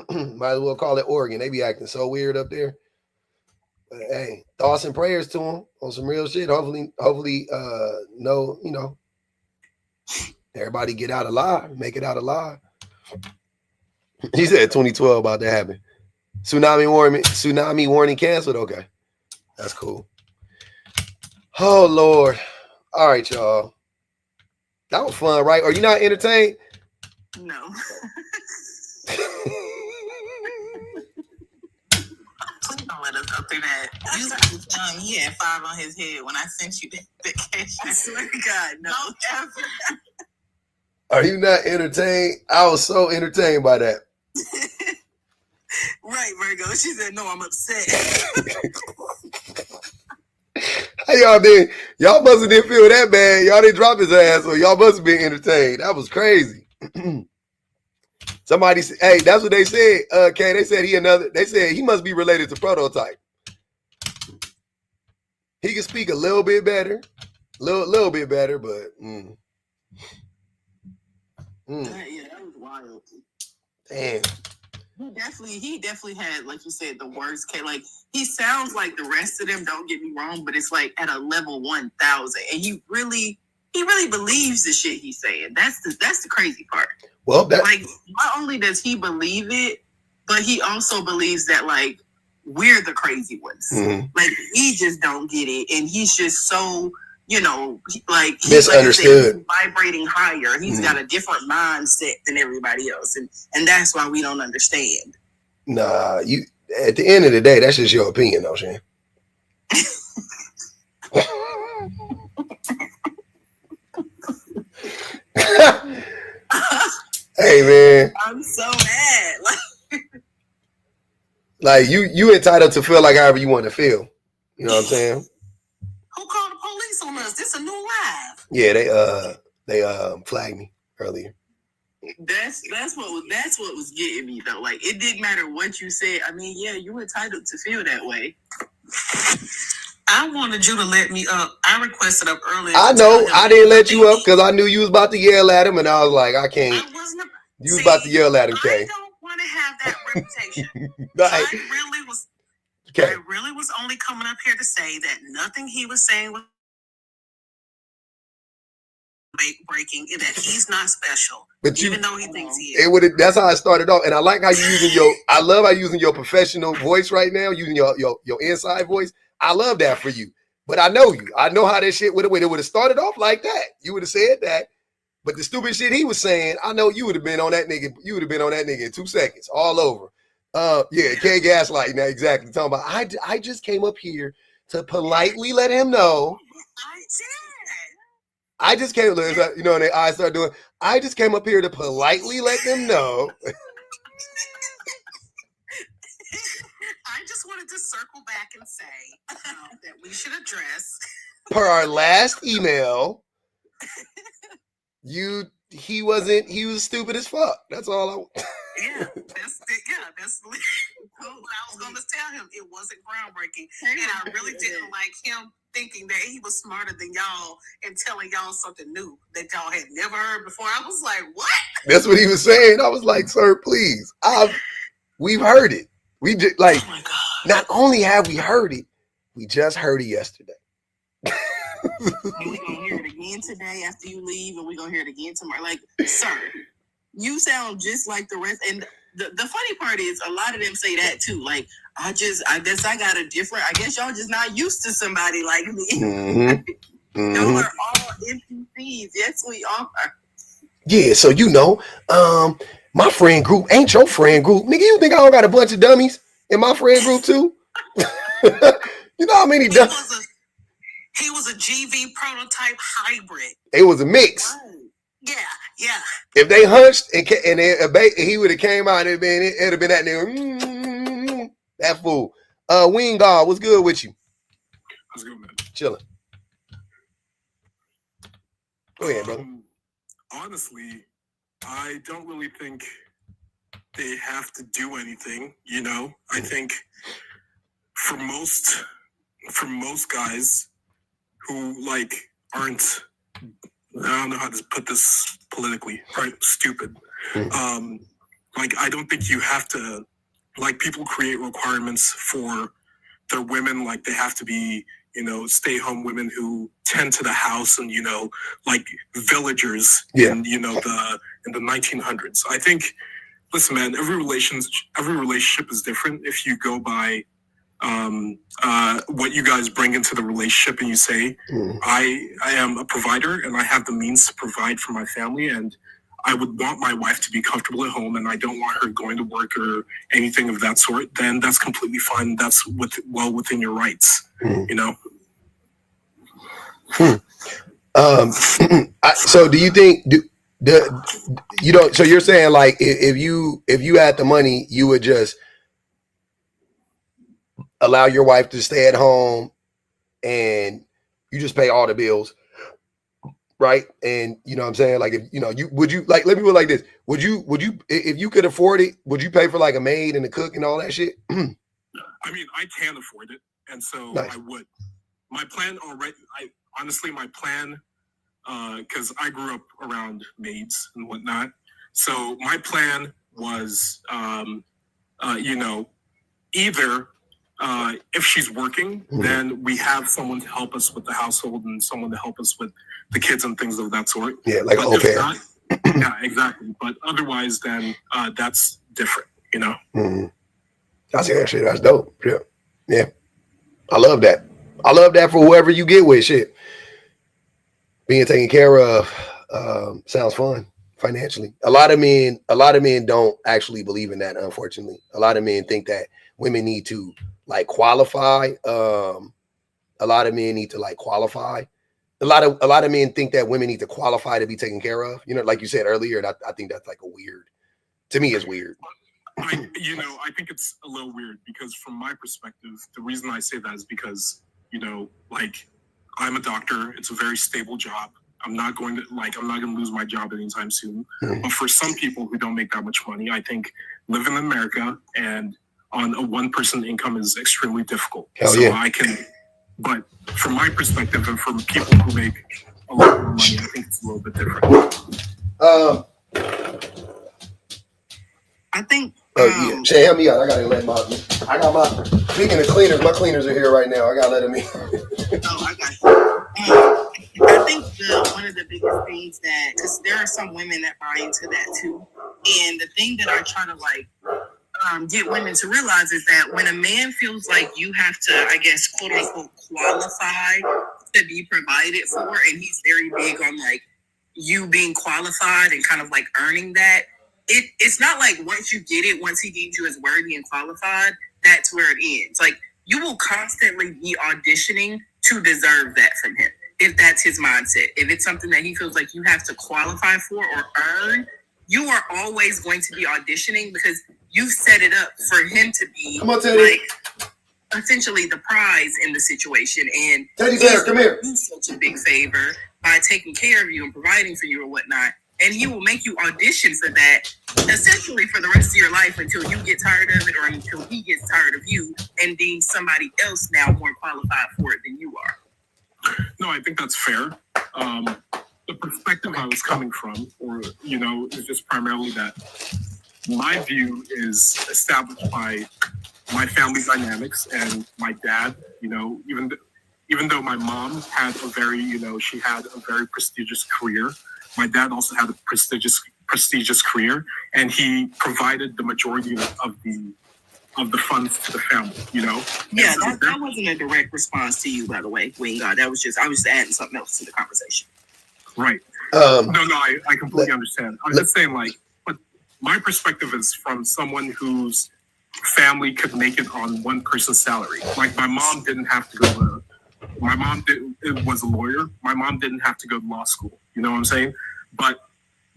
Might as well call it Oregon. They be acting so weird up there. But hey, thoughts and prayers to them on some real shit. Hopefully, everybody get out alive, make it out alive. He said 2012 about to happen. Tsunami warning canceled. Okay, that's cool. Oh Lord. All right, y'all. That was fun, right? Are you not entertained? No. Please don't let us go through that. You was telling me he had 5 on his head when I sent you that cash. I swear to God, no. Don't ever. Are you not entertained? I was so entertained by that. Right, Virgo. She said, no, I'm upset. How y'all did? Y'all must have didn't feel that bad. Y'all didn't drop his ass, so y'all must have been entertained. That was crazy. Somebody said, hey, that's what they said. Okay, they said they said he must be related to Prototype. He can speak a little bit better. Little bit better, but Yeah, that was wild. damn. He definitely had, like you said, the worst case. Like, he sounds like the rest of them, don't get me wrong, but it's like at a level 1,000. And he really believes the shit he's saying. That's the crazy part. Well, like, not only does he believe it, but he also believes that, like, we're the crazy ones. Mm-hmm. Like, we just don't get it. And he's just so, like, misunderstood. He's vibrating higher. He's got a different mindset than everybody else. And that's why we don't understand. Nah, you at the end of the day, that's just your opinion, though, Shane. Hey man, I'm so mad. Like you entitled to feel like however you want to feel. You know what I'm saying? Who called the police on us? This a new live. Yeah, they flagged me earlier. That's what was getting me though. Like, it didn't matter what you said. I mean, yeah, you were entitled to feel that way. I wanted you to let me up. I requested up earlier. I know. I didn't let you up because I knew you was about to yell at him, and I was like, I can't. You was about to yell at him, Kay. I don't want to have that reputation. Like, I really was only coming up here to say that nothing he was saying was breaking, and that he's not special. But even though he thinks he is. That's how I started off, and I like how you using I love how you using your professional voice right now, using your inside voice. I love that for you. But I know you. I know how that shit would have started off like that. You would have said that. But the stupid shit he was saying, I know you would have been on that nigga. You would have been on that nigga in 2 seconds, all over. Yeah, Kay Gaslight. Now exactly talking about. I just came up here to politely let him know. I just came, you know, and their eyes start doing. I just came up here to politely let them know. I just wanted to circle back and say that we should address. Per our last email, he was stupid as fuck. That's all that's what I was going to tell him. It wasn't groundbreaking, and I really didn't like him thinking that he was smarter than y'all and telling y'all something new that y'all had never heard before. I was like, what? That's what he was saying. I was like, sir, please. We've heard it. We just like, oh my God. Not only have we heard it, we just heard it yesterday. And we're gonna hear it again today after you leave, and we're gonna hear it again tomorrow. Like, sir, you sound just like the rest. And the funny part is, a lot of them say that too. Like, I guess I got a different. I guess y'all just not used to somebody like me. Mm-hmm. Y'all are all NPCs. Yes, we are. Yeah, so my friend group ain't your friend group, nigga. You think I don't got a bunch of dummies in my friend group too? You know how many dummies? He was a GV Prototype hybrid. It was a mix. Yeah. If they hunched and he would have came out, it'd have been that nigga. That fool. Wing God, what's good with you? What's good, man? Chilling. Go ahead, brother. Honestly, I don't really think they have to do anything. You know, I think for most guys who like aren't, I don't know how to put this politically, right? Stupid. Like, I don't think you have to, like, people create requirements for their women, like they have to be, you know, stay-home women who tend to the house and, you know, like villagers in, you know, in the 1900s. I think, listen, man, every relationship is different. If you go by what you guys bring into the relationship and you say, I am a provider and I have the means to provide for my family, and I would want my wife to be comfortable at home and I don't want her going to work or anything of that sort, then that's completely fine. That's well within your rights, you know? So do you think, you know, so you're saying like, if you had the money, you would just allow your wife to stay at home and you just pay all the bills, right? And you know what I'm saying? Like, if you know, would you like, let me put it like this. Would you, if you could afford it, would you pay for like a maid and a cook and all that shit? I mean, I can afford it. And so nice. I would. My plan already, my plan, because I grew up around maids and whatnot. So my plan was, you know, either if she's working, then we have someone to help us with the household and someone to help us with the kids and things of that sort. Yeah, like okay. Yeah, exactly. But otherwise, then that's different, you know? I see that shit. That's dope. Yeah. Yeah. I love that. I love that for whoever you get with. Shit. Being taken care of sounds fun financially. A lot of men don't actually believe in that, unfortunately. A lot of men think that women need to like qualify. A lot of men need to like qualify. A lot of men think that women need to qualify to be taken care of. You know, like you said earlier, and I think that's like a weird. To me, it's weird. I think it's a little weird because from my perspective, the reason I say that is because, you know, like I'm a doctor. It's a very stable job. I'm not going to lose my job anytime soon. But for some people who don't make that much money, I think living in America and on a one-person income is extremely difficult. Hell so yeah. But from my perspective and from people who make a lot more money, I think it's a little bit different. I think. Yeah. Shay, help me out. I got my. Speaking of cleaners, my cleaners are here right now. I gotta let them in. I got you. I think one of the biggest things that, because there are some women that buy into that too, and the thing that I try to like get women to realize is that when a man feels like you have to, I guess, quote unquote, qualify to be provided for, and he's very big on like you being qualified and kind of like earning that. It's not like once you get it, once he deems you as worthy and qualified, that's where it ends. Like you will constantly be auditioning to deserve that from him. If that's his mindset, if it's something that he feels like you have to qualify for or earn, you are always going to be auditioning because you've set it up for him to be like essentially the prize in the situation. And Teddy Bear, come here. Do such a big favor by taking care of you and providing for you or whatnot. And he will make you audition for that essentially for the rest of your life until you get tired of it or until he gets tired of you and deems somebody else now more qualified for it than you are. No, I think that's fair. The perspective I was coming from, or, you know, is just primarily that my view is established by my family dynamics and my dad, you know, even though my mom had she had a very prestigious career. My dad also had a prestigious career, and he provided the majority of the funds to the family, you know? Yeah, that wasn't a direct response to you, by the way, Wing. I was just adding something else to the conversation. Right. I completely understand. I'm just saying, like, but my perspective is from someone whose family could make it on one person's salary. Like, my mom didn't have to go to, was a lawyer. My mom didn't have to go to law school. You know what I'm saying? But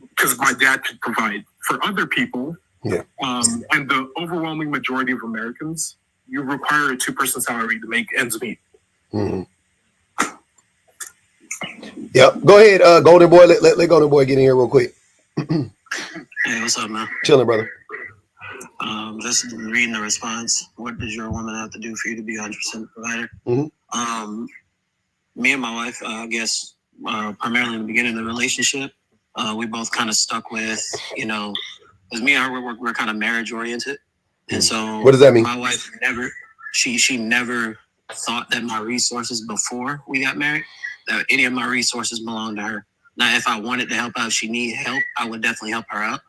because my dad could provide for other people, yeah. And the overwhelming majority of Americans, you require a two-person salary to make ends meet. Mm-hmm. Yep. Go ahead, Golden Boy. Let Golden Boy get in here real quick. Hey, what's up, man? Chilling, brother. Just reading the response. What does your woman have to do for you to be 100% provider? Mhm. Me and my wife, I guess, primarily in the beginning of the relationship, we both kind of stuck with, you know, because me and her, we're kind of marriage oriented. And so What does that mean? my wife never, she never thought that my resources before we got married, that any of my resources belonged to her. Now, if I wanted to help out, if she needed help, I would definitely help her out.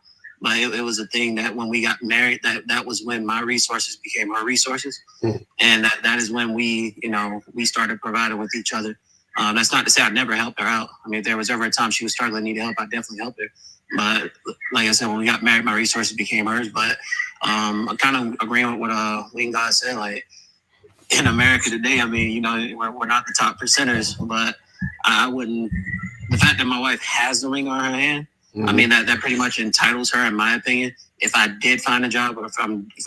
But it was a thing that when we got married, that was when my resources became her resources. And that is when we, you know, we started providing with each other. That's not to say I never helped her out. I mean, if there was ever a time she was struggling, needed help, I definitely helped her. But like I said, when we got married, my resources became hers. But I'm kind of agreeing with what Wayne God said. Like in America today, I mean, you know, we're not the top percenters, but I wouldn't. The fact that my wife has the ring on her hand, I mean, that pretty much entitles her, in my opinion. If I did find a job, or if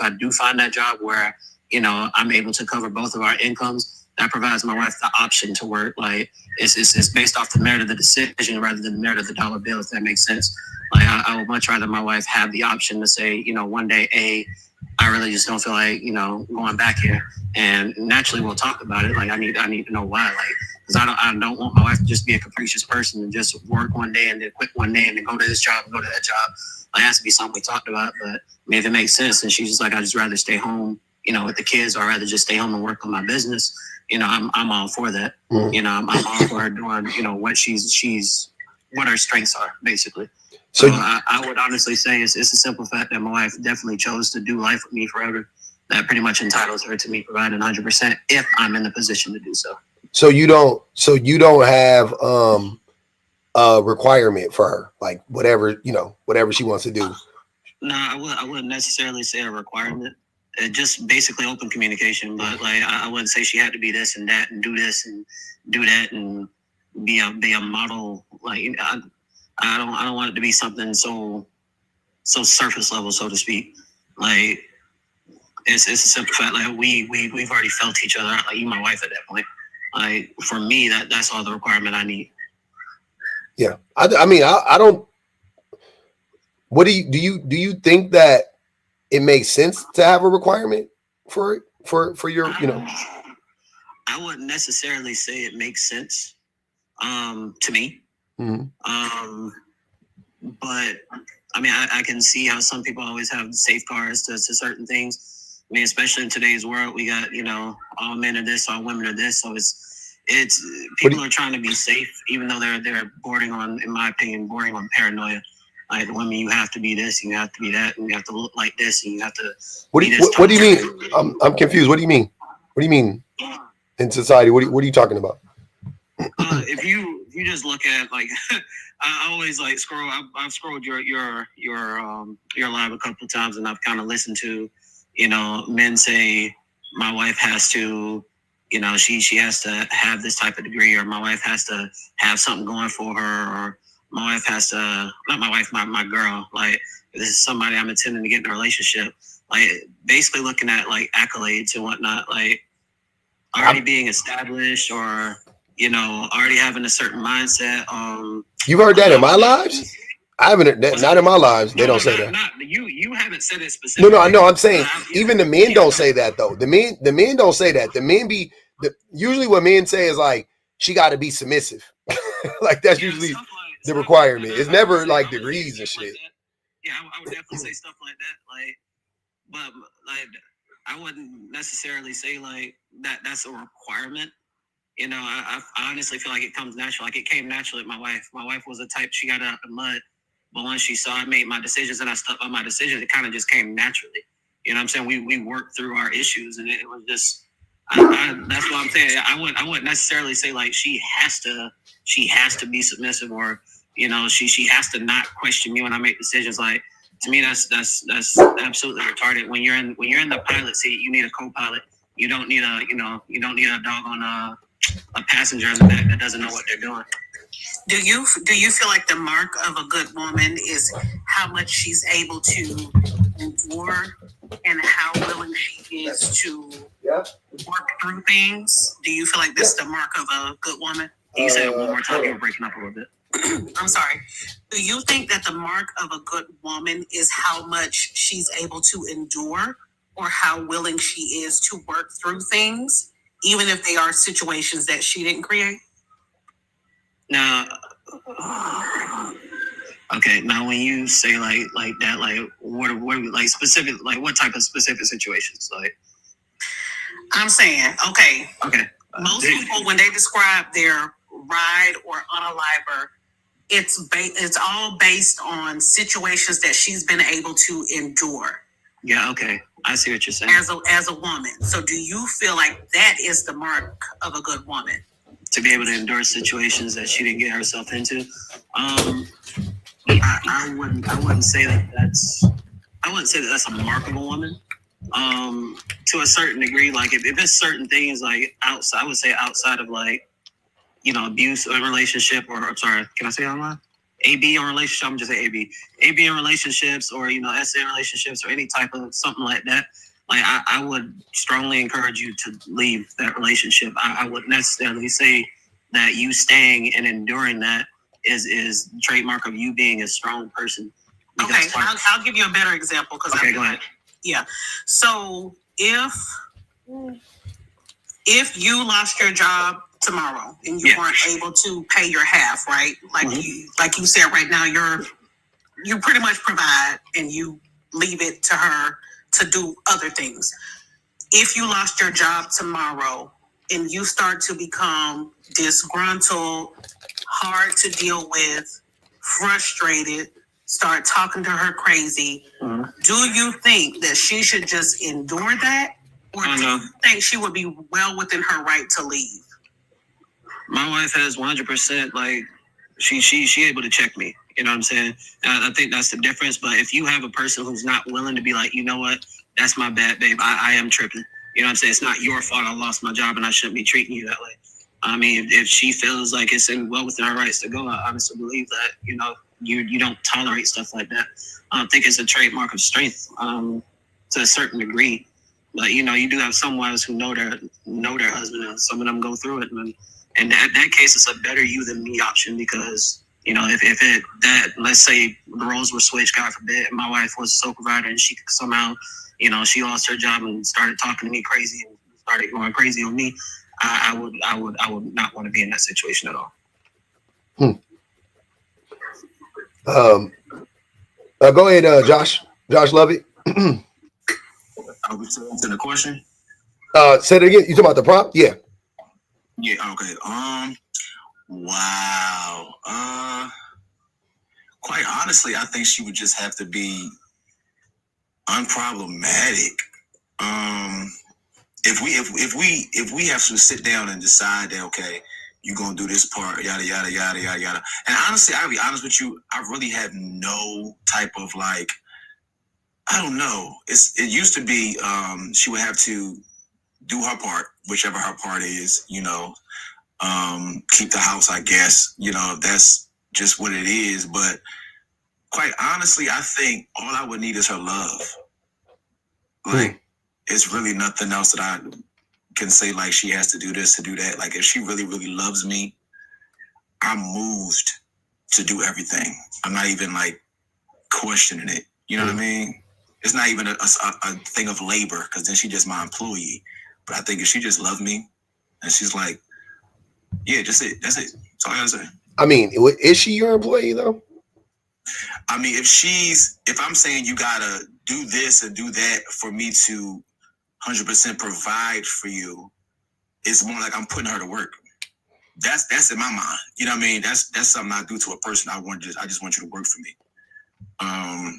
I do find that job where, you know, I'm able to cover both of our incomes, that provides my wife the option to work. Like it's based off the merit of the decision rather than the merit of the dollar bill, if that makes sense. Like I would much rather my wife have the option to say, you know, one day, I really just don't feel like, you know, going back here. And naturally we'll talk about it. Like I need to know why. Like, because I don't want my wife to just be a capricious person and just work one day and then quit one day and then go to this job and go to that job. It has to be something we talked about. But I mean, if it makes sense, and she's just like, I just rather stay home, you know, with the kids, or I'd rather just stay home and work on my business. You know, I'm all for that. You know, I'm all for her doing, you know, what what her strengths are, basically. So I would honestly say it's a simple fact that my wife definitely chose to do life with me forever. That pretty much entitles her to me providing 100% if I'm in the position to do so. So you don't have a requirement for her, like whatever she wants to do. No, I wouldn't necessarily say a requirement. Just basically open communication. But like I wouldn't say she had to be this and that and do this and do that and be a model. Like I don't want it to be something so surface level, so to speak. Like it's a simple fact. Like we've already felt each other out. Like you, my wife, at that point. Like for me, that's all the requirement I need. Yeah, I mean, I don't. What do you think that it makes sense to have a requirement for your, you know? I wouldn't necessarily say it makes sense to me. But I mean, I can see how some people always have safeguards to certain things. I mean, especially in today's world, we got, you know, all men are this, all women are this. So it's people are trying to be safe, even though they're bordering on, in my opinion, on paranoia. Like the women, you have to be this, and you have to be that, and you have to look like this, and you have to. What do you mean? I'm confused. What do you mean? What do you mean in society? What are you talking about? If you just look at, like, I always like scroll. I've scrolled your live a couple of times, and I've kind of listened to, you know, men say my wife has to, you know, she has to have this type of degree, or my wife has to have something going for her, or my wife has to, not my wife, my girl, like this is somebody I'm intending to get in a relationship. Like basically looking at like accolades and whatnot, like already being established, or, you know, already having a certain mindset. You've heard that in my lives? I haven't. Not in my lives. They don't say that. Not you haven't said it specifically. No, I know. I'm saying even the men don't say that though. The men don't say that. The men usually what men say is like, she got to be submissive. Like that's usually the requirement. It's never like degrees and shit. Yeah, I would definitely say stuff like that. Like, but like I wouldn't necessarily say like that's a requirement. You know, I honestly feel like it comes natural. Like it came naturally with my wife. My wife was the type, she got out of the mud. But once she saw I made my decisions and I stuck by my decisions, it kind of just came naturally. You know what I'm saying? We worked through our issues, and it was just, that's what I'm saying. I wouldn't necessarily say like she has to be submissive, or, you know, she has to not question me when I make decisions. Like to me, that's absolutely retarded. When you're in the pilot seat, you need a co-pilot. You don't need a dog on a passenger in the back that doesn't know what they're doing. Do you feel like the mark of a good woman is how much she's able to endure and how willing she is to work through things? Do you feel like that's the mark of a good woman? Can you say it one more time? You were breaking up a little bit. I'm sorry. Do you think that the mark of a good woman is how much she's able to endure or how willing she is to work through things, even if they are situations that she didn't create? Now, okay. Now, when you say like that, like what like specific, like what type of specific situations? Like, I'm saying, okay, okay. most people when they describe their ride or unaliver, it's all based on situations that she's been able to endure. Yeah, okay. I see what you're saying. As a woman. So do you feel like that is the mark of a good woman? To be able to endure situations that she didn't get herself into. I wouldn't say that that's a mark of a woman. To a certain degree, like if it's certain things like outside, I would say outside of like, you know, abuse in a relationship, or I'm sorry, can I say online? AB in relationship, I'm just say AB in relationships, or, you know, SA in relationships, or any type of something like that. Like I would strongly encourage you to leave that relationship. I wouldn't necessarily say that you staying and enduring that is trademark of you being a strong person. Okay, I'll give you a better example because okay, go ahead. Yeah. So if you lost your job tomorrow and you weren't able to pay your half, right? Like you said, right now you pretty much provide and you leave it to her to do other things. If you lost your job tomorrow and you start to become disgruntled, hard to deal with, frustrated, start talking to her crazy, do you think that she should just endure that? Or do you think she would be well within her right to leave? My wife has 100%, like, she able to check me. You know what I'm saying? And I think that's the difference. But if you have a person who's not willing to be like, you know what, that's my bad, babe. I am tripping. You know what I'm saying? It's not your fault I lost my job and I shouldn't be treating you that way. I mean, if she feels like it's well within her rights to go, I honestly believe that, you know, you don't tolerate stuff like that. I don't think it's a trademark of strength to a certain degree. But, you know, you do have some wives who know their husband, and some of them go through it. And in that case, it's a better you than me option because, you know, let's say the roles were switched, God forbid, and my wife was a sole provider and she somehow, you know, she lost her job and started talking to me crazy and started going crazy on me. I would not want to be in that situation at all. Go ahead, Josh. Josh Lovett. Are we still answering the question? Say it again. You talking about the prompt? Yeah. Yeah. Okay. Wow. Quite honestly, I think she would just have to be unproblematic. If we have to sit down and decide that, okay, you're gonna do this part, yada yada yada yada yada. And honestly, I'll be honest with you, I really have no type of like, I don't know. It used to be she would have to do her part, whichever her part is, you know, keep the house, I guess, you know, that's just what it is. But quite honestly, I think all I would need is her love. Like, it's really nothing else that I can say, like, she has to do this, to do that. Like, if she really, really loves me, I'm moved to do everything. I'm not even, like, questioning it. You know what I mean? It's not even a thing of labor, because then she's just my employee. But I think if she just loved me, and she's like, yeah, just it. That's it. That's all I gotta say. I mean, is she your employee, though? I mean, if I'm saying you gotta do this and do that for me to 100% provide for you, it's more like I'm putting her to work. That's in my mind. You know what I mean? That's something I do to a person. I just want you to work for me.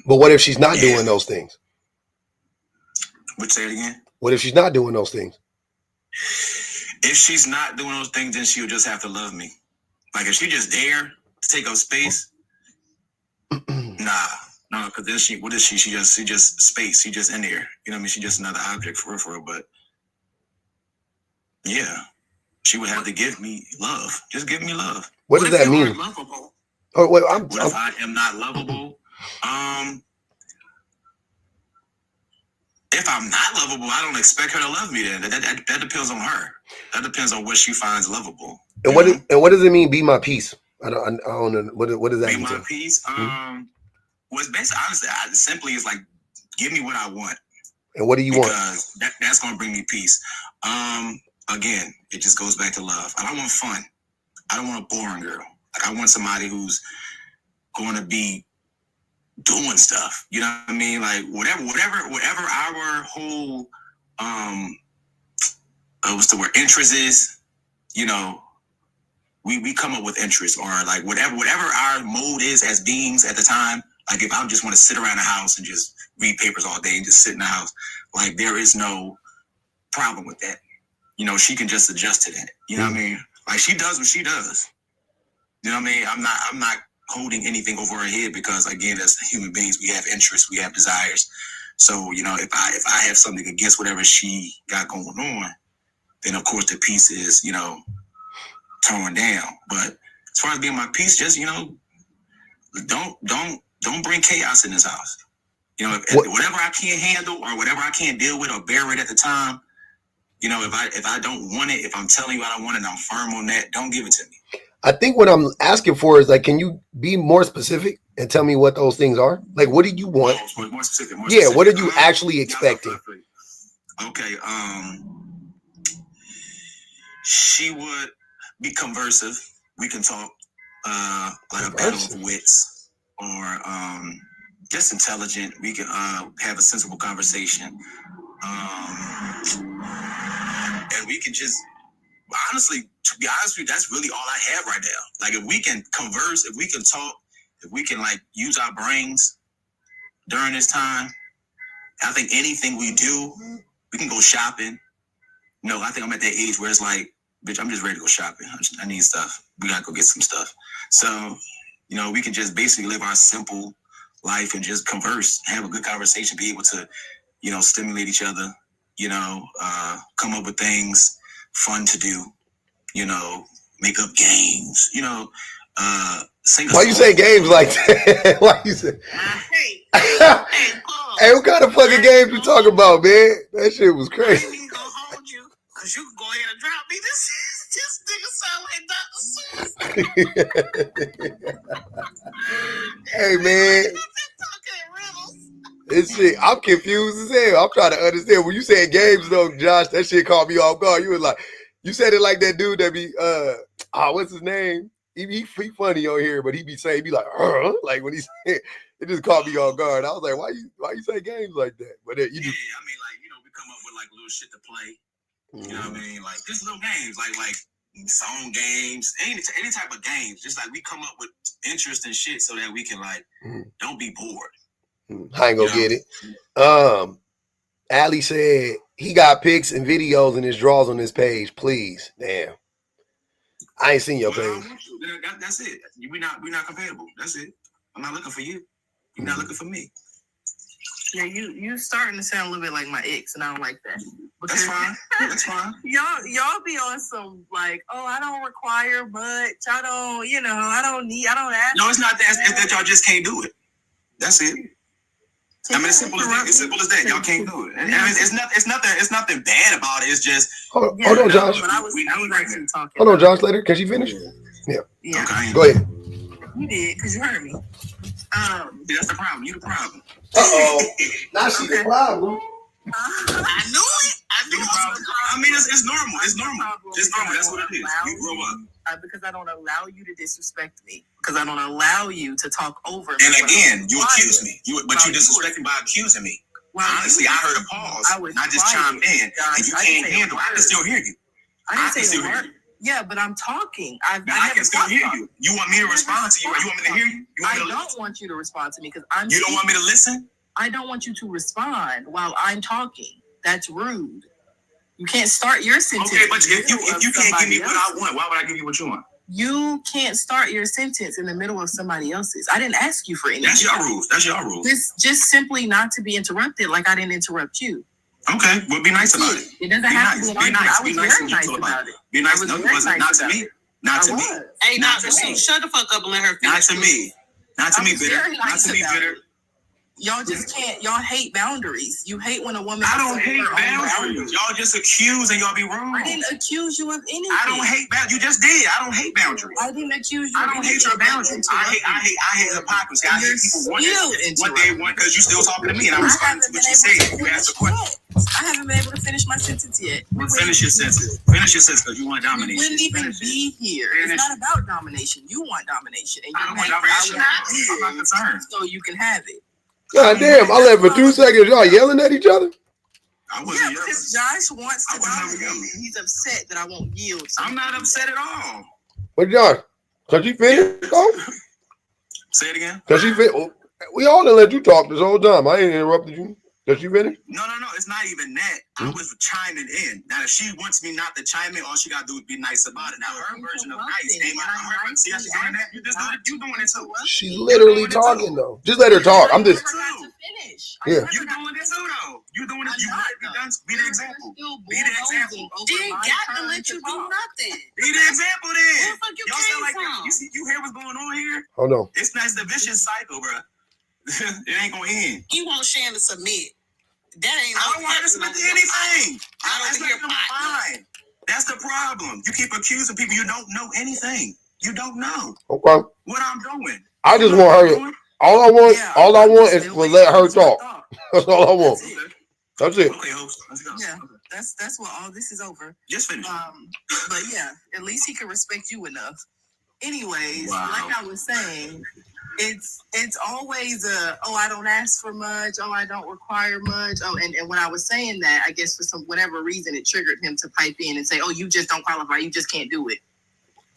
But what if she's not doing those things? Would say it again? What if she's not doing those things? If she's not doing those things, then she'll just have to love me. Like, if she just there to take up space, no, because then what is she? She just space. She just in there. You know what I mean? She just another object for her. But yeah, she would have to give me love. Just give me love. What does that mean? Lovable? Oh, wait, what if I am not lovable? If I'm not lovable, I don't expect her to love me. Then that depends on her. That depends on what she finds lovable. And what does it mean? Be my peace. I don't know. What does that Make mean? my peace. What's best, honestly, simply is like, give me what I want. And what do you want? Because that's gonna bring me peace. Again, it just goes back to love. I don't want fun. I don't want a boring girl. Like I want somebody who's going to be doing stuff. You know what I mean? Like whatever our whole what's the word? Interest is. You know, we come up with interest, or like whatever our mode is as beings at the time. Like if I just want to sit around the house and just read papers all day and just sit in the house, like there is no problem with that. You know, she can just adjust to that. You know what I mean? Like she does what she does. You know what I mean? I'm not holding anything over her head because again, as human beings, we have interests, we have desires. So, you know, if I have something against whatever she got going on, then of course the peace is, you know, torn down. But as far as being my peace, just, you know, don't bring chaos in this house. You know, if whatever I can't handle or whatever I can't deal with or bear it at the time, you know, if I don't want it, if I'm telling you I don't want it and I'm firm on that, don't give it to me. I think what I'm asking for is like, can you be more specific and tell me what those things are? Like, what do you want? More specific. Yeah, what are you actually expecting? Okay. She would be conversive. We can talk like a battle of wits, or just intelligent. We can have a sensible conversation. And we can just, honestly, to be honest with you, that's really all I have right now. Like if we can converse, if we can talk, if we can like use our brains during this time, I think anything we do, we can go shopping. No, I think I'm at that age where it's like, bitch, I'm just ready to go shopping. I need stuff. We gotta go get some stuff. So, you know, we can just basically live our simple life and just converse, have a good conversation, be able to, you know, stimulate each other, you know, come up with things fun to do, you know, make up games, you know, sing a Why song. you say games like that? Why you say? Hey, what kind of fucking games you talking about, man? That shit was crazy. I ain't even gonna hold you, cause you can go ahead and drop me. This nigga sound like Dr. Seuss. Hey, man. This shit, I'm confused as hell. I'm trying to understand. When you said games, though, Josh, that shit caught me off guard. You was like, you said it like that dude that be, what's his name? He funny on here, but he be like, like when he said, it just caught me off guard. I was like, why you say games like that? But you just, I mean, like, you know, we come up with like little shit to play. You know what I mean? Like just little games, like song games, any type of games. Just like we come up with interest and shit so that we can like don't be bored. I ain't gonna get it. Ali said he got pics and videos and his draws on his page. Please, damn. I ain't seen your page. That's it. We're not compatible. That's it. I'm not looking for you. You're not looking for me. Yeah, you starting to sound a little bit like my ex, and I don't like that. That's fine. That's fine. Y'all be on some like, oh, I don't require much. I don't, you know, I don't ask. No, it's not that. It's that y'all just can't do it. That's it. I mean, it's simple as that. It's simple as that. Y'all can't do it. And I mean, it's nothing bad about it. It's just hold on, Josh. But I was actually talking. Hold on, Josh. Later, can she finish? Yeah. Okay. Go ahead. You did, because you heard me. That's the problem. You the problem. Now she the problem. I knew it. I mean, it's normal. It's normal. It's normal. That's what it is. You grow up. Because I don't allow you to disrespect me. Because I don't allow you to talk over me. And again, you accuse me. But you disrespecting by accusing me. Well, honestly, I heard a pause. I just chimed in, and you can't handle it. I can still hear you. I didn't say a word. Yeah, but I'm talking. I can still hear you. You want me to respond to you, or you want me to hear you? I don't want you to respond to me because I'm. You don't want me to listen? I don't want you to respond while I'm talking. That's rude. You can't start your sentence. Okay, but if you can't give me what I want, why would I give you what you want? You can't start your sentence in the middle of somebody else's. I didn't ask you for anything. That's your rules. That's your rules. Just simply not to be interrupted like I didn't interrupt you. Okay, well, be nice about it. It doesn't have to be nice. I was very nice about it. Be nice. No, it wasn't. Not to me. Not to me. Hey, Dr. C, shut the fuck up and let her finish. Not to me. Not to me, bitter. Not to me, bitter. y'all just can't. Y'all hate boundaries. You hate when a woman. I don't hate boundaries. Y'all just accuse and y'all be wrong. I didn't accuse you of anything. I don't hate boundaries. You just did. I don't hate boundaries. I didn't accuse you. I don't hate your boundaries. I hate hypocrisy. I hate people what they want because you still talking to me and I'm responding to what you said. You asked a question. I haven't been able to finish my sentence yet. Finish your sentence. Finish your sentence because you want domination. You wouldn't even be here. It's not about domination. You want domination. And you I don't want domination. I'm not concerned. So you can have it. God damn, I left for 2 seconds. Y'all yelling at each other? I wasn't yelling. Because Josh wants to dominate and he's upset that I won't yield. I'm not upset at all. What, Josh? Cause she finished? Say it again. Cause she finished. We all done let you talk this whole time. I ain't interrupted you. Does she finish? No. It's not even that. I was chiming in. Now, if she wants me not to chime in, all she got to do is be nice about it. Now, her version of nice ain't like her. See how she's doing that? You doing it too. She's literally talking though. Just let her talk. I'm just. Yeah. You doing it too though. You doing it. You might be done. Be the example. Be the example. She ain't got to let you do nothing. Be the example then. Where the fuck you Y'all came sound like from? you hear what's going on here? Oh no. It's the vicious cycle, bro. It ain't gonna end. You want Shan to submit. That ain't. I don't want her to submit to anything. I don't think you're fine. That's the problem. You keep accusing people you don't know anything. You don't know Okay. what I'm doing. I just want her. All I want is to let her talk. That's all I want. That's it. Okay, host. Let's go. Yeah, that's what all this is over. Just finish. But yeah, at least he can respect you enough. Anyways, Wow. like I was saying, it's always I don't ask for much, I don't require much. And when I was saying that, I guess for whatever reason it triggered him to pipe in and say, oh, you just don't qualify, you just can't do it.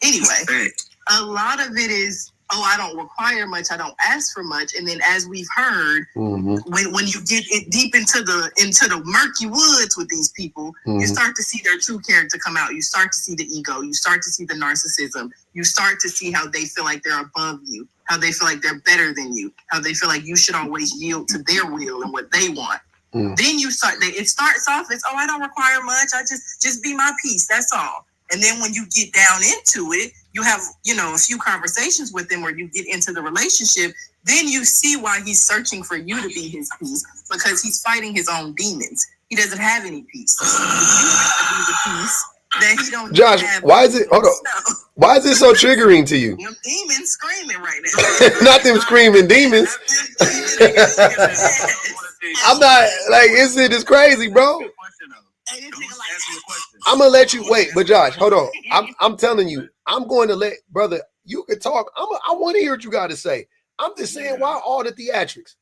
Anyway, a lot of it is, I don't require much, I don't ask for much. And then as we've heard, when you get deep into the murky woods with these people, you start to see their true character come out. You start to see the ego, you start to see the narcissism, you start to see how they feel like they're above you, how they feel like they're better than you, how they feel like you should always yield to their will and what they want. Then you it starts off as, I don't require much, I just be my peace, that's all. And then when you get down into it, you have, a few conversations with him where you get into the relationship, then you see why he's searching for you to be his peace, because he's fighting his own demons. He doesn't have any peace. You have to be the peace that he don't Josh, have. why is it, hold on. Why is it so triggering to you? Them demons screaming right now. Not them screaming demons. I'm not, it's crazy, bro. I'm gonna let you wait, but Josh, hold on. I'm telling you, I'm going to let brother. You can talk. I want to hear what you got to say. I'm just saying, why all the theatrics?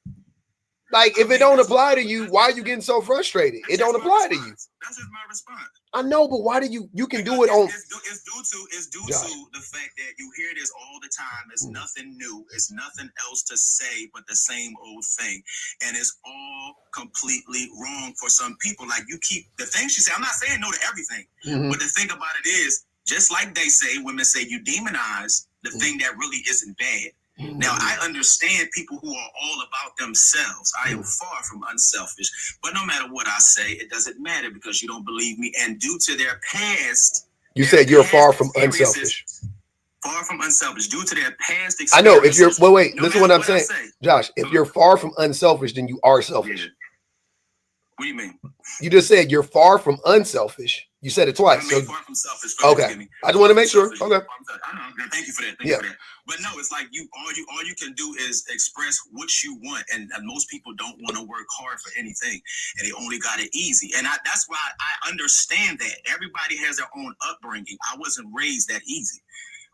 Like, if it don't apply to you, why are you getting so frustrated? It don't apply to you. That's just my response. I know, but why do you can do it on? It's due to the fact that you hear this all the time. It's nothing new. It's nothing else to say but the same old thing, and it's all completely wrong for some people. Like, you keep the things you say. I'm not saying no to everything, but the thing about it is, just like they say, women say you demonize the thing that really isn't bad. Now, I understand people who are all about themselves. I am far from unselfish. But no matter what I say, it doesn't matter because you don't believe me. And due to their past... You said you're far from unselfish. Far from unselfish. Due to their past experiences... I know. If you're... Wait. No listen to what I'm saying. Josh, if you're far from unselfish, then you are selfish. What do you mean? You just said you're far from unselfish. You said it twice. So, far from selfish. Okay. I just want to make sure. Okay. I know. Thank you for that. Thank you for that. But no, it's like all you can do is express what you want, and most people don't want to work hard for anything, and they only got it easy. And that's why I understand that everybody has their own upbringing. I wasn't raised that easy.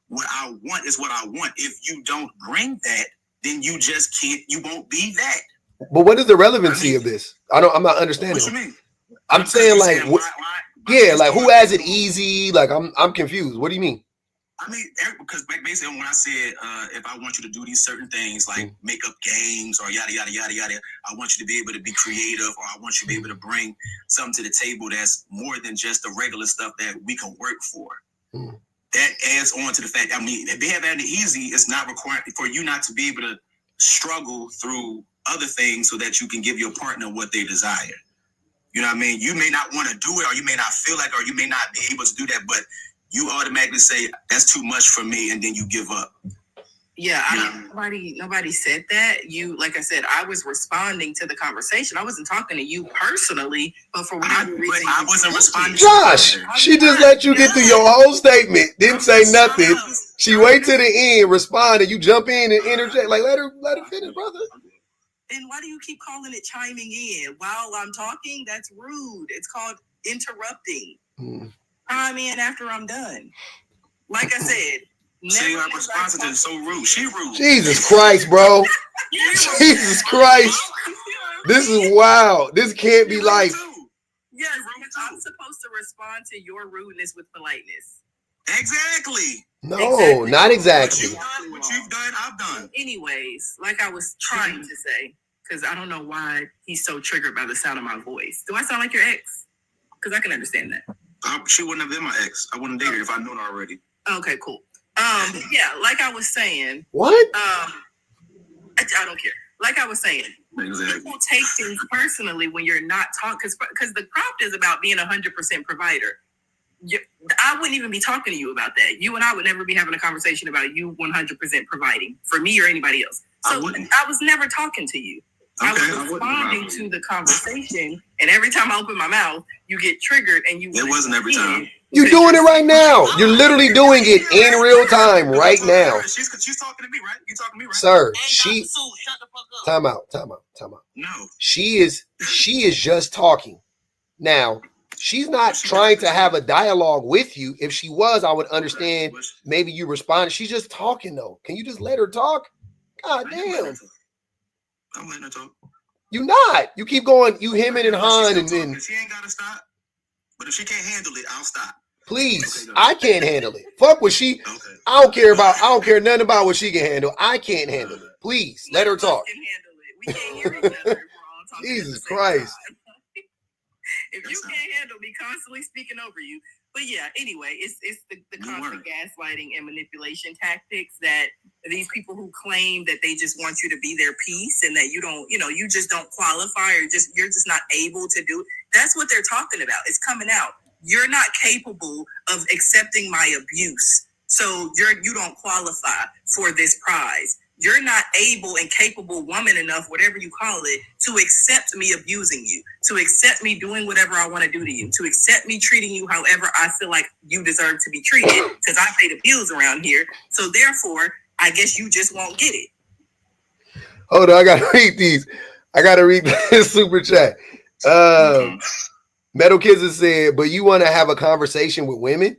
What I want is what I want. If you don't bring that, then you just can't. You won't be that. But what is the relevancy of this? I'm not understanding. What you mean? I'm saying like, like who has it easy? Like I'm confused. What do you mean? I mean, because basically when I said if I want you to do these certain things like make up games or yada yada yada yada, I want you to be able to be creative, or I want you to be able to bring something to the table that's more than just the regular stuff that we can work for. That adds on to the fact. I mean, if they have it easy, it's not required for you not to be able to struggle through other things so that you can give your partner what they desire. You know what I mean? You may not want to do it, or you may not feel like, or you may not be able to do that, but you automatically say, that's too much for me, and then you give up. Yeah, nobody said that. You, like I said, I was responding to the conversation. I wasn't talking to you personally, but for whatever reason, I wasn't responding. Josh, she just let you get through your whole statement. Didn't say nothing. She wait to the end, respond, and you jump in and interject. Like let her finish, brother. And why do you keep calling it chiming in while I'm talking? That's rude. It's called interrupting. Chime in after I'm done. Like I said, See, her response is so rude. She rude. Jesus Christ, bro. Jesus Christ. This is wild. This can't be life. Yes, because I'm supposed to respond to your rudeness with politeness. Exactly. No, not exactly. What you've done, I've done. Anyways, like I was trying to say, because I don't know why he's so triggered by the sound of my voice. Do I sound like your ex? Because I can understand that. She wouldn't have been my ex. I wouldn't date her if I knew her already. Okay, cool. Yeah, like I was saying. What? I don't care. Like I was saying, people take things personally when you're not talking, because the prompt is about being 100% provider. I wouldn't even be talking to you about that. You and I would never be having a conversation about you 100% providing for me or anybody else. So I was never talking to you. Okay, I was responding to the conversation, and every time I open my mouth, you get triggered, and you. It wasn't every time. You're doing it right now. You're literally doing it in real time right now. She's talking to me, right? You talking to me, right? Sir, Shut the fuck up. time out. No. She is just talking. Now, she's not trying to have a dialogue with you. If she was, I would understand. Maybe you responded. She's just talking though. Can you just let her talk? God damn. I'm letting her talk. You not. You keep going. You hemming and hawing and then. She ain't gotta stop. But if she can't handle it, I'll stop. Please, I can't handle it. Fuck what she. Okay. I don't care nothing about what she can handle. I can't handle it. Please let her talk. We can't hear each other if we're all talking. Jesus Christ. If you can't handle me constantly speaking over you. But yeah, anyway, it's the constant gaslighting and manipulation tactics that these people who claim that they just want you to be their piece and that you don't, you just don't qualify or you're just not able to do it. That's what they're talking about. It's coming out. You're not capable of accepting my abuse. So you don't qualify for this prize. You're not able and capable woman enough, whatever you call it, to accept me abusing you, to accept me doing whatever I want to do to you, to accept me treating you however I feel like you deserve to be treated, because I pay the bills around here. So therefore, I guess you just won't get it. Hold on, I gotta read these. I gotta read this super chat. Metal Kids has said, but you want to have a conversation with women?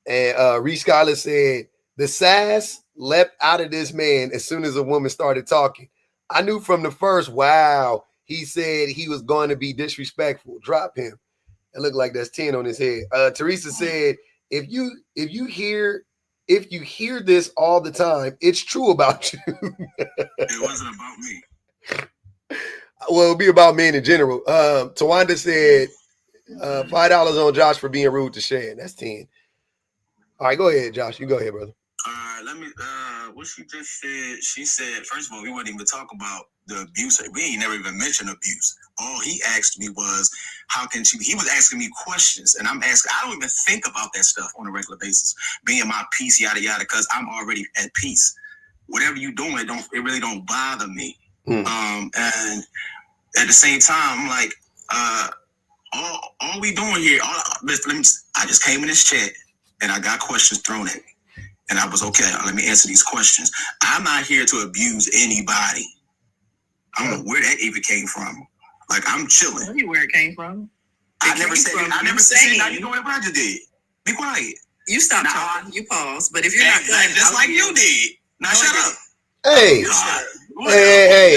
And Reese Scholar said, the sass leapt out of this man as soon as a woman started talking. I knew from the first, wow, he said he was going to be disrespectful. Drop him. It looked like that's 10 on his head. Teresa said, if you hear this all the time, it's true about you. It wasn't about me. Well, it'll be about men in general. Tawanda said $5 on Josh for being rude to Shan. That's 10. All right, go ahead, Josh. You go ahead, brother. All right, let me what she just said. She said, first of all, we wouldn't even talk about the abuse. We ain't never even mentioned abuse. All he asked me was, he was asking me questions, and I'm asking, I don't even think about that stuff on a regular basis, being my peace, yada yada, because I'm already at peace. Whatever you doing, it really don't bother me. And at the same time, I'm like, all we doing here, I just came in this chat and I got questions thrown at me. And I was okay. Let me answer these questions. I'm not here to abuse anybody. I don't know where that even came from. Like, I'm chilling. Tell you where it came from. I never said. Now you know what I just did. Be quiet. You stop talking. You pause. But if you're not done, just like you did. Now shut up. Hey, hey,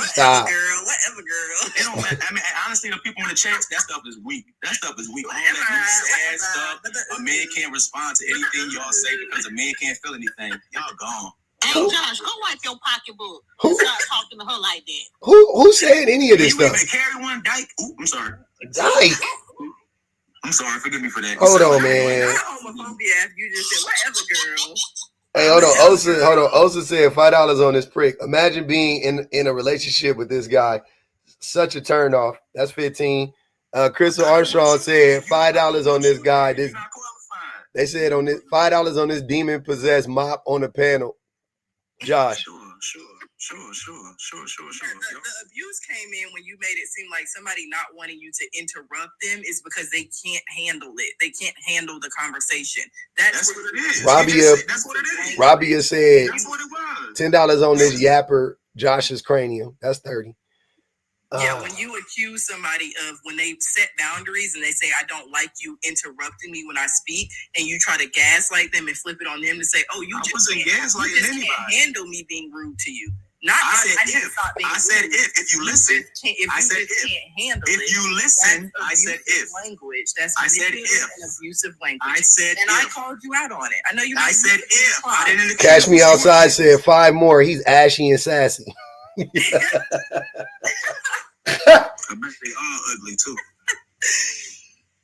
stop. Whatever, girl. It don't matter. I mean, honestly, the people in the chats, that stuff is weak. All that sad stuff. A man can't respond to anything y'all say because a man can't feel anything. Y'all gone. Hey, Josh, go wipe your pocketbook. Start talking to her like that. Who said any of this stuff? You even carry one, Dyke? Ooh, I'm sorry. Dyke? I'm sorry. Forgive me for that. Hold on, man. You just said whatever, girl. Hey, hold on. Osa said $5 on this prick. Imagine being in a relationship with this guy. Such a turnoff. That's 15. Crystal Armstrong said $5 on this guy. They said on this $5 on this demon possessed mop on the panel. Josh. Sure. The abuse came in when you made it seem like somebody not wanting you to interrupt them is because they can't handle it. They can't handle the conversation. That's what it is. That's what it is. Rabia said That's what it was. $10 on this yapper, Josh's cranium. That's 30. Yeah, when you accuse somebody of when they set boundaries and they say, I don't like you interrupting me when I speak, and you try to gaslight them and flip it on them to say, oh, you just can't handle me being rude to you. Not I said if. I said if you listen. I said if. Can't handle if it, you listen, I said if. Language. That's I said if. An abusive language. I said and if. I called you out on it. I know you. I said if. I didn't. Cash Me Outside said 5 more. He's ashy and sassy. I bet they all ugly too.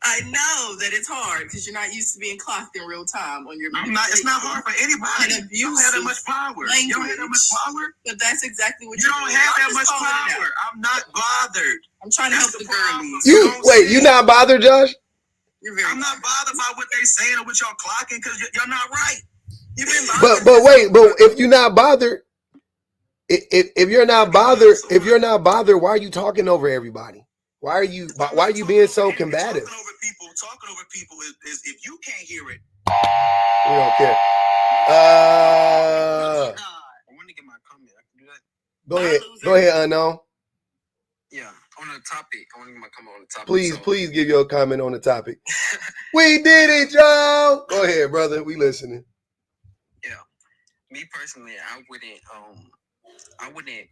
I know that it's hard because you're not used to being clocked in real time on your. I'm not. It's not hard for anybody. You don't have that much power. Language. You don't have that much power. But that's exactly what you don't have that much power. I'm not bothered. I'm trying to help the girlies. You not bothered, Josh? I'm not bothered by what they saying or what y'all clocking because you're not right. You've been bothered. But if you're not bothered, if you're not bothered, why are you talking over everybody? Why are you being so combative? Talking over people is if you can't hear it. We don't care. I want to get my comment. I can do that. Go ahead, Unknown. Yeah, on the topic. I want to get my comment on the topic. Please give your comment on the topic. We did it, Joe. Go ahead, brother. We listening. Yeah, me personally, I wouldn't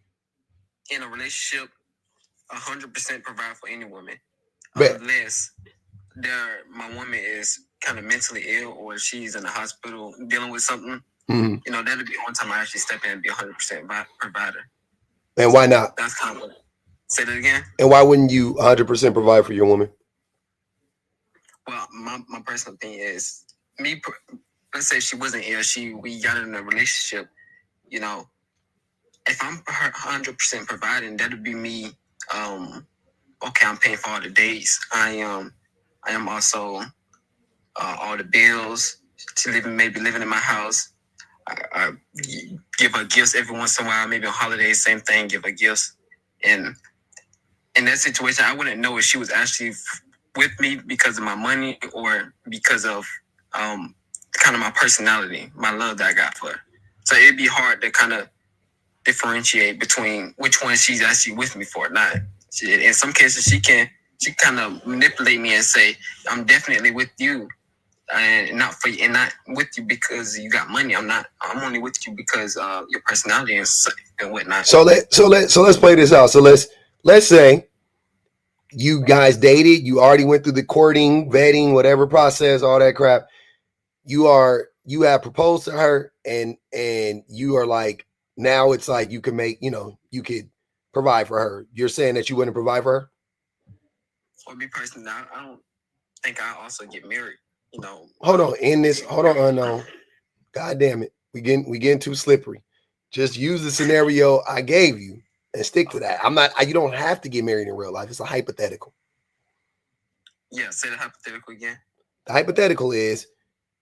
in a relationship 100% provide for any woman unless my woman is kind of mentally ill or she's in the hospital dealing with something. Mm-hmm. You know, that'll be one time I actually step in and be 100% provider. And why not? That's kind of what. Say that again. And why wouldn't you 100% provide for your woman? Well, my personal opinion is let's say she wasn't ill, we got in a relationship, you know, if I'm 100% providing, that'd be me. Okay, I'm paying for all the dates. I am also all the bills. Maybe living in my house. I give her gifts every once in a while. Maybe on holidays, same thing. Give her gifts. And in that situation, I wouldn't know if she was actually with me because of my money or because of kind of my personality, my love that I got for her. So it'd be hard to kind of differentiate between which one she's actually with me for or not. In some cases, she kind of manipulate me and say, "I'm definitely with you, and not with you because you got money. I'm only with you because your personality and whatnot." So let's play this out. So let's say you guys dated. You already went through the courting, vetting, whatever process, all that crap. You have proposed to her, and you are like, now it's like you can make, you could provide for her. You're saying that you wouldn't provide for her? For me personally, I don't think I also get married. Hold on, Unknown. God damn it, we getting too slippery. Just use the scenario I gave you and stick to that. You don't have to get married in real life. It's a hypothetical. Yeah, say the hypothetical again. The hypothetical is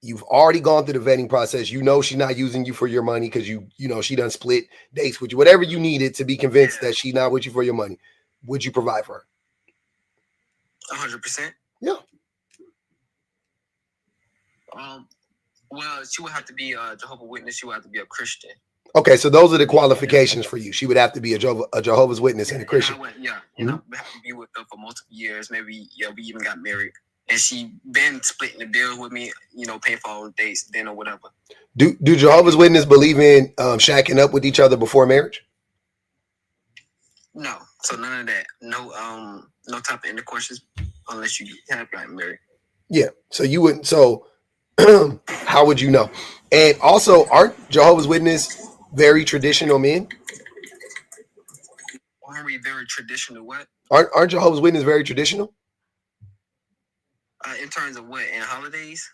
you've already gone through the vetting process. You know she's not using you for your money because you know she done split dates with you. Whatever you needed to be convinced that she's not with you for your money. Would you provide for her? 100%. Yeah. Well, she would have to be a Jehovah's Witness. She would have to be a Christian. Okay, so those are the qualifications for you. She would have to be a Jehovah's Witness and a Christian. And I would have to be with her for multiple years. Maybe we even got married. And she been splitting the bill with me, paying for all the dates, dinner, whatever. Do Jehovah's Witnesses believe in shacking up with each other before marriage? No. So none of that. No type of intercourse unless you have gotten married. Yeah. So you wouldn't. So how would you know? And also, aren't Jehovah's Witnesses very traditional men? Aren't we very traditional? What? Aren't Jehovah's Witnesses very traditional? In terms of what? In holidays?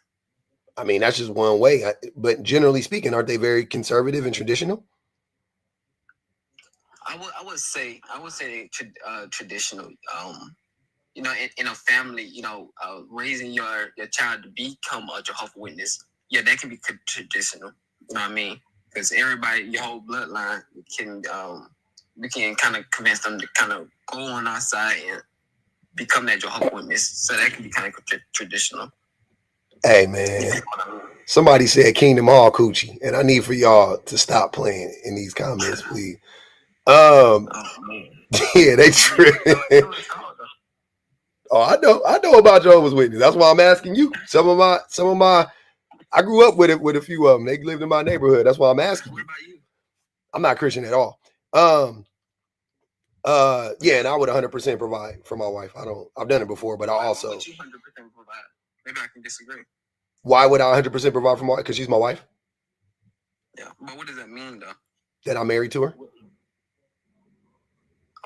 I mean, that's just one way. But generally speaking, aren't they very conservative and traditional? I would say traditional. in a family, raising your child to become a Jehovah's Witness, yeah, that can be traditional. You know what I mean? Because everybody, your whole bloodline can, we can kind of convince them to kind of go on our side and become that Jehovah's Witness. So that can be kind of traditional. Hey, man. Somebody said Kingdom Hall Coochie, and I need for y'all to stop playing in these comments, please. Yeah, they tripping. Oh, I know about Jehovah's Witness. That's why I'm asking you. Some of my, I grew up with a few of them. They lived in my neighborhood. That's why I'm asking you. I'm not Christian at all. Yeah, and I would 100% provide for my wife. I've done it before, but I also. Why would you 100% provide? Maybe I can disagree. Why would I 100% provide for my wife? Because she's my wife. Yeah, but what does that mean, though? That I'm married to her.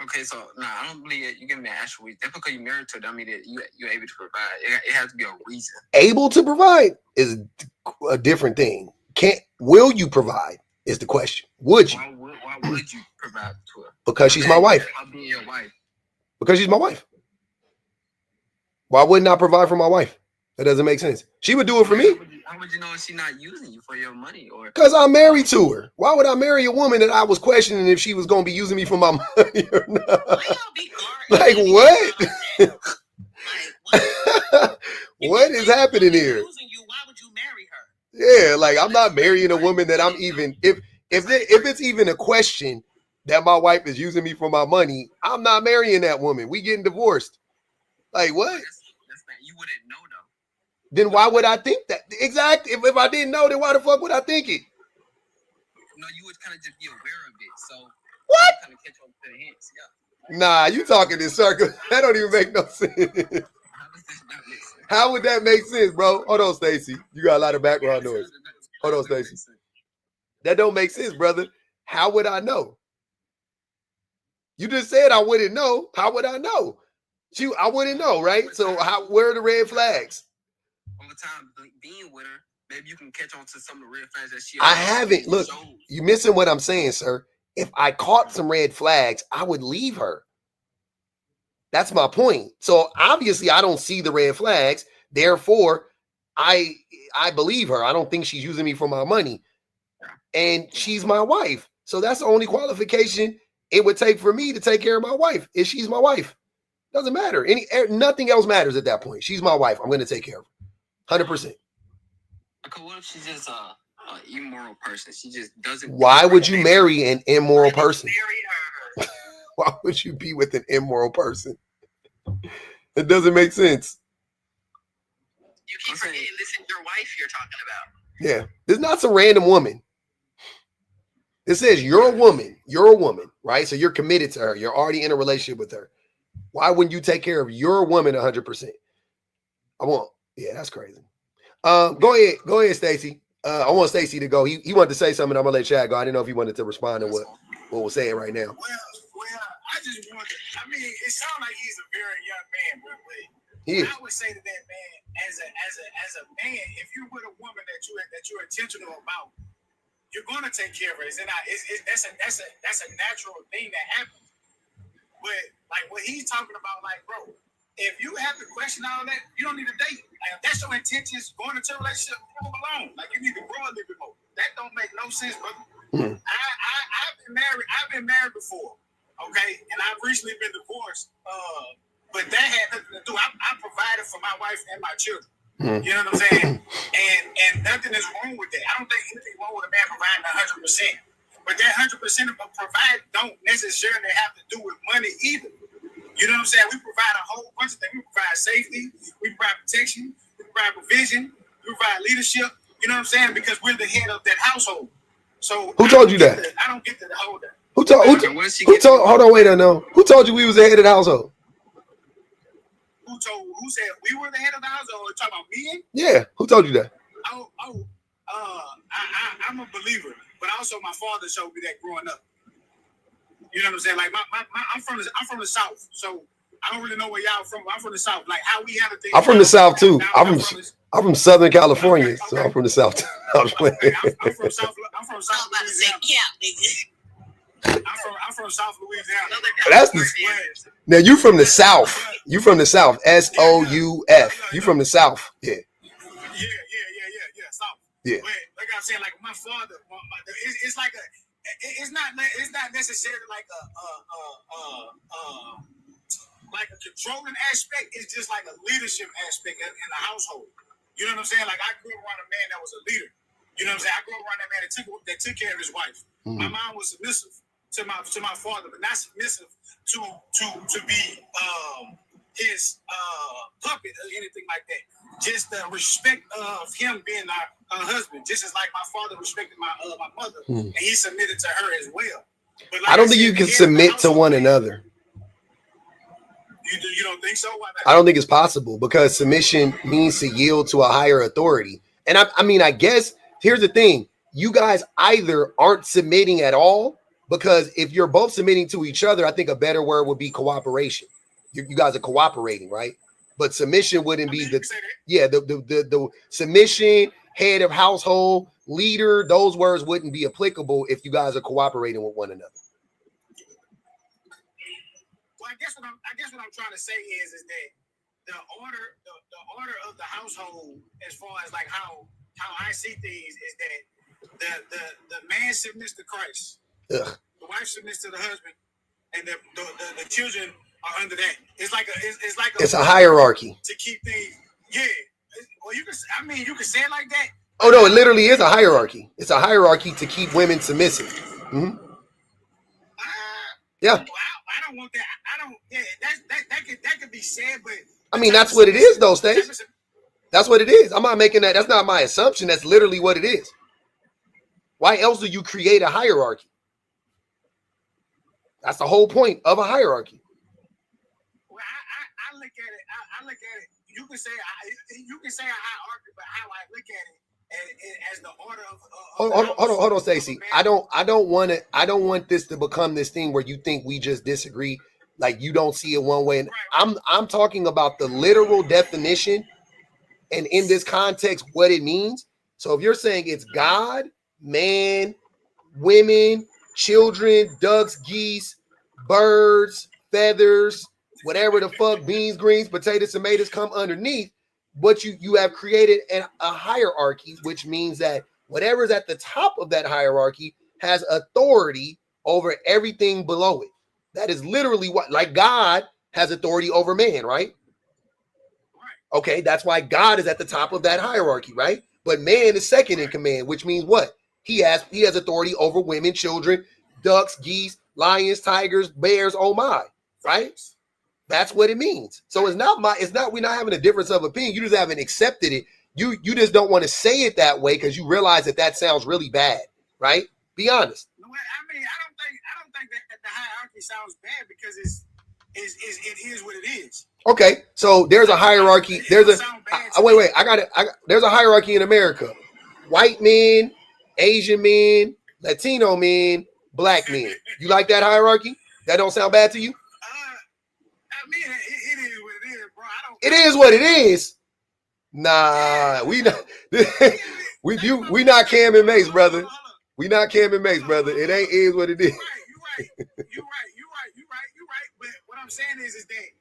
Okay, so I don't believe that you give me an actual reason. That's because you're married to her. That mean that you're able to provide. It has to be a reason. Able to provide is a different thing. Will you provide is the question. Would you? Why would you provide to her? Because she's my wife. I'll be your wife. Because she's my wife. Why wouldn't I provide for my wife? That doesn't make sense. She would do it for me. How would you know she's not using you for your money? Or because I'm married to her. Why would I marry a woman that I was questioning if she was going to be using me for my money or not? Like what? What is happening here? Why would you marry her? Yeah, like I'm not marrying a woman that I'm even if it's even a question that my wife is using me for my money, I'm not marrying that woman. We getting divorced. Like what? You wouldn't know though. Then why would I think that? Exactly. If I didn't know, then why the fuck would I think it? No, you would kind of just be aware of it. So what? Kind of catch on to the hints. Yeah. Nah, you talking in circles. That don't even make no sense. How would that make sense, bro? Hold on, Stacy. You got a lot of background noise. Hold on, Stacy. That don't make sense, brother. How would I know? You just said I wouldn't know. How would I know? I wouldn't know, right? So where are the red flags? All the time being with her, maybe you can catch on to some of the red flags that she. I haven't. Look, you're missing what I'm saying, sir. If I caught some red flags, I would leave her. That's my point. So obviously, I don't see the red flags. Therefore, I believe her. I don't think she's using me for my money, and she's my wife. So that's the only qualification it would take for me to take care of my wife. Is she's my wife? Doesn't matter. Nothing else matters at that point. She's my wife. I'm going to take care of her. 100%. What if she's just an immoral person? She just doesn't. Why would you marry an immoral person? Why would you be with an immoral person? It doesn't make sense. You keep forgetting this is your wife you're talking about. Yeah. This is not some random woman. It says you're a woman. You're a woman, right? So you're committed to her. You're already in a relationship with her. Why wouldn't you take care of your woman 100%? Yeah, that's crazy. Go ahead, Stacy. I want Stacy to go. He wanted to say something. I'm gonna let Chad go. I didn't know if he wanted to respond to what we're saying right now. Well, I just wanted. I mean, it sounds like he's a very young man, but I would say to that man, as a man, if you're with a woman that you're intentional about, you're gonna take care of her. That's a natural thing that happens. But like what he's talking about, like, bro, if you have to question all that, you don't need a date. Like, if that's your intentions going into a relationship, move alone. Like, you need to grow a little bit more. That don't make no sense, brother. I've been married before, okay, and I've recently been divorced. But that had nothing to do. I provided for my wife and my children. You know what I'm saying? And nothing is wrong with that. I don't think anything wrong with a man providing 100%. But that 100% of provide don't necessarily have to do with money either. You know what I'm saying? We provide a whole bunch of things. We provide safety. We provide protection. We provide provision. We provide leadership. You know what I'm saying? Because we're the head of that household. So who told you that? I don't get to the whole that. Who told? Hold on, wait a minute. Who told you we was the head of the household? Who said we were the head of the household? Are you talking about me? Yeah. Who told you that? I'm a believer, but also my father showed me that growing up. You know what I'm saying? Like I'm from the South, so I don't really know where y'all from. I'm from the South. Like how we handle things. I'm from the South too. I'm from Southern California, so I'm from the South. I'm from South. I'm from South Louisiana. Now you from the South. You from the South. SOUF. You from the South. Yeah. South. Yeah. But like I'm saying, like my father, it's like it's not necessarily like a controlling aspect. It's just like a leadership aspect in the household. You know what I'm saying? Like I grew up around a man that was a leader. You know what I'm saying? I grew up around that man that took care of his wife. Mm-hmm. My mom was submissive to my father, but not submissive to be his puppet or anything like that. Just the respect of him being our husband, just as like my father respected my mother, and he submitted to her as well. But like I don't think you can submit to one another. You don't think so? Why not? I don't think it's possible because submission means to yield to a higher authority. And I mean, I guess here's the thing. You guys either aren't submitting at all, because if you're both submitting to each other, I think a better word would be cooperation. You guys are cooperating, right? But submission wouldn't be the submission, head of household, leader. Those words wouldn't be applicable if you guys are cooperating with one another. Well, I guess what I'm trying to say is that the order of the household, as far as like how I see things, is that the man submits to Christ, the wife submits to the husband, and the children are under that. It's like a hierarchy to keep things. Yeah. Well, you can say it like that. Oh no, it literally is a hierarchy. It's a hierarchy to keep women submissive. Mm-hmm. Yeah. I don't want that. I don't. Yeah, that could be said, but I mean that's what it is, though, Stace. That's what it is. I'm not making that. That's not my assumption. That's literally what it is. Why else do you create a hierarchy? That's the whole point of a hierarchy. Well, I look at it. I look at it. You can say a hierarchy, but how I look at it as the order of hold on, Stacey. I don't want this to become this thing where you think we just disagree, like you don't see it one way. And I'm talking about the literal definition, and in this context, what it means. So if you're saying it's God, man, women, children, ducks, geese, birds, feathers, whatever the fuck, beans, greens, potatoes, tomatoes come underneath. But you have created a hierarchy, which means that whatever's at the top of that hierarchy has authority over everything below it. That is literally what, like God has authority over man, right? Okay, that's why God is at the top of that hierarchy, right? But man is second in command, which means what? He has authority over women, children, ducks, geese, lions, tigers, bears, oh my, right? That's what it means. So we're not having a difference of opinion. You just haven't accepted it. You just don't want to say it that way because you realize that sounds really bad, right? Be honest. I mean, I don't think that the hierarchy sounds bad because it is what it is. Okay, so there's a hierarchy. There's a there's a hierarchy in America. White men, Asian men, Latino men, black men. You like that hierarchy? That don't sound bad to you? I mean, it is what it is, bro. It is what it is. Nah, we not. we not Cam and Mace, brother. We not Cam and Mace, brother. It ain't is what it is. You're right. But what I'm saying is that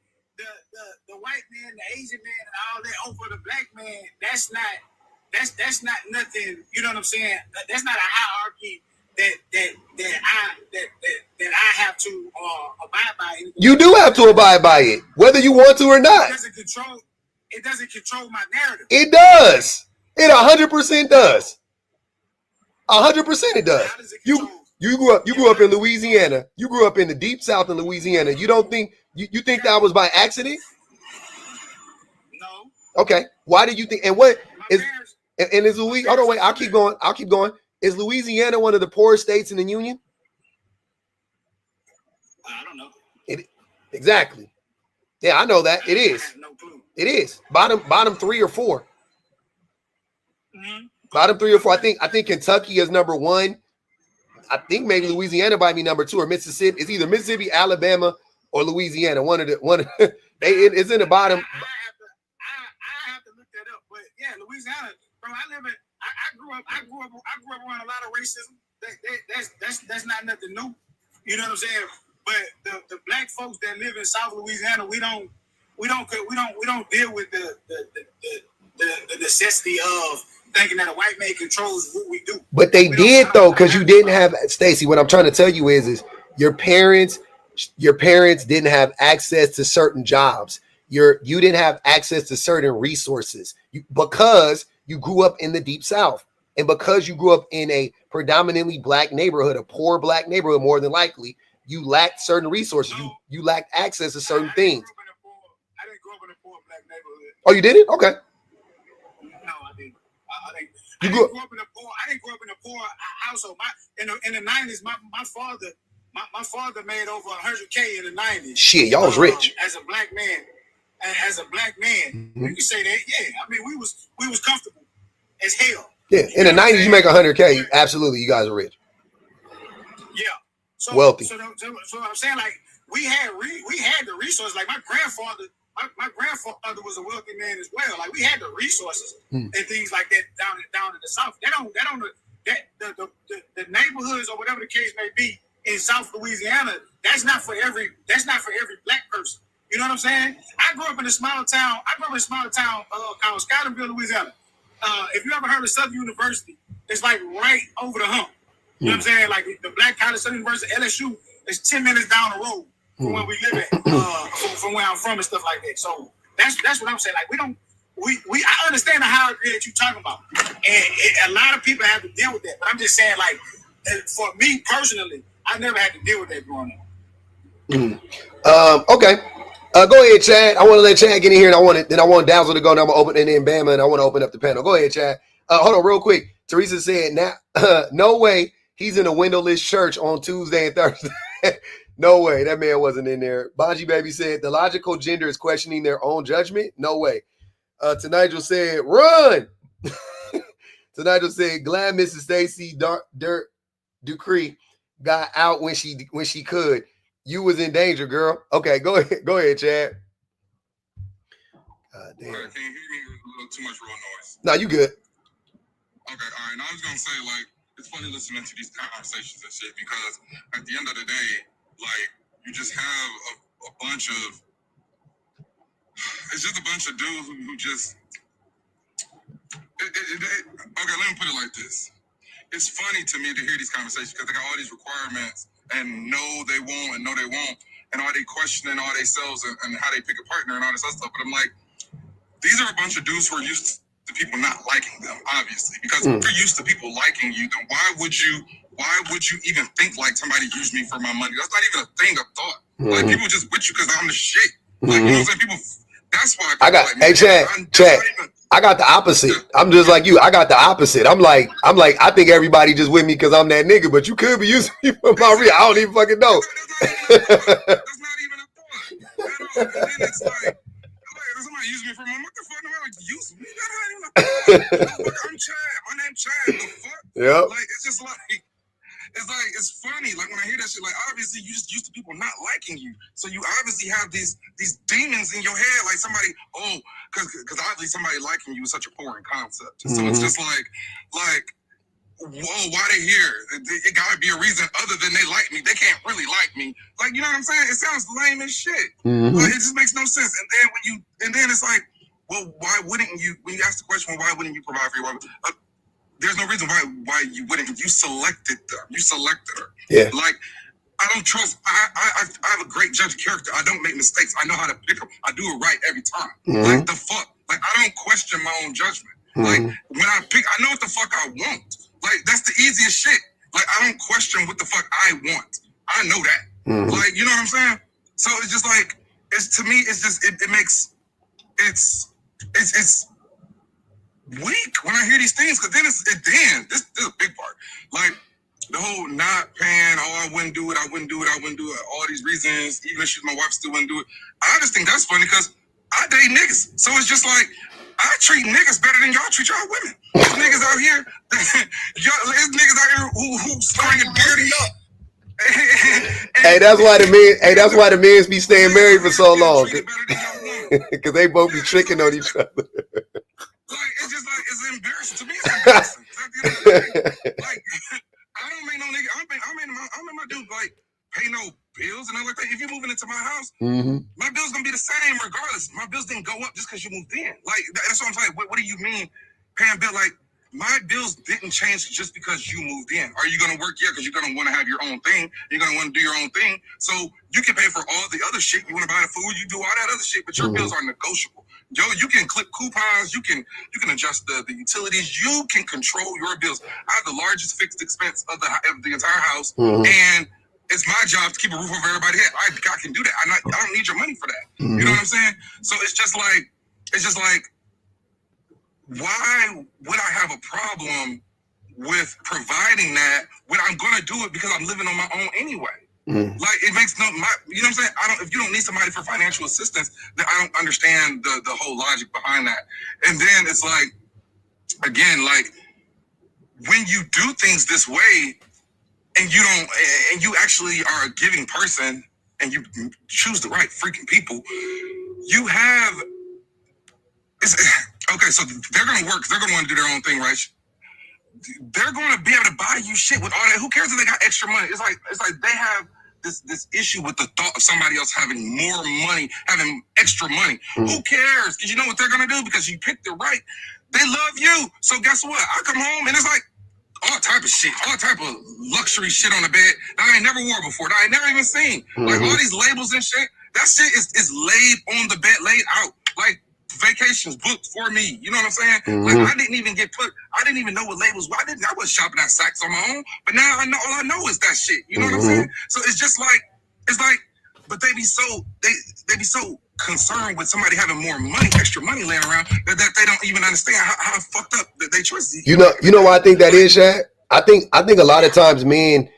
the white man, the Asian man, and all that over the black man, that's not nothing. You know what I'm saying? That's not a hierarchy that I have to abide by. You do have to abide by it, whether you want to or not. It doesn't control my narrative. It does. It 100% does. 100% it does. You grew up in Louisiana. You grew up in the deep South in Louisiana. You don't think you think that was by accident? No. Okay. Why did you think? And what is? And is Louisiana? Hold on, wait. I'll keep going. Is Louisiana one of the poorest states in the union? I don't know. Exactly. Yeah, I know that. It is. I have no clue. It is. Bottom 3 or 4. Mm-hmm. Bottom 3 or 4. I think Kentucky is number 1. I think maybe Louisiana might be number 2 or Mississippi. It's either Mississippi, Alabama, or Louisiana. One of it's in the bottom. I have to look that up. But yeah, Louisiana, bro. I grew up around a lot of racism. That's not nothing new. You know what I'm saying? But the black folks that live in South Louisiana, we don't we don't deal with the necessity of thinking that a white man controls what we do. But they did though, because you didn't have Stacey. What I'm trying to tell you is your parents didn't have access to certain jobs. You didn't have access to certain resources because you grew up in the Deep South, and because you grew up in a predominantly black neighborhood, a poor black neighborhood, more than likely, you lacked certain resources. You lacked access to certain things. I didn't grow up in a poor black neighborhood. Oh, you didn't? Okay. No, I didn't. I didn't grow up in a poor household. In the 90s, my father made over $100K in the 90s. Shit, y'all was rich. As a black man, you can say that. Yeah, I mean, we was comfortable as hell. Yeah, in the 90s, you make $100K. Absolutely, you guys are rich. Yeah, so wealthy. So I'm saying, like, we had the resources. Like my grandfather was a wealthy man as well. Like we had the resources and things like that down in the South. The neighborhoods or whatever the case may be in South Louisiana. That's not for every black person. You know what I'm saying? I grew up in a smaller town. Called Scotlandville, Louisiana. If you ever heard of Southern University, it's like right over the hump. You know what I'm saying? Like the Black College, Southern University, LSU is 10 minutes down the road from where we live at, from where I'm from and stuff like that. So that's what I'm saying. Like I understand the hierarchy that you're talking about, and a lot of people have to deal with that. But I'm just saying, like, for me personally, I never had to deal with that growing up. Okay. Go ahead, Chad. I want to let Chad get in here, and I want Dazzle to go, and I'm gonna open, and then Bama, and I want to open up the panel. Go ahead, Chad. Hold on, real quick. Teresa said, "Now, no way, he's in a windowless church on Tuesday and Thursday." No way, that man wasn't in there. Bonji Baby said, "The logical gender is questioning their own judgment." No way. Nigel said, "Run." Nigel said, "Glad Mrs. Stacey Dupree got out when she could. You was in danger, girl." Okay, go ahead, Chad. Damn. All right, can you hear me? There's a little too much real noise. No, you good. Okay, all right. Now I was gonna say, like, it's funny listening to these conversations and shit because at the end of the day, like, you just have a bunch of, it's just a bunch of dudes who just, okay, let me put it like this. It's funny to me to hear these conversations because they got all these requirements and no, they won't, and no, they won't, and all they questioning all they selves and how they pick a partner and all this other stuff. But I'm like, these are a bunch of dudes who are used to people not liking them, obviously, because if you're used to people liking you, then why would you even think like somebody used me for my money? That's not even a thing of thought. Like, people just with you because I'm the shit. Like, you know what I'm saying? People, that's why I got, hey, Chad, I got the opposite. I'm just like you. I got the opposite. I'm like, I think everybody just with me because I'm that nigga, but you could be using me for my real. I don't even fucking know. That's not even a thought at all. And then it's like somebody use me for my motherfucker. Nobody like use me. I'm Chad. My name's Chad. The fuck? Yeah. Like, it's funny. Like, when I hear that shit, like, obviously you just used to people not liking you. So you obviously have these demons in your head, like somebody, because obviously somebody liking you is such a foreign concept. So it's just like, whoa, why they here? It gotta be a reason other than they like me. They can't really like me. Like, you know what I'm saying? It sounds lame as shit. Like, it just makes no sense. And then it's like, well, why wouldn't you? When you ask the question, well, why wouldn't you provide for your wife? There's no reason why you wouldn't. You selected them. You selected her. Yeah. Like, I don't trust. I have a great judge of character. I don't make mistakes. I know how to pick them. I do it right every time. Like, the fuck. Like, I don't question my own judgment. Like, when I pick, I know what the fuck I want. Like, that's the easiest shit. Like, I don't question what the fuck I want. I know that. Like, you know what I'm saying? So it's just like, to me, it's just, it makes, it's weak when I hear these things, because then this is a big part. Like, the whole not paying, I wouldn't do it, all these reasons, even if she's my wife, still wouldn't do it. I just think that's funny because I date niggas. So it's just like, I treat niggas better than y'all treat y'all women. There's niggas out here, who slanging dirty up. Hey, that's why the men be staying married for so long. Because they both be tricking on each other. Like, it's just like, it's embarrassing. To me, it's embarrassing. Like, I don't make no nigga. I'm in my dude, like, pay no bills and all like that. If you're moving into my house, Mm-hmm. my bill's gonna be the same regardless. My bills didn't go up just because you moved in. Like that's what I'm saying. What do you mean paying bill? Like my bills didn't change just because you moved in. Are you gonna work? Yeah, because you're gonna want to have your own thing. You're gonna want to do your own thing. So you can pay for all the other shit. You want to buy the food, you do all that other shit, but your bills are negotiable. Yo, you can clip coupons. You can adjust the utilities. You can control your bills. I have the largest fixed expense of the entire house, and it's my job to keep a roof over everybody's head. I can do that. I don't need your money for that. You know what I'm saying? So it's just like, why would I have a problem with providing that when I'm gonna do it because I'm living on my own anyway? Like it makes you know what I'm saying? If you don't need somebody for financial assistance, then I don't understand the whole logic behind that. And then it's like, again, like when you do things this way and you actually are a giving person and you choose the right freaking people, you have okay, so they're gonna work, they're gonna want to do their own thing, right? They're gonna be able to buy you shit with all that. Who cares if they got extra money? It's like they have this issue with the thought of somebody else having more money, having extra money. Who cares? Because you know what they're gonna do? Because you picked it right. They love you. So guess what? I come home and it's like all type of shit, all type of luxury shit on the bed that I ain't never wore before, that I ain't never even seen. Like all these labels and shit, that shit is laid on the bed, laid out. Like vacations booked for me. You know what I'm saying? Like I didn't even know what labels were. I was shopping at Saks on my own, but now I know, all I know is that shit. You know what I'm saying? So it's just like, but they be so concerned with somebody having more money, extra money laying around that they don't even understand how fucked up that they choices. You know why I think that is, Shaq? I think a lot of times men,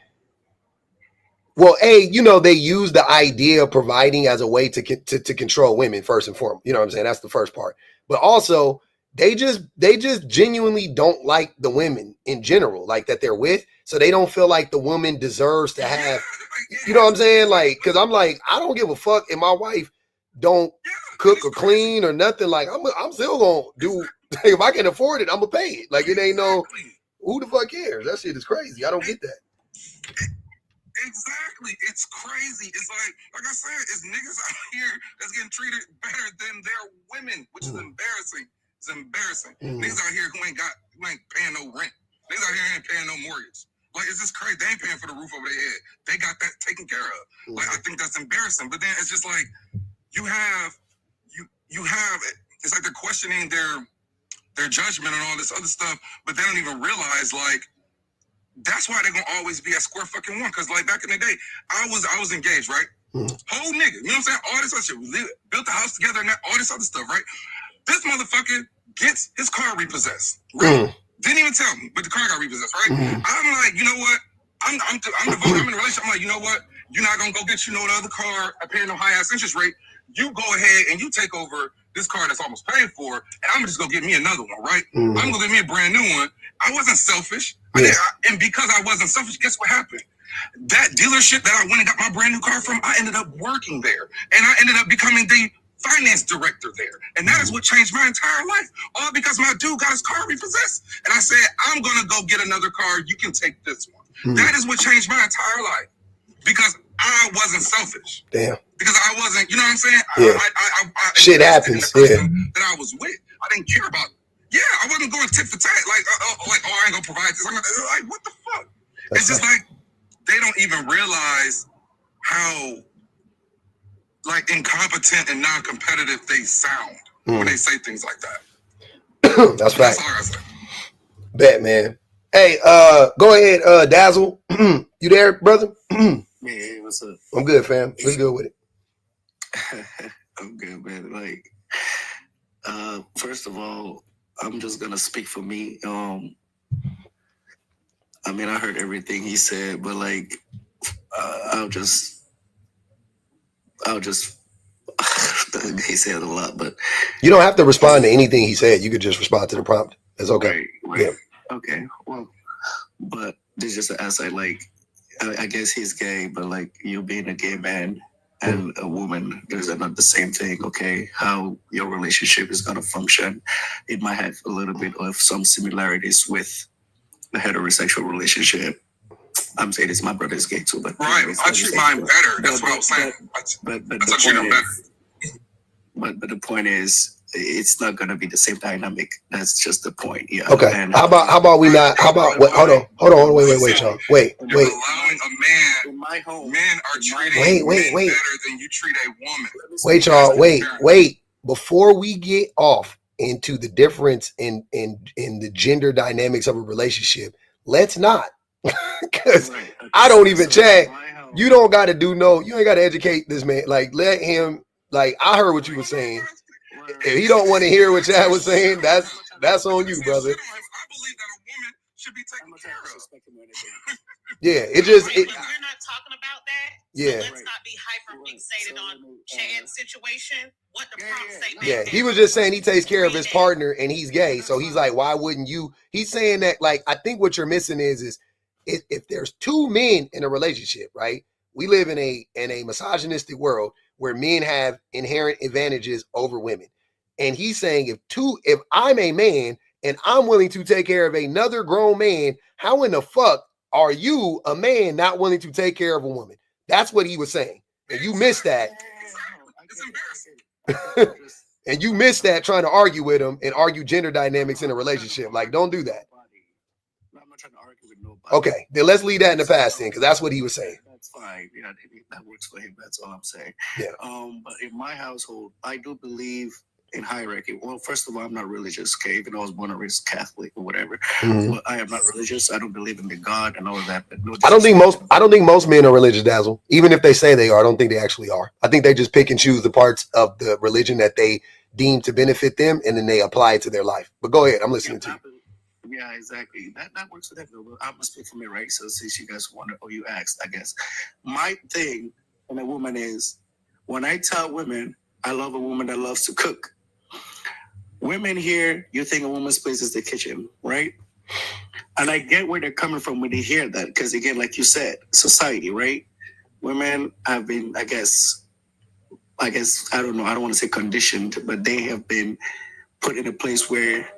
well, they use the idea of providing as a way to control women first and foremost. You know what I'm saying? That's the first part. But also, they just genuinely don't like the women in general, like that they're with. So they don't feel like the woman deserves to have, you know what I'm saying? Like, cause I'm like, I don't give a fuck if my wife don't cook or clean or nothing. Like I'm still gonna do, if I can afford it, I'm gonna pay it. Like it ain't no, who the fuck cares? That shit is crazy. I don't get that. Exactly. It's crazy. It's like I said, it's niggas out here that's getting treated better than their women, which is embarrassing. It's embarrassing. Niggas out here who ain't paying no rent. Niggas out here ain't paying no mortgage. Like, it's just crazy. They ain't paying for the roof over their head. They got that taken care of. Like, I think that's embarrassing. But then it's just like, you have, it's like they're questioning their judgment and all this other stuff, but they don't even realize, like, that's why they're gonna always be at square fucking one. Cause like back in the day, I was engaged, right? Whole nigga, you know what I'm saying? All this other shit. We built the house together and all this other stuff, right? This motherfucker gets his car repossessed, right? Didn't even tell me, but the car got repossessed, right? I'm like, you know what? I'm devoted. I'm in a relationship. I'm like, you know what? You're not gonna go get the other car at paying no high ass interest rate. You go ahead and you take over this car that's almost paid for, and I'm just gonna get me another one, right? I'm gonna get me a brand new one. I wasn't selfish, and because I wasn't selfish, guess what happened? That dealership that I went and got my brand new car from, I ended up working there, and I ended up becoming the finance director there, and that is what changed my entire life. All because my dude got his car repossessed, and I said, I'm gonna go get another car. You can take this one. That is what changed my entire life, because I wasn't selfish. Damn. Because I wasn't, you know what I'm saying? Yeah. I Shit happens. That I was with, I didn't care about. Yeah, I wasn't going tit for tat. Like, I ain't gonna provide this. I'm like, what the fuck? It's just like they don't even realize how like incompetent and non-competitive they sound when they say things like that. That's right. That's all I say. Bet, man. Hey, go ahead, Dazzle. You there, brother? Hey, what's up? I'm good, fam. What's good with it? I'm good, man. Like, first of all, I'm just gonna speak for me. I mean, I heard everything he said, but like, I'll just he said a lot, but you don't have to respond to anything he said. You could just respond to the prompt. It's okay. Right. Yeah. Okay. Well, but this is just an aside. Like, I guess he's gay, but like you being a gay man and a woman, those are not the same thing. Okay, how your relationship is gonna function, it might have a little bit of some similarities with a heterosexual relationship. I'm saying this, my brother is gay too, but Right, I treat mine better. That's what I'm saying. But That's how I treat them better. But the point is, it's not gonna be the same dynamic. That's just the point. Yeah. Okay. And How about we not? How about hold on, wait, y'all. Wait. You're allowing a man. in my home, Men are treating men better than you treat a woman. Wait, y'all. Wait. Before we get off into the difference in the gender dynamics of a relationship, let's not, because I don't even chat. You don't got to do you ain't got to educate this man. Like, let him. Like, I heard what you were saying. If he don't want to hear what Chad was saying, that's on you, brother. I believe that a woman should be taken care of. Yeah, it just We're not talking about that. Yeah. So let's not be hyper fixated on Chad's situation. What the prompt say back Yeah, there. he was just saying he takes care of his partner and he's gay. So he's like, why wouldn't you? He's saying that, like, I think what you're missing is if there's two men in a relationship, right? We live in a misogynistic world where men have inherent advantages over women. And he's saying if I'm a man and I'm willing to take care of another grown man, how in the fuck are you, a man, not willing to take care of a woman? That's what he was saying. And you missed that. It's embarrassing. And you missed that trying to argue with him and argue gender dynamics in a relationship. Like, don't do that. I'm not trying to argue with nobody. Okay, then let's leave that in the past then, because that's what he was saying. That's fine. Yeah, that works for him. That's all I'm saying. Yeah. But in my household, I do believe in hierarchy. Well, first of all, I'm not religious, okay, even though I was born and raised Catholic or whatever. Mhm. But I am not religious. I don't believe in the God and all of that. But no, I don't think most men are religious, Dazzle. Even if they say they are, I don't think they actually are. I think they just pick and choose the parts of the religion that they deem to benefit them, and then they apply it to their life. But go ahead, I'm listening to you. Yeah, exactly. That works for that. But I'm gonna speak for me, right? So since you guys wonder or you asked, I guess my thing in a woman is when I tell women I love a woman that loves to cook. Women here, you think a woman's place is the kitchen, right? And I get where they're coming from when they hear that, because again, like you said, society, right? Women have been, I guess, I don't know, I don't want to say conditioned, but they have been put in a place where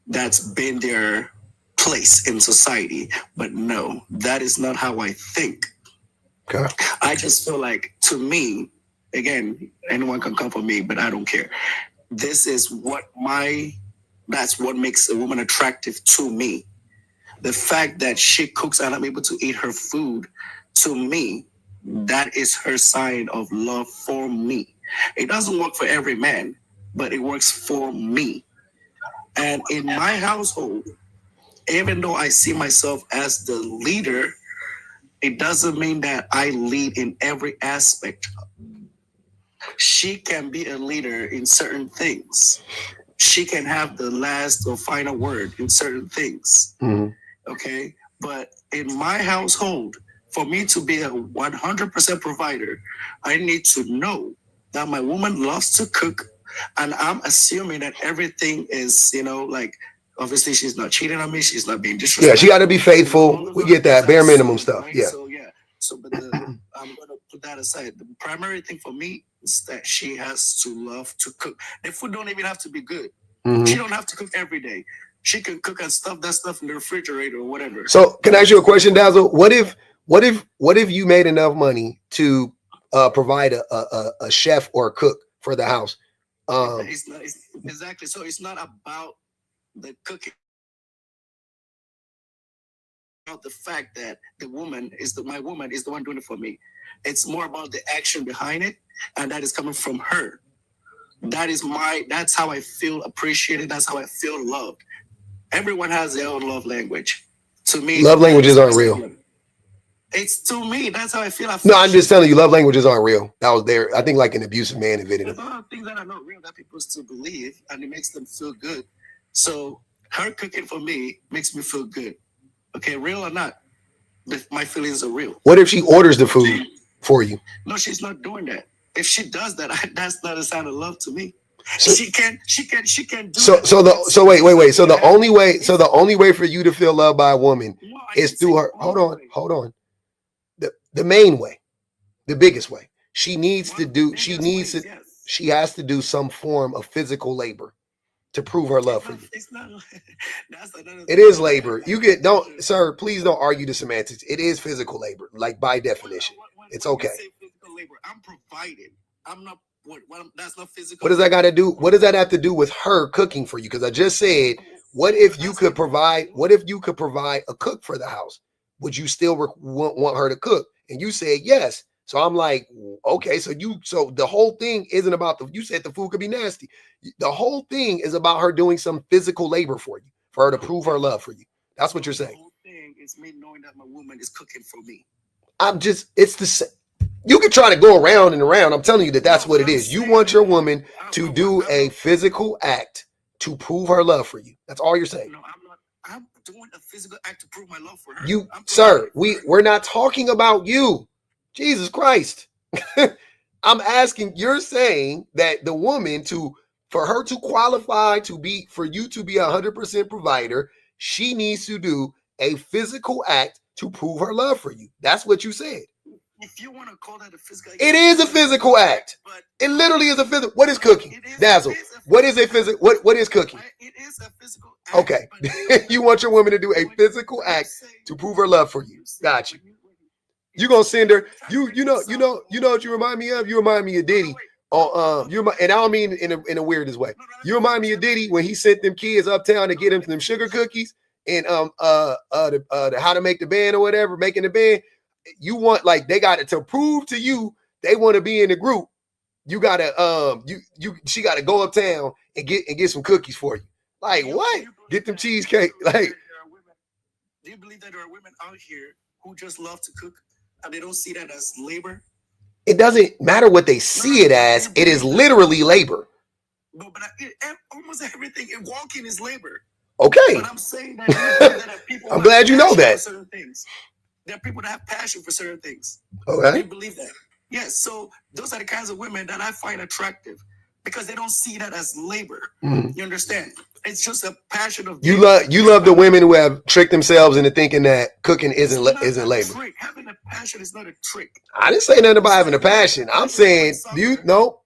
that's been their place in society. But no, that is not how I think. Okay. I just feel like, to me, again, anyone can come for me, but I don't care. This is that's what makes a woman attractive to me. The fact that she cooks and I'm able to eat her food, to me, that is her sign of love for me. It doesn't work for every man, but it works for me. And in my household, even though I see myself as the leader, it doesn't mean that I lead in every aspect. She can be a leader in certain things. She can have the last or final word in certain things. Mhm. Okay? But in my household, for me to be a 100% provider, I need to know that my woman loves to cook, and I'm assuming that everything is, like, obviously she's not cheating on me, she's not being disrespectful. Yeah, she got to be faithful. We get that bare minimum stuff. Right? Yeah. But I'm gonna put that aside. The primary thing for me is that she has to love to cook. The food don't even have to be good. Mhm. She don't have to cook every day. She can cook and stuff that stuff in the refrigerator or whatever. So can I ask you a question, Dazzle? What if you made enough money to provide a chef or a cook for the house? Exactly. So it's not about the cooking. About the fact that my woman is the one doing it for me. It's more about the action behind it, and that is coming from her. That's how I feel appreciated. That's how I feel loved. Everyone has their own love language. To me, Love languages aren't real. It's to me. That's how I feel. No, I'm just telling you, love languages aren't real. That was there. I think like an abusive man invented There's it. a lot of things that are not real that people still believe, and it makes them feel good. So her cooking for me makes me feel good. Okay, real or not, my feelings are real. What if she orders the food for you? No, she's not doing that. If she does that, that's not a sign of love to me. So- She can do So that. wait. So the only way for you to feel loved by a woman is through her. Hold on. The main way, the biggest way. She has to do some form of physical labor. to prove her love for you. It's not. That's another It thing. is labor. You get don't, sir. Please don't argue the semantics. It is physical labor, like by definition. It's When okay. you say physical labor, I'm providing. I'm not. That's not physical. What does that got to do? What does that have to do with her cooking for you? Because I just said, what if you could provide? What if you could provide a cook for the house? Would you still want her to cook? And you said yes. So I'm like, okay. So the whole thing isn't about you said the food could be nasty. The whole thing is about her doing some physical labor for you, for her to prove her love for you. That's what you're saying. The whole thing is me knowing that my woman is cooking for me. It's the same. You can try to go around and around. I'm telling you that's what it is. You want your woman to do a physical act to prove her love for you. That's all you're saying. No, I'm not. I'm doing a physical act to prove my love for her. Sir, we're not talking about you. Jesus Christ. I'm asking, you're saying that the woman for her to qualify for you to be 100% provider, she needs to do a physical act to prove her love for you. That's what you said. If you want to call that a physical act, it is a physical act. It literally is a physical. What is cooking? Dazzle. What is a physical? What is cooking? It is a physical act. Okay. You want your woman to do a physical act to prove her love for you. Got you. You gonna send her? You know what you remind me of? You remind me of Diddy. And I don't mean in a weirdest way. You remind me of Diddy when he sent them kids uptown to get him them sugar cookies and the how to make the band or whatever, making the band. You want, like, they got it to prove to you they want to be in the group. You gotta she gotta go uptown and get some cookies for you. Like what? Get them cheesecake. Like, do you believe that there are women out here who just love to cook and they don't see that as labor? It doesn't matter what they see it as. It is literally labor. No, but almost everything in walking is labor. Okay. But I'm saying that people. I'm glad you know that. Certain things. There are people that have passion for certain things. Okay. They believe that. Yes. So those are the kinds of women that I find attractive because they don't see that as labor. Mm-hmm. You understand? It's just a passion of. You love the women who have tricked themselves into thinking that cooking isn't labor. Trick. Having a passion is not a trick. I didn't say nothing about having a passion. I'm saying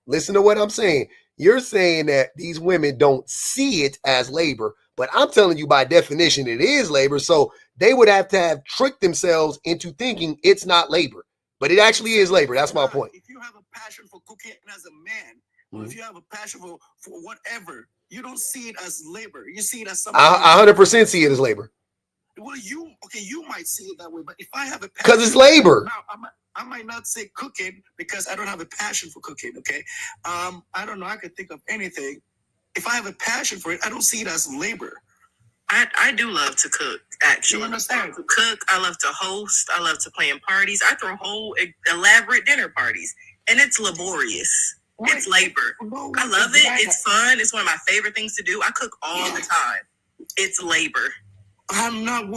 listen to what I'm saying. You're saying that these women don't see it as labor, but I'm telling you by definition it is labor. So they would have to have tricked themselves into thinking it's not labor, but it actually is labor. That's my point. If you have a passion for cooking as a man, or if you have a passion for whatever, you don't see it as labor. You see it as something. I 100% see it as labor. Well, you might see it that way, but if I have a passion, because it's labor. Now, I might not say cooking because I don't have a passion for cooking. Okay, I don't know. I could think of anything. If I have a passion for it, I don't see it as labor. I do love to cook, actually. You understand? I love to cook. I love to host. I love to plan parties. I throw whole elaborate dinner parties, and it's laborious. Right. It's labor. I love it. It's fun. It's one of my favorite things to do. I cook all the time. It's labor. I'm not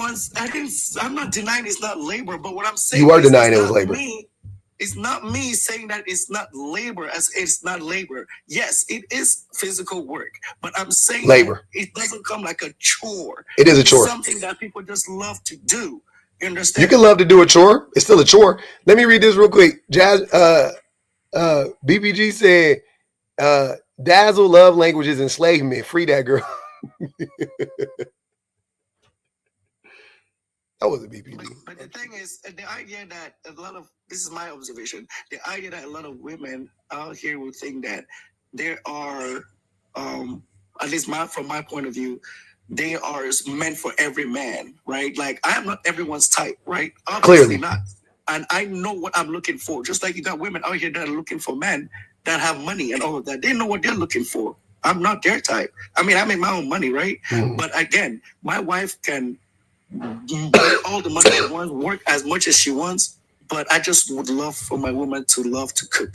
denying it's not labor, but what I'm saying you are denying it was labor. It's not me saying that it's not labor as it's not labor. Yes, it is physical work, but I'm saying labor. It doesn't come like a chore. It is a chore. It's something that people just love to do. You understand? You can love to do a chore. It's still a chore. Let me read this real quick. Jazz BBG said Dazzle love language is enslavement. Free that girl. That wasn't BPD. But the thing is, the idea that this is my observation, the idea that a lot of women out here will think that there are, at least from my point of view, they are meant for every man, right? Like, I am not everyone's type, right? Obviously not. And I know what I'm looking for. Just like you got women out here that are looking for men that have money and all of that. They know what they're looking for. I'm not their type. I mean, I make my own money, right? Mm-hmm. But again, my wife can buy all the money she wants, work as much as she wants, but I just would love for my woman to love to cook.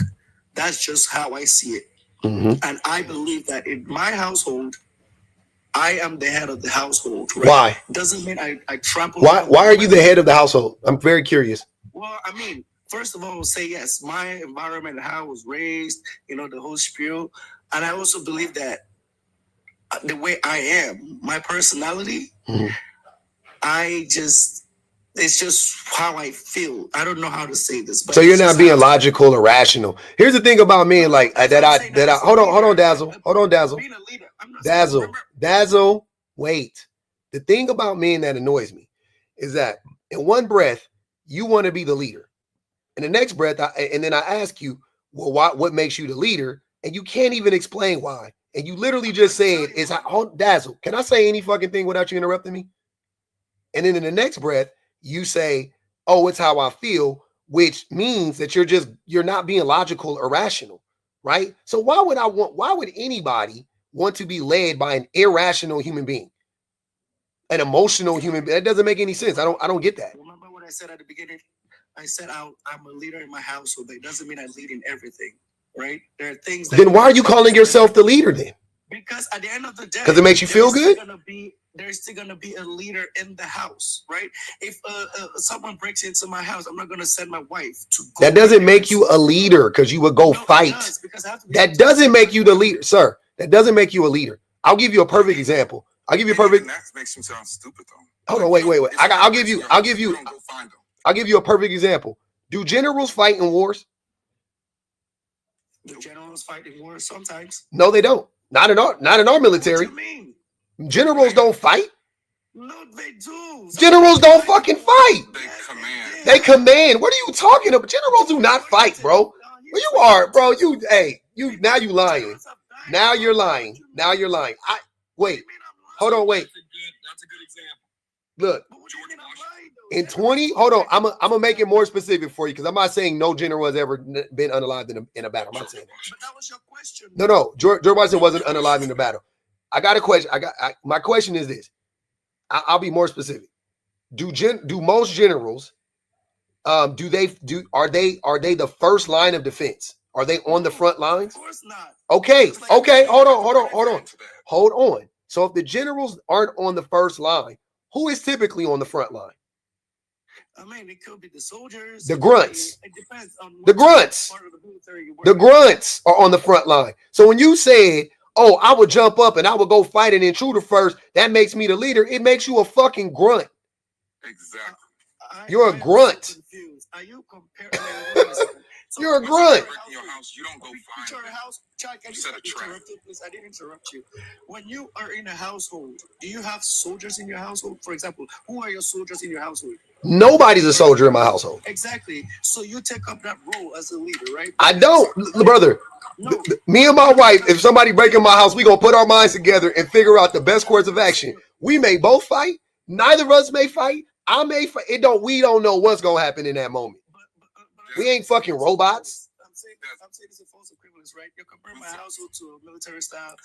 That's just how I see it. Mm-hmm. And I believe that in my household, I am the head of the household. Right? Why? Doesn't mean I trample. Why are you the head of the household? I'm very curious. Well, I mean, first of all, I'll say yes, my environment, how I was raised, the whole spiel. And I also believe that the way I am, my personality, mm-hmm. It's just how I feel. I don't know how to say this. But so you're not being logical or rational. Here's the thing about me, like that I hold on, Dazzle. Hold on, Dazzle. Being a leader, I'm Dazzle, wait. The thing about men that annoys me is that in one breath, you want to be the leader. In the next breath, and then I ask you, well, what makes you the leader? And you can't even explain why. And you literally just said, Dazzle, can I say any fucking thing without you interrupting me? And then in the next breath, you say, oh, it's how I feel, which means that you're not being logical or rational, right? So why would anybody want to be led by an irrational human being? An emotional human being? That doesn't make any sense. I don't get that. Remember what I said at the beginning? I said I'm a leader in my household, but it doesn't mean I lead in everything, right? There are things that. Then why are you calling yourself the leader then? Because at the end of the day, because it makes you feel good. There's still gonna be a leader in the house, right? If someone breaks into my house, I'm not gonna send my wife to. That doesn't make you a leader because you would go fight. That doesn't make you the leader, sir. That doesn't make you a leader. I'll give you a perfect example. I'll give you a perfect. That makes him sound stupid though. Hold on, wait. I'll give you a perfect example. Do generals fight in wars? Do generals fight in wars sometimes? No, they don't. Not in our military. What do you mean? Generals don't fight. No, they do. Generals don't fucking fight. They command. What are you talking about? Generals do not fight, bro. Well, you are, bro. Now you lying. Now you're lying. Wait. Hold on, wait. That's a good example. Look. In 20, hold on. I'm gonna make it more specific for you because I'm not saying no general has ever been unalived in a battle. I'm not saying that. But that was your question. No. George Washington wasn't unalived in the battle. I got a question. My question is this. I'll be more specific. Do most generals are they the first line of defense? Are they on the front lines? Of course not. Okay. Hold on. So if the generals aren't on the first line, who is typically on the front line? I mean, it could be the soldiers. The grunts. It depends on the grunts. Part of the military you work. The grunts are on the front line. So when you said, oh, I would jump up and I would go fight an intruder first, that makes me the leader. It makes you a fucking grunt. Exactly. You're a grunt. Are you comparing? You're a grunt. In your house, you don't go find your house. Chuck, I didn't interrupt you. When you are in a household, do you have soldiers in your household? For example, who are your soldiers in your household? Nobody's a soldier in my household. Exactly. So you take up that role as a leader, right? I don't, brother. No. Me and my wife, if somebody break in my house, we gonna put our minds together and figure out the best course of action. We may both fight. Neither of us may fight. I may fight. We don't know what's gonna happen in that moment. We ain't fucking robots. I'm saying it's a false equivalence, right? You're comparing my household to a military style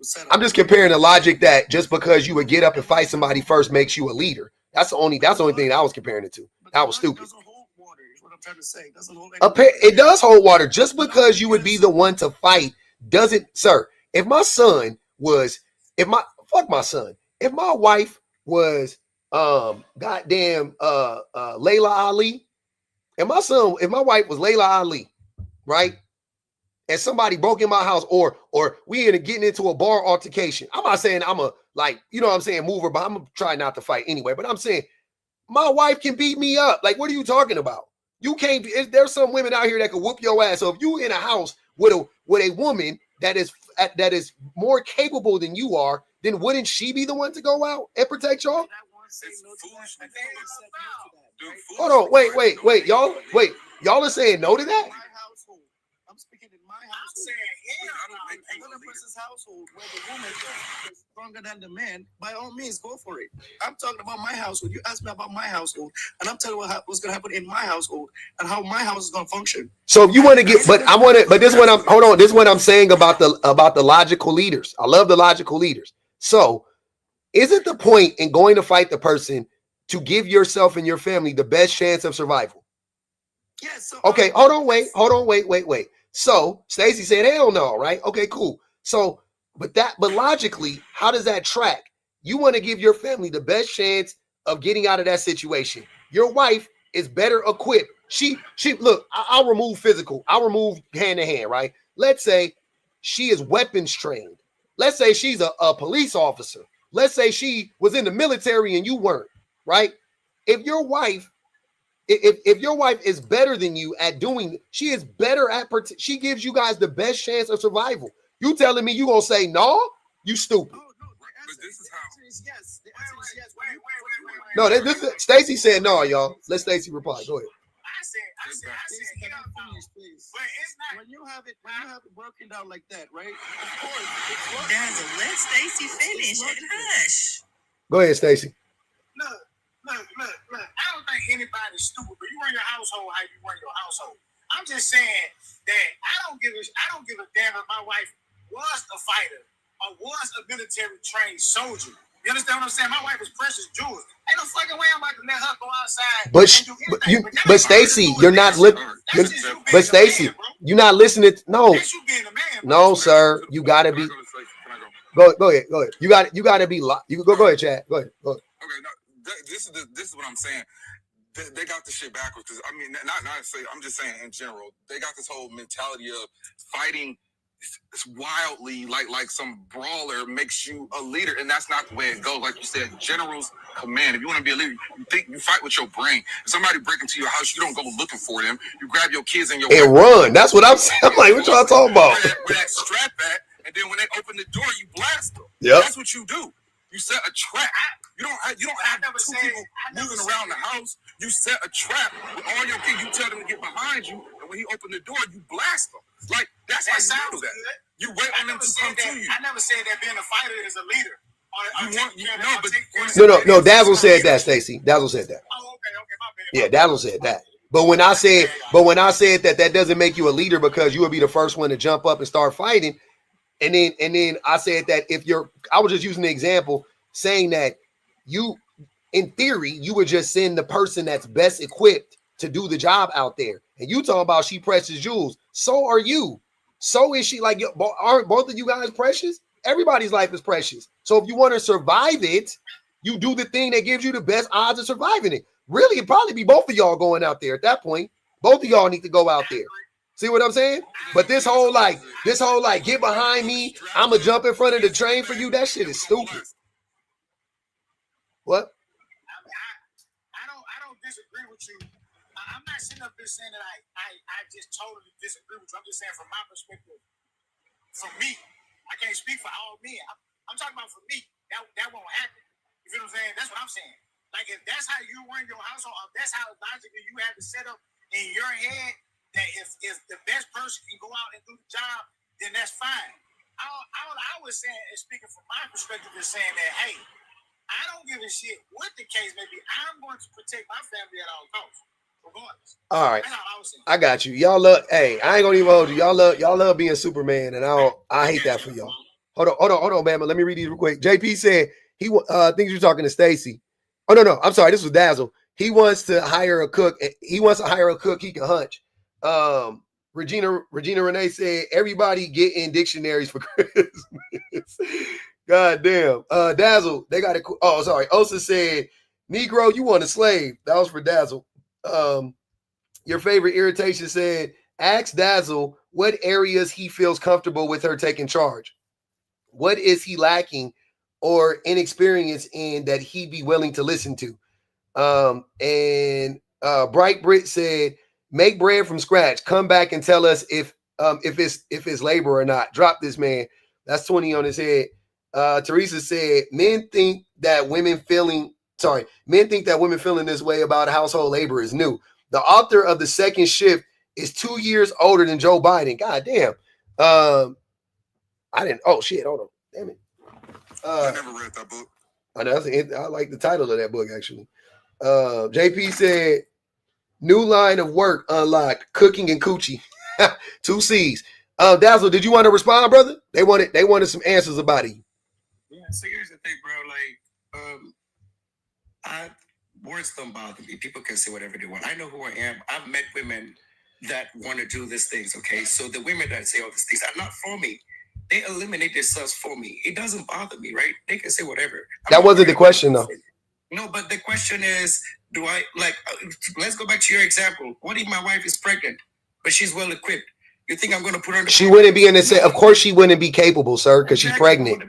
setup. I'm just comparing the logic that just because you would get up and fight somebody first makes you a leader. That's the only thing I was comparing it to. That was stupid. Doesn't hold water, is what I'm trying to say. It doesn't hold it does hold water. Just because you would be the one to fight doesn't, sir. If my wife was goddamn Layla Ali, and if my wife was Layla Ali, right? And somebody broke in my house, or we getting into a bar altercation. I'm not saying I'm move her, but I'm gonna try not to fight anyway. But I'm saying my wife can beat me up. Like, what are you talking about? You can't. There's some women out here that can whoop your ass. So if you in a house with a woman that is more capable than you are, then wouldn't she be the one to go out and protect y'all? Hold on, wait, y'all. Wait, y'all are saying no to that? I'm speaking in my household. Another person's household where the woman is stronger than the man, by all means, go for it. I'm talking about my household. You asked me about my household, and I'm telling you what's going to happen in my household and how my house is going to function. So if you want to get, but this is what I'm saying about the logical leaders. I love the logical leaders. So isn't the point in going to fight the person to give yourself and your family the best chance of survival? Yes. So okay, hold on, wait. So Stacey said, hell no, right? Okay, cool. So, but logically, how does that track? You want to give your family the best chance of getting out of that situation. Your wife is better equipped. She look, I'll remove physical. I'll remove hand to hand, right? Let's say she is weapons trained. Let's say she's a police officer. Let's say she was in the military and you weren't, right? If your wife is better than you at doing, she is better at, she gives you guys the best chance of survival. You telling me you gonna say no? You stupid. But this is how. Yes. The Wait, answer is yes. wait. No, this Stacy said no, y'all. Let Stacy reply. Go ahead. I said, Can hell you no. finish, please? But it's not. When you have it broken down like that, right? Of course, it's working. Dazzle, let Stacy finish and hush. Go ahead, Stacy. Look. I don't think anybody's stupid, but you run your household how you run your household. I'm just saying that I don't give a damn if my wife was a fighter or was a military trained soldier. You understand what I'm saying? My wife is Precious Jewels. Ain't no fucking way I'm about to let her go outside. But Stacy, you're not listening. But Stacy, you're not listening. No, no, sir. You gotta be. Go ahead. You gotta be. You go ahead, Chad. Go ahead. Okay, no, this is what I'm saying. They got this shit backwards. I mean, not say. I'm just saying in general. They got this whole mentality of fighting wildly, like some brawler makes you a leader, and that's not the way it goes. Like you said, generals command. If you want to be a leader, you fight with your brain. If somebody break into your house, you don't go looking for them. You grab your kids and run. That's what I'm saying. I'm like, what y'all talking about? Where that strap at, and then when they open the door, you blast them. Yep. That's what you do. You set a trap. You don't have two people moving around the house. You set a trap with all your kids. You tell them to get behind you, and when he open the door, you blast them. Like that's how you do that. You wait on them to come to you. I never said that being a fighter is a leader. No. Dazzle said that, Stacy. Dazzle said that. Oh, okay, my bad. Yeah, Dazzle said that. But when I said that doesn't make you a leader because you would be the first one to jump up and start fighting. And then I said that I was just using the example saying that you, in theory, you would just send the person that's best equipped to do the job out there. And you talking about she Precious Jewels. So are you. So is she. Like, aren't both of you guys precious? Everybody's life is precious. So if you want to survive it, you do the thing that gives you the best odds of surviving it. Really, it'd probably be both of y'all going out there at that point. Both of y'all need to go out there. See what I'm saying? But this whole get behind me, I'ma jump in front of the train for you. That shit is stupid. What? I don't disagree with you. I'm not sitting up there saying that I just totally disagree with you. I'm just saying from my perspective, for me, I can't speak for all men. I'm talking about for me, that won't happen. You feel what I'm saying? That's what I'm saying. Like if that's how you run your household, if that's how logically you have to set up in your head that if the best person can go out and do the job, then that's fine. All I was saying is speaking from my perspective is saying that, hey, I don't give a shit what the case may be. I'm going to protect my family at all costs, regardless. All right. That's all I was saying. I got you. Y'all love, I ain't gonna even hold you. Y'all love being Superman, and I hate that for y'all. Hold on, Bama. Let me read these real quick. JP said he thinks you're talking to Stacy. Oh no, I'm sorry. This was Dazzle. He wants to hire a cook. He wants to hire a cook he can hunch. Regina Renee said everybody get in dictionaries for Christmas. God damn. Dazzle, they got it. Oh, sorry. Osa said, Negro, you want a slave. That was for Dazzle. Your favorite irritation said, ask Dazzle what areas he feels comfortable with her taking charge. What is he lacking or inexperienced in that he'd be willing to listen to? And Bright Brit said, make bread from scratch. Come back and tell us if it's labor or not. Drop this man. That's 20 on his head. Teresa said, men think that women feeling this way about household labor is new. The author of The Second Shift is 2 years older than Joe Biden. God damn. I didn't. Oh shit. Hold on. Damn it. I never read that book. I like the title of that book actually. JP said, new line of work unlocked, cooking and coochie. 2 C's. Dazzle, did you want to respond, brother? They wanted some answers about it. Yeah, so here's the thing, bro. Like, words don't bother me. People can say whatever they want. I know who I am. I've met women that want to do these things, okay? So the women that say all these things are not for me. They eliminate themselves for me. It doesn't bother me, right? They can say whatever. That wasn't the question, though. No, but the question is, do I, like, let's go back to your example. What if my wife is pregnant, but she's well equipped? You think I'm going to put her in the She wouldn't be in the set. Of course she wouldn't be capable, sir, because she's pregnant.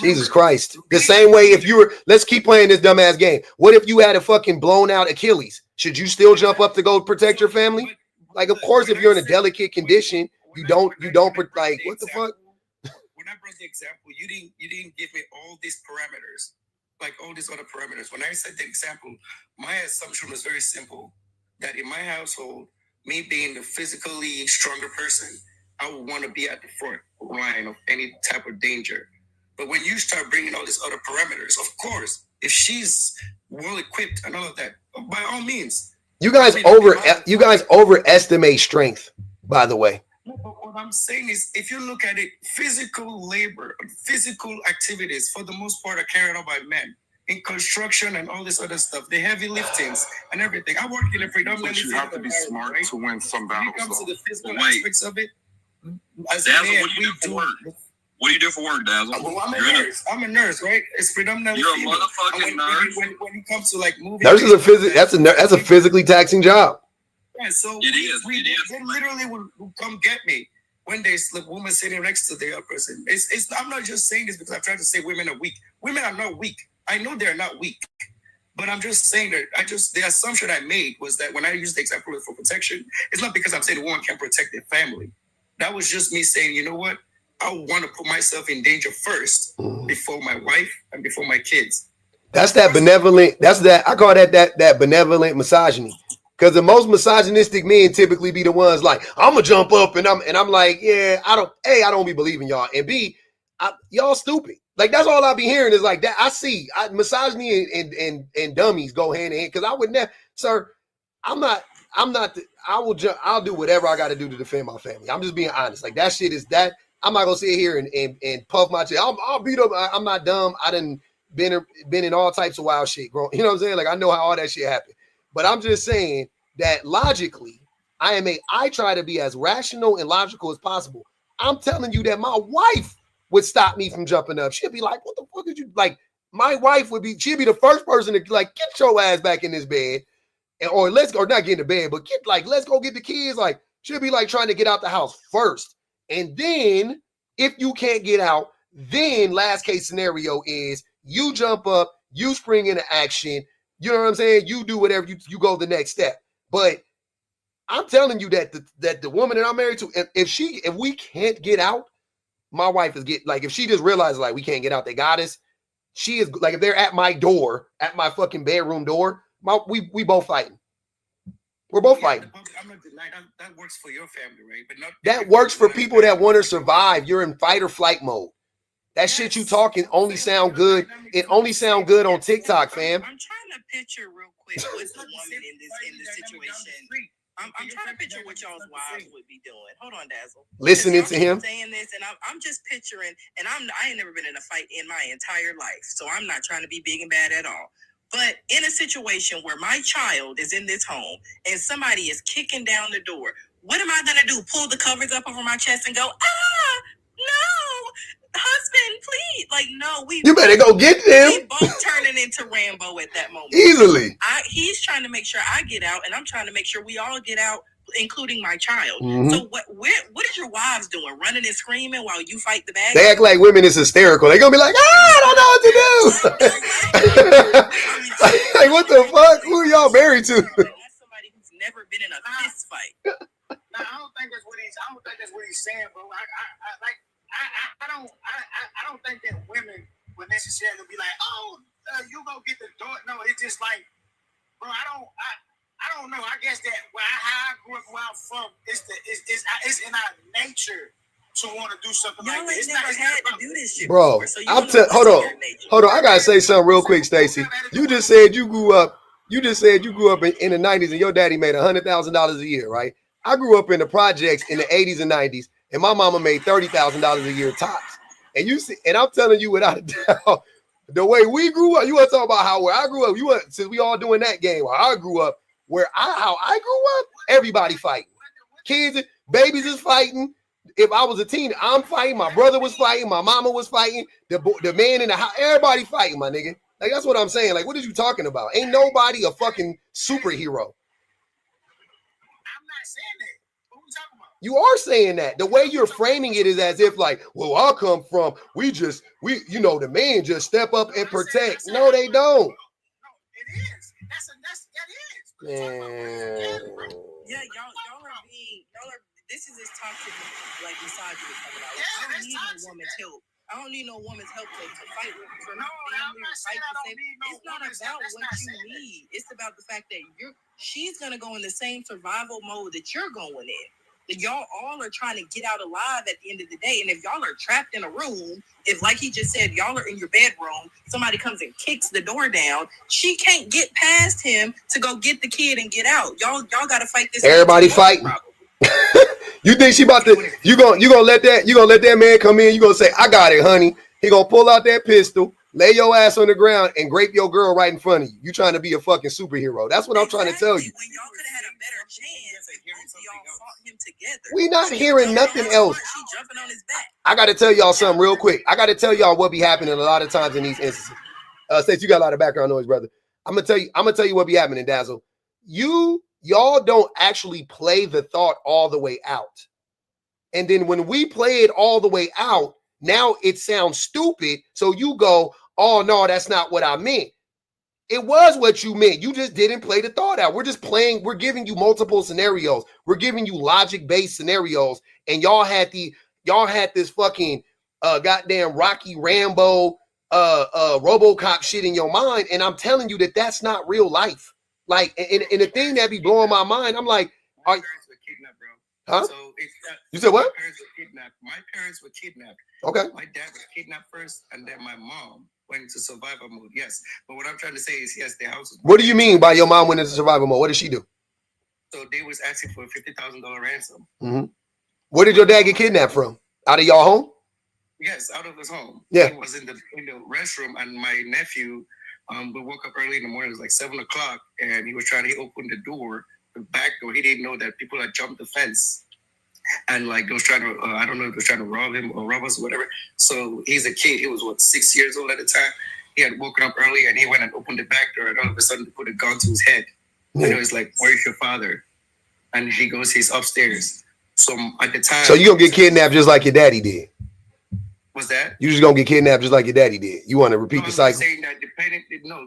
Jesus Christ. The same way if you were, let's keep playing this dumbass game. What if you had a fucking blown out Achilles? Should you still jump up to go protect your family? Like, of course, if you're in a delicate condition, You don't like what the fuck? When I brought the example, you didn't give me all these parameters, like all these other parameters. When I said the example, my assumption was very simple: that in my household, me being the physically stronger person, I would want to be at the front line of any type of danger. But when you start bringing all these other parameters, of course, if she's well equipped and all of that, by all means. You guys overestimate strength, by the way. No, but what I'm saying is, if you look at it, physical labor, physical activities, for the most part, are carried out by men. In construction and all this other stuff, the heavy liftings and everything. I work in a predominantly. But you have to be smart to win some battles. When it comes to the physical Wait. aspects of it, as Dazzle, a man, what do you do for work? What do you do for work, Dazzle? Well, I'm a nurse, right? It's predominantly You're a female. motherfucking And nurse. When it comes to like moving, Nurse is that's a physically taxing job. Yeah, so It is. they literally will come get me when there's a woman sitting next to the other person. It's. I'm not just saying this because I'm trying to say women are weak. Women are not weak. I know they're not weak, but I'm just saying that the assumption I made was that when I used the example for protection, it's not because I'm saying the woman can protect their family. That was just me saying, you know what? I want to put myself in danger first before my wife and before my kids. That's that benevolent. I call that benevolent misogyny. Because the most misogynistic men typically be the ones like, I'm gonna jump up and I'm like, yeah, I don't be believing y'all, and B, y'all stupid. Like that's all I be hearing is like that. I see misogyny and dummies go hand in hand. Because I would never, sir. I'll do whatever I got to do to defend my family. I'm just being honest. Like that shit is that. I'm not gonna sit here and puff my chest. I'll beat up. I'm not dumb. I done been in all types of wild shit. Growing, you know what I'm saying? Like I know how all that shit happened. But I'm just saying that logically, I try to be as rational and logical as possible. I'm telling you that my wife would stop me from jumping up. She'd be like, "What the fuck did you like?" My wife she'd be the first person to like get your ass back in this bed, or not get in the bed, but let's go get the kids. Like she'll be like trying to get out the house first, and then if you can't get out, then last case scenario is you jump up, you spring into action. You know what I'm saying? You do whatever you go the next step. But I'm telling you that the woman that I'm married to, if we can't get out, my wife is if she just realizes like we can't get out, they got us. She is like if they're at my door, at my fucking bedroom door, we both fighting. We're both fighting. I'm not denying that works for your family, right? But not that works for people that want to survive. You're in fight or flight mode. That shit you talking only sound good. It only sound good on TikTok, fam. I'm trying to picture real quick what's the woman in this situation. I'm trying to picture what y'all's wives would be doing. Hold on, Dazzle. Listening to him saying this, and I'm just picturing, and I ain't never been in a fight in my entire life, so I'm not trying to be big and bad at all. But in a situation where my child is in this home and somebody is kicking down the door, what am I gonna do? Pull the covers up over my chest and go, no, husband, please. Like, no, you better go get them. We both turning into Rambo at that moment. Easily. He's trying to make sure I get out, and I'm trying to make sure we all get out, including my child. Mm-hmm. So what is your wives doing? Running and screaming while you fight the bad They guy? act like women is hysterical. They're gonna be like, I don't know what to do. Like, what the fuck? Who are y'all married to? That's somebody who's never been in a fist fight. No, I don't think that's what he's saying, bro. I don't think that women would necessarily be like, you go get the door. No, it's just like, bro, I don't know. I guess that how I grew up, where I'm from, it's in our nature to want to do something Y'all like this. ain't never had to do this shit Bro, before, so you hold don't know on. what's in your nature. Hold on. I gotta say something real quick, Stacey. You just said you grew up in the 90s and your daddy made $100,000 a year, right? I grew up in the projects in the 80s and 90s, and my mama made $30,000 a year tops. And you see, and I'm telling you without a doubt, the way we grew up, you want to talk about where I grew up, since we all doing that game, where I grew up, how I grew up, everybody fighting. Kids, babies is fighting. If I was a teen, I'm fighting. My brother was fighting. My mama was fighting. The man in the house, everybody fighting, my nigga. Like, that's what I'm saying. Like, what are you talking about? Ain't nobody a fucking superhero. I'm not saying that. What are we talking about? You are saying that. The way you're framing it is as if like, well, I come from, the man just step up and protect. No, they don't. No, it is. That is. Man. Yeah, y'all are This is this toxic, like, misogyny coming out. Yeah, I don't that's need toxic. no woman's help. I don't need no woman's help to fight for No, my I'm family or not fight saying I for don't safety. need no It's not woman's about help. That's what not you saying that. need. It's about the fact that she's gonna go in the same survival mode that you're going in. That y'all all are trying to get out alive at the end of the day. And if y'all are trapped in a room, if, like he just said, y'all are in your bedroom, somebody comes and kicks the door down, she can't get past him to go get the kid and get out. Y'all gotta fight this. Everybody fighting. You think she about to? You gonna let that man come in? You gonna say, "I got it, honey." He gonna pull out that pistol, lay your ass on the ground, and grape your girl right in front of you. You trying to be a fucking superhero? That's what I'm trying to tell you. When y'all could have had a better chance if both of y'all fought him together. We not hearing nothing else. She jumping on his back. I got to tell y'all something real quick. I got to tell y'all what be happening a lot of times in these instances. States, you got a lot of background noise, brother. I'm gonna tell you what be happening, Dazzle. Y'all don't actually play the thought all the way out. And then when we play it all the way out, now it sounds stupid. So you go, "Oh no, that's not what I meant." It was what you meant. You just didn't play the thought out. We're giving you multiple scenarios. We're giving you logic-based scenarios. And y'all had this fucking goddamn Rocky Rambo RoboCop shit in your mind. And I'm telling you that that's not real life. Like, and the thing that be blowing my mind, I'm like, My parents were kidnapped, bro. huh? So it's that, You said what? My parents were kidnapped. My parents were kidnapped. Okay. My dad was kidnapped first, and then my mom went into survival mode. Yes, but what I'm trying to say is, yes, the house. What do you mean by your mom went into survival mode? What did she do? So they was asking for a $50,000 ransom. Mm-hmm. Where did your dad get kidnapped from? Out of y'all home? Yes, out of his home. Yeah. He was in the restroom, and my nephew, we woke up early in the morning. It was like 7:00, and he was trying to open the door, the back door. He didn't know that people had jumped the fence, and like they was trying to, I don't know if they was trying to rob him or rob us or whatever. So he's a kid. He was 6 years old at the time. He had woken up early, and he went and opened the back door, and all of a sudden, they put a gun to his head. Yeah. And it was like, "Where's your father?" And he goes, "He's upstairs." So at the time, So you gonna get kidnapped just like your daddy did? what's that? You just gonna get kidnapped just like your daddy did? You want to repeat the I'm cycle? saying that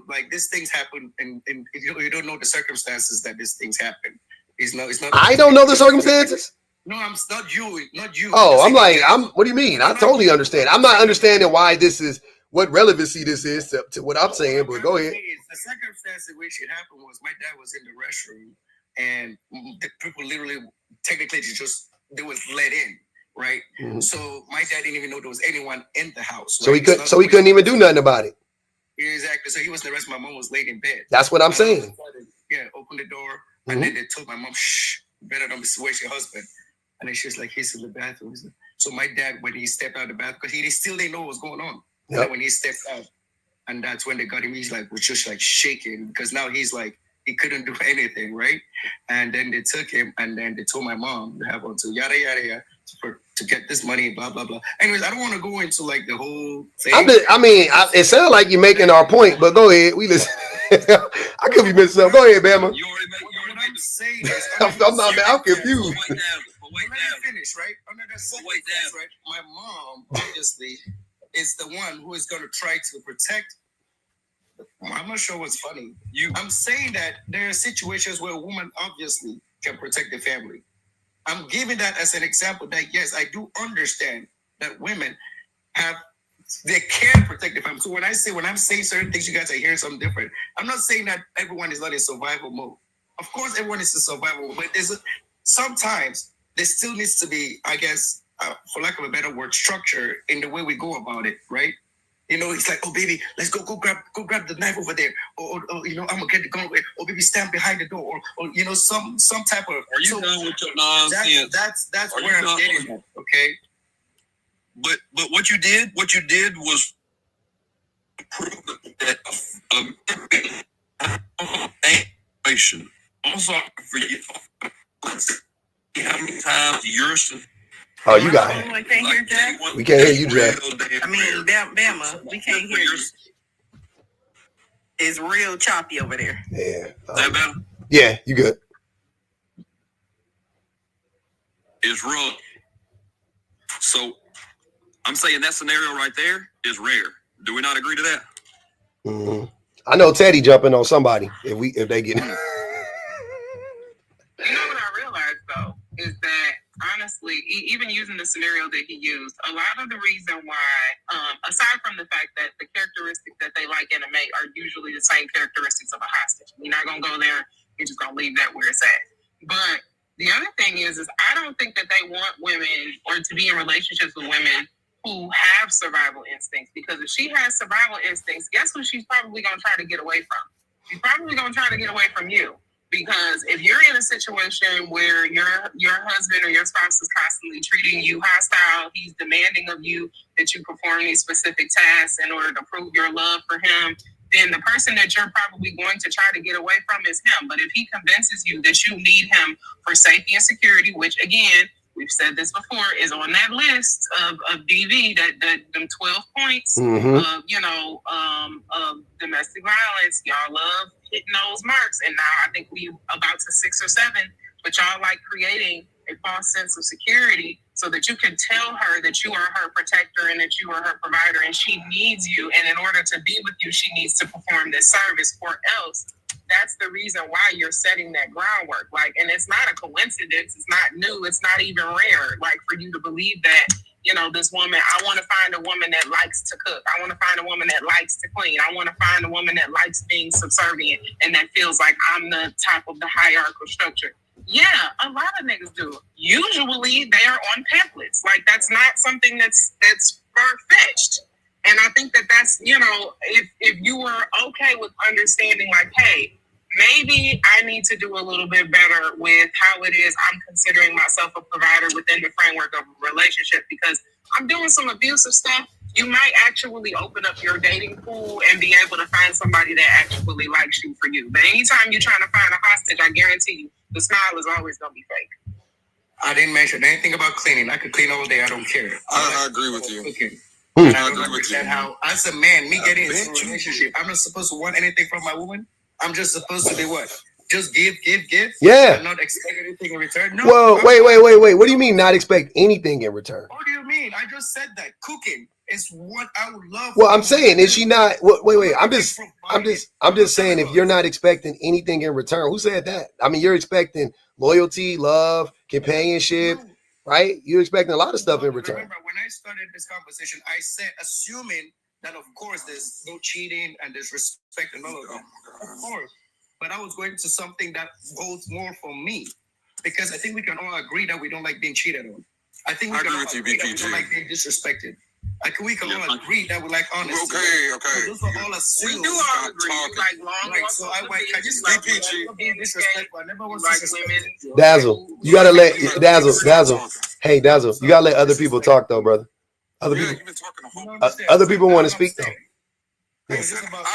like these things happen, and you don't know the circumstances that these things happen. It's not. I don't know the circumstances. No, I'm not you. Oh, what do you mean? I totally understand. I'm not understanding why this is, what relevancy this is to what I'm saying, but go ahead. The circumstance in which it happened was my dad was in the restroom, and the people literally, technically, they was let in, right? Mhm. So my dad didn't even know there was anyone in the house. So right? he couldn't even do nothing about it. Exactly. So he was in the rest. My mom was laid in bed. That's what I'm saying. Yeah, open the door, and then they told my mom, "Shh, you better not wake your husband." And then she was like, "He's in the bathroom." So my dad, when he stepped out of the bathroom, because he still didn't know what was going on. Yep. And when he stepped out, and that's when they got him. He's like, was just like shaking, because now he's like, he couldn't do anything, right? And then they took him, and then they told my mom, "You have until yada yada yada to get this money, blah blah blah." Anyways, I don't want to go into like the whole thing. It sounds like you're making our point, but go ahead. We listen. I could be missing something. Go ahead, Bama. What I'm saying is, I'm confused. Let me finish, right? Under that circumstance, right? My mom obviously is the one who is going to try to protect. I'm not sure what's funny. I'm saying that there are situations where a woman obviously can protect the family. I'm giving that as an example that yes, I do understand that women they can protect the family. So when I'm saying certain things, you guys are hearing something different. I'm not saying that everyone is not in survival mode. Of course, everyone is in survival mode, but sometimes there still needs to be, I guess, for lack of a better word, structure in the way we go about it, right? You know, it's like, "Oh baby, let's go grab the knife over there," or I'm gonna get the gun away, or "Baby, stand behind the door," or some type of. Are you done with your nonsense? That's where I'm getting at, okay? But what you did was prove that information. I'm sorry for you. How many times yours? Oh, you got it. I can't hear Jack. We can't hear you, Jack. I mean, Bama, we can't hear you. It's real choppy over there. Yeah. That better? Yeah, you good. It's real. So I'm saying that scenario right there is rare. Do we not agree to that? Mm-hmm. I know Teddy jumping on somebody if they get. You know what I realized though? honestly, even using the scenario that he used, a lot of the reason why, aside from the fact that the characteristics that they like in a mate are usually the same characteristics of a hostage. We're not gonna go there. We're just gonna leave that where it's at. But the other thing is I don't think that they want women or to be in relationships with women who have survival instincts. Because if she has survival instincts, guess who she's probably gonna try to get away from? She's probably gonna try to get away from you. Because if you're in a situation where your husband or your spouse is constantly treating you hostile, he's demanding of you that you perform these specific tasks in order to prove your love for him, then the person that you're probably going to try to get away from is him. But if he convinces you that you need him for safety and security, which again, we've said this before, is on that list of DV, that them 12 points of, of domestic violence. Y'all love hitting those marks. And now I think we about to 6 or 7, but y'all like creating a false sense of security so that you can tell her that you are her protector and that you are her provider and she needs you. And in order to be with you, she needs to perform this service, or else that's the reason why you're setting that groundwork. Like, and it's not a coincidence. It's not new. It's not even rare. Like, for you to believe that, this woman, I want to find a woman that likes to cook. I want to find a woman that likes to clean. I want to find a woman that likes being subservient and that feels like I'm the top of the hierarchical structure. Yeah, a lot of niggas do. Usually they are on pamphlets. Like, that's not something that's far-fetched. And I think that's, if you were okay with understanding, like, hey, maybe I need to do a little bit better with how it is I'm considering myself a provider within the framework of a relationship because I'm doing some abusive stuff. You might actually open up your dating pool and be able to find somebody that actually likes you for you. But anytime you're trying to find a hostage, I guarantee you, the smile is always going to be fake. I didn't mention anything about cleaning. I could clean all day. I don't care. I agree with you. Cooking. And I don't understand how, as a man, me getting into a relationship, I'm not supposed to want anything from my woman. I'm just supposed to be what? Just give. Yeah. And not expect anything in return. No. Whoa, wait. What do you mean not expect anything in return? What do you mean? I just said that cooking is what I would love. Well, I'm saying, is she not? Wait. I'm just saying, if you're not expecting anything in return, who said that? I mean, you're expecting loyalty, love, companionship, right? You're expecting a lot of stuff in return. Remember, when I started this conversation, I said, assuming that, of course, there's no cheating and there's respect and all of that. Of course. But I was going to something that goes more for me. Because I think we can all agree that we don't like being cheated on. I think we can all agree that we don't like being disrespected. We can all agree that we like honesty. Okay. So those are all assumed. We do all agree. Like long so I can you stop being disrespectful? I never was disrespectful. Dazzle, you gotta let Dazzle. Hey, Dazzle, you gotta let other people talk though, brother. Other people want to speak though. I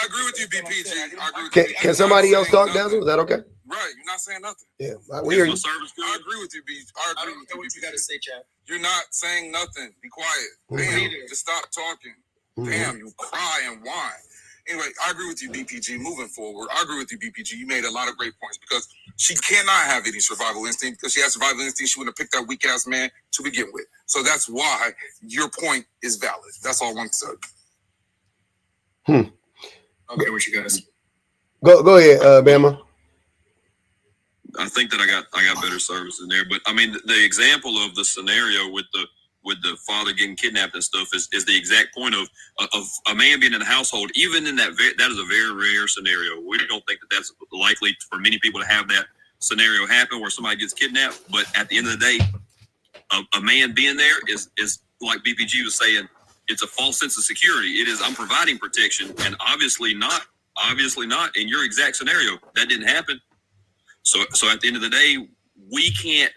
agree with you, BPG. Can somebody else talk, Dazzle? Is that okay? Right, you're not saying nothing. Yeah, we hear you. I agree with you, B. I agree with you. What you gotta say, Chad? You're not saying nothing. Be quiet. Damn, just stop talking. Damn, you cry and whine. Anyway, I agree with you, BPG. Moving forward, I agree with you, BPG. You made a lot of great points because she cannot have any survival instinct. Because she has survival instinct, she wouldn't have picked that weak ass man to begin with. So that's why your point is valid. That's all I want to say. Okay, what you guys? Go ahead, Bama. I think that I got better service in there, but I mean the example of the scenario with the father getting kidnapped and stuff is the exact point of a man being in the household. Even in that is a very rare scenario. We don't think that that's likely for many people to have that scenario happen where somebody gets kidnapped. But at the end of the day, a man being there is like BPG was saying. It's a false sense of security. It is I'm providing protection, and obviously not in your exact scenario. That didn't happen. So at the end of the day, we can't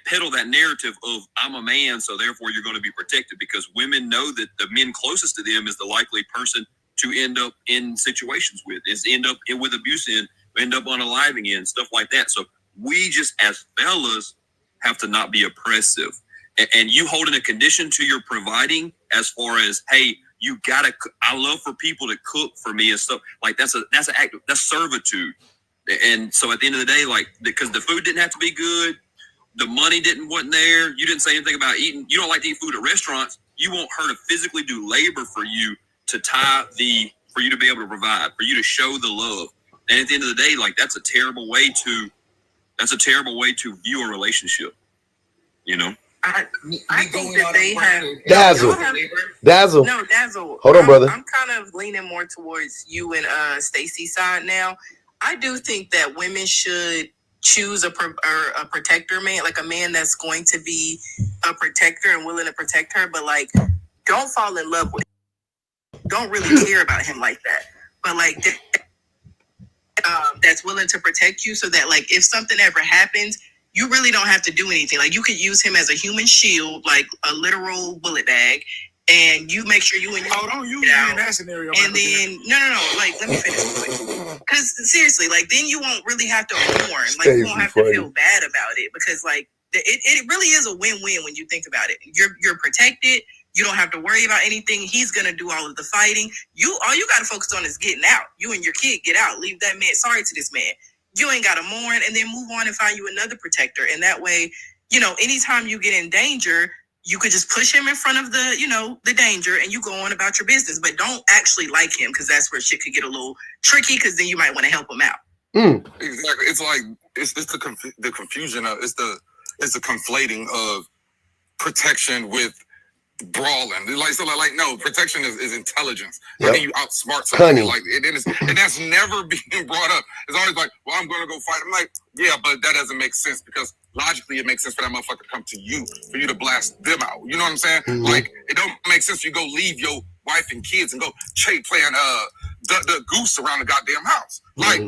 peddle that narrative of I'm a man, so therefore you're going to be protected, because women know that the men closest to them is the likely person to end up in situations with, is end up with abuse in, end up unaliving in, stuff like that. So we just as fellas have to not be oppressive. And you holding a condition to your providing as far as, hey, you gotta, I love for people to cook for me and stuff like that's an act, that's servitude. And so at the end of the day, like, because the food didn't have to be good, the money wasn't there, you didn't say anything about eating, you don't like to eat food at restaurants, you want her to physically do labor for you to for you to be able to provide, for you to show the love. And at the end of the day, like, that's a terrible way to view a relationship. You know, I think that they have Dazzle. No, Dazzle. Hold on, brother. I'm kind of leaning more towards you and Stacey's side now. I do think that women should choose a protector man, like a man that's going to be a protector and willing to protect her, but like don't fall in love with him. Don't really care about him like that. But like that's willing to protect you so that like if something ever happens, you really don't have to do anything. Like you could use him as a human shield, like a literal bullet bag, and you make sure you and your don't use me in that scenario. And then no, like let me finish. Because seriously, like then you won't really have to mourn. Like you won't have to feel bad about it because like it really is a win-win when you think about it. You're protected. You don't have to worry about anything. He's gonna do all of the fighting. All you gotta focus on is getting out. You and your kid get out. Leave that man. Sorry to this man. You ain't gotta mourn, and then move on and find you another protector. And that way, you know, anytime you get in danger, you could just push him in front of the, you know, the danger, and you go on about your business. But don't actually like him because that's where shit could get a little tricky. Because then you might want to help him out. Exactly. It's like it's the confusion of it's the conflating of protection with brawling. Like no, protection is intelligence. How can you outsmart somebody? Like it is, and that's never being brought up. It's always like, well, I'm gonna go fight. I'm like, yeah, but that doesn't make sense because logically it makes sense for that motherfucker to come to you, for you to blast them out. You know what I'm saying? Like it don't make sense for you to go leave your wife and kids and go playing the goose around the goddamn house. Like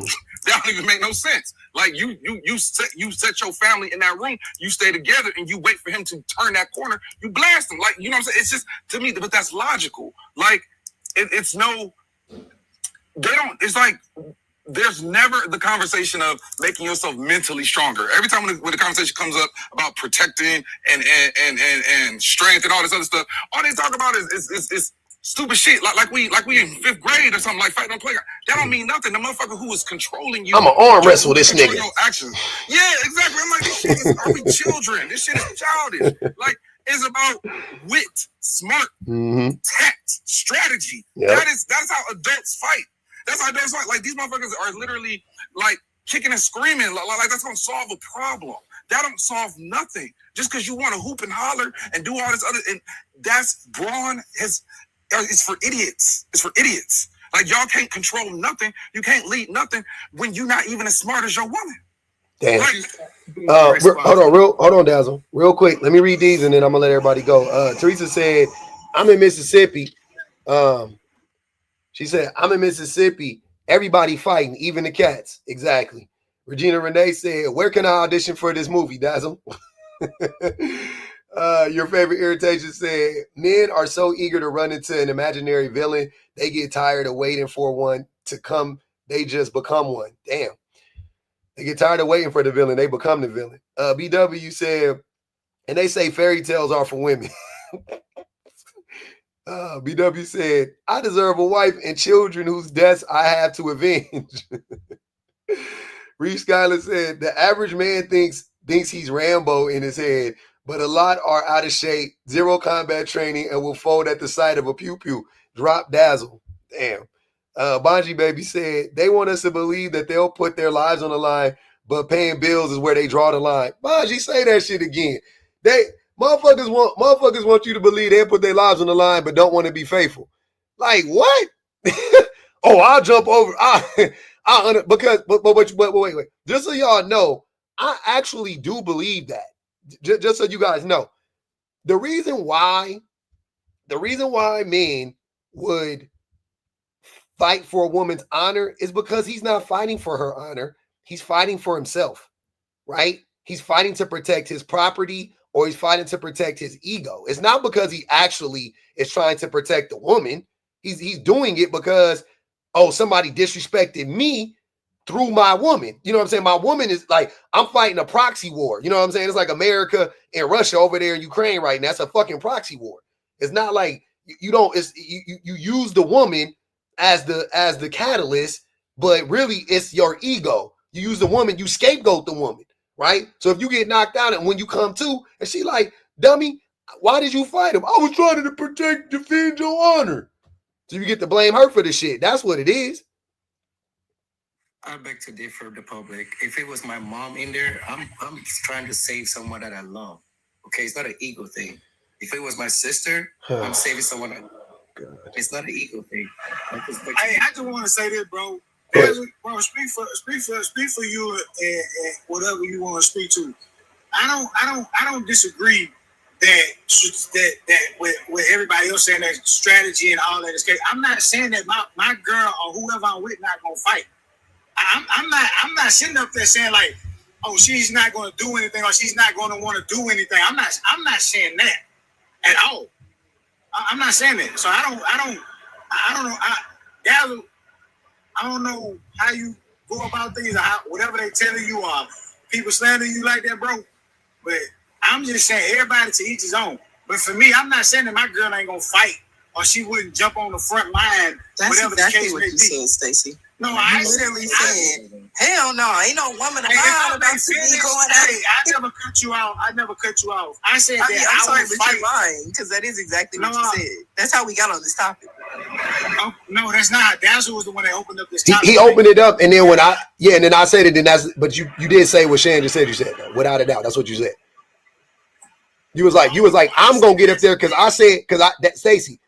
that don't even make no sense. Like you set your family in that room, you stay together and you wait for him to turn that corner, you blast him. Like, you know what I'm saying? It's just, to me, but that's logical. Like it's like there's never the conversation of making yourself mentally stronger. Every time when the conversation comes up about protecting and strength and all this other stuff, all they talk about is stupid shit, like we in 5th grade or something, like fighting on playground. That don't mean nothing. The motherfucker who is controlling you, I'm gonna arm wrestle this nigga. Your actions. Yeah, exactly. I'm like, this shit is, are we children? This shit is childish. Like, it's about wit, smart, tact, strategy. That's how adults fight. That's how adults fight. Like, these motherfuckers are literally like kicking and screaming. Like that's gonna solve a problem. That don't solve nothing. Just because you want to hoop and holler and do all this other, and that's brawn has. It's for idiots. It's for idiots. Like y'all can't control nothing. You can't lead nothing when you're not even as smart as your woman. Damn. Hold on, Dazzle. Real quick. Let me read these and then I'm gonna let everybody go. Teresa said, I'm in Mississippi. She said, I'm in Mississippi. Everybody fighting, even the cats. Exactly. Regina Renee said, where can I audition for this movie, Dazzle? Your favorite irritation said, men are so eager to run into an imaginary villain, they get tired of waiting for one to come. They just become one. Damn. They get tired of waiting for the villain. They become the villain. BW said, and they say fairy tales are for women. BW said, I deserve a wife and children whose deaths I have to avenge. Reese Schuyler said, the average man thinks he's Rambo in his head, but a lot are out of shape, zero combat training, and will fold at the sight of a pew-pew. Drop Dazzle. Damn. Bonji Baby said, they want us to believe that they'll put their lives on the line, but paying bills is where they draw the line. Bonji, say that shit again. Motherfuckers want you to believe they'll put their lives on the line, but don't want to be faithful. Like, what? Oh, I'll jump over. But wait. Just so y'all know, I actually do believe that. Just so you guys know, the reason why men would fight for a woman's honor is because he's not fighting for her honor. He's fighting for himself, right? He's fighting to protect his property or he's fighting to protect his ego. It's not because he actually is trying to protect the woman. He's doing it because, oh, somebody disrespected me through my woman. You know what I'm saying? My woman is like, I'm fighting a proxy war. You know what I'm saying? It's like America and Russia over there in Ukraine right now. That's a fucking proxy war. It's not like you use the woman as the catalyst, but really it's your ego. You use the woman, you scapegoat the woman, right? So if you get knocked out and when you come to, and she like, dummy, why did you fight him? I was trying to defend your honor. So you get to blame her for the shit. That's what it is. I beg to differ, the public. If it was my mom in there, I'm trying to save someone that I love, Okay, it's not an ego thing. If it was my sister, I'm saving someone else. It's not an ego thing. I just want to say this, bro. Bro, speak for you and whatever you want to speak to. I don't disagree that with everybody else saying that strategy and all that is. I'm not saying that my girl or whoever I'm with not gonna fight. I'm not sitting up there saying like, oh, she's not gonna do anything or she's not gonna want to do anything. I'm not saying that at all. I'm not saying that. So I don't know. I don't know how you go about things or whatever they telling you or people slandering you like that, bro. But I'm just saying everybody to each his own. But for me, I'm not saying that my girl ain't gonna fight or she wouldn't jump on the front line. That's whatever exactly the case what may you be. said, Stacey. No, I literally said, hell no, ain't no woman of mine about to be going at it. I never cut you out. I said I mean, that I'm I sorry, would but fight. you're lying because that is exactly what you said. That's how we got on this topic. Oh, no, that's not. Dazzle was the one that opened up this He, topic. he opened it up, and then when and then I said it, and that's. But you did say what Shan just said. You said that, without a doubt. That's what you said. You was like, I'm gonna get up there because I said that Stacey.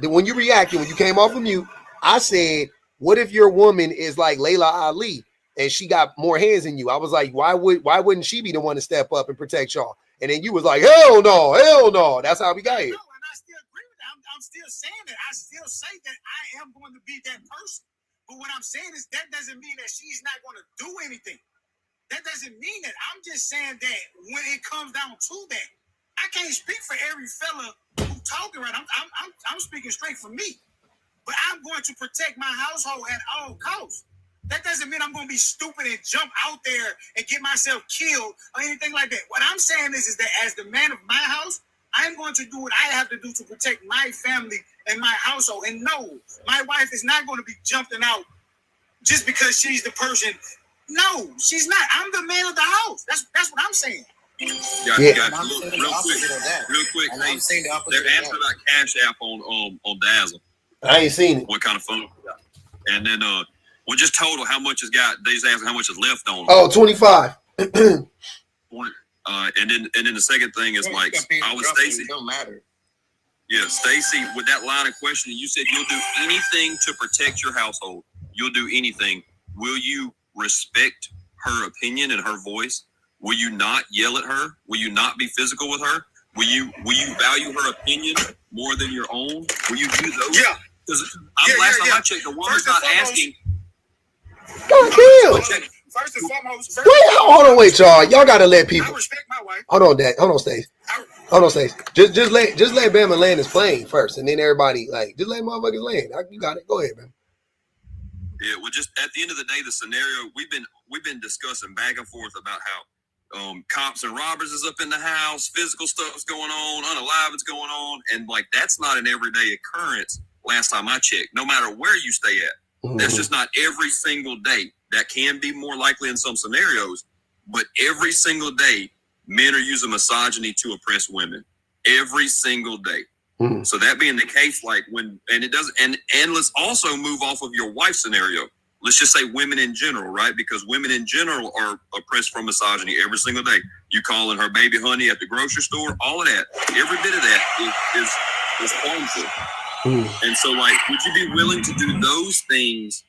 When you reacted when you came off of mute, I said, what if your woman is like Layla Ali and she got more hands than you? I was like, why wouldn't she be the one to step up and protect y'all? And then you was like, hell no. That's how we got here. No, and I still agree with that. I'm still saying that. I still say that I am going to be that person. But what I'm saying is that doesn't mean that she's not going to do anything. That doesn't mean that. I'm just saying that when it comes down to that, I can't speak for every fella who talking right. I'm speaking straight for me. But I'm going to protect my household at all costs. That doesn't mean I'm going to be stupid and jump out there and get myself killed or anything like that. What I'm saying is that as the man of my house, I'm going to do what I have to do to protect my family and my household. And no, my wife is not going to be jumping out just because she's the person. No, she's not. I'm the man of the house. That's what I'm saying. Yeah. Real quick. Hey, they're asking about Cash App on Dazzle. I ain't seen it. What kind of phone you got? And then well, just total how much is got. They just asking how much is left on. Oh, 25. And then the second thing is like I was Stacey. Don't matter. Yeah, Stacey, with that line of questioning, you said you'll do anything to protect your household. You'll do anything. Will you respect her opinion and her voice? Will you not yell at her? Will you not be physical with her? Will you value her opinion more than your own? Will you do those? Yeah. Because last time I checked, the woman's not asking. God damn. First and foremost. Hold on, wait, y'all. Y'all gotta let people. I respect my wife. Hold on, Dad. Hold on, Stacey. Just let Bama land his plane first, and then everybody just let motherfuckers land. You got it. Go ahead, man. Yeah, well, just at the end of the day, the scenario we've been discussing back and forth about how cops and robbers is up in the house, physical stuff's going on, unalived's going on, and that's not an everyday occurrence. Last time I checked, no matter where you stay at, that's just not every single day. That can be more likely in some scenarios, but every single day, men are using misogyny to oppress women. Every single day. So that being the case, and let's also move off of your wife scenario. Let's just say women in general, right? Because women in general are oppressed from misogyny every single day. You calling her baby honey at the grocery store, all of that, every bit of that is harmful. And so, would you be willing to do those things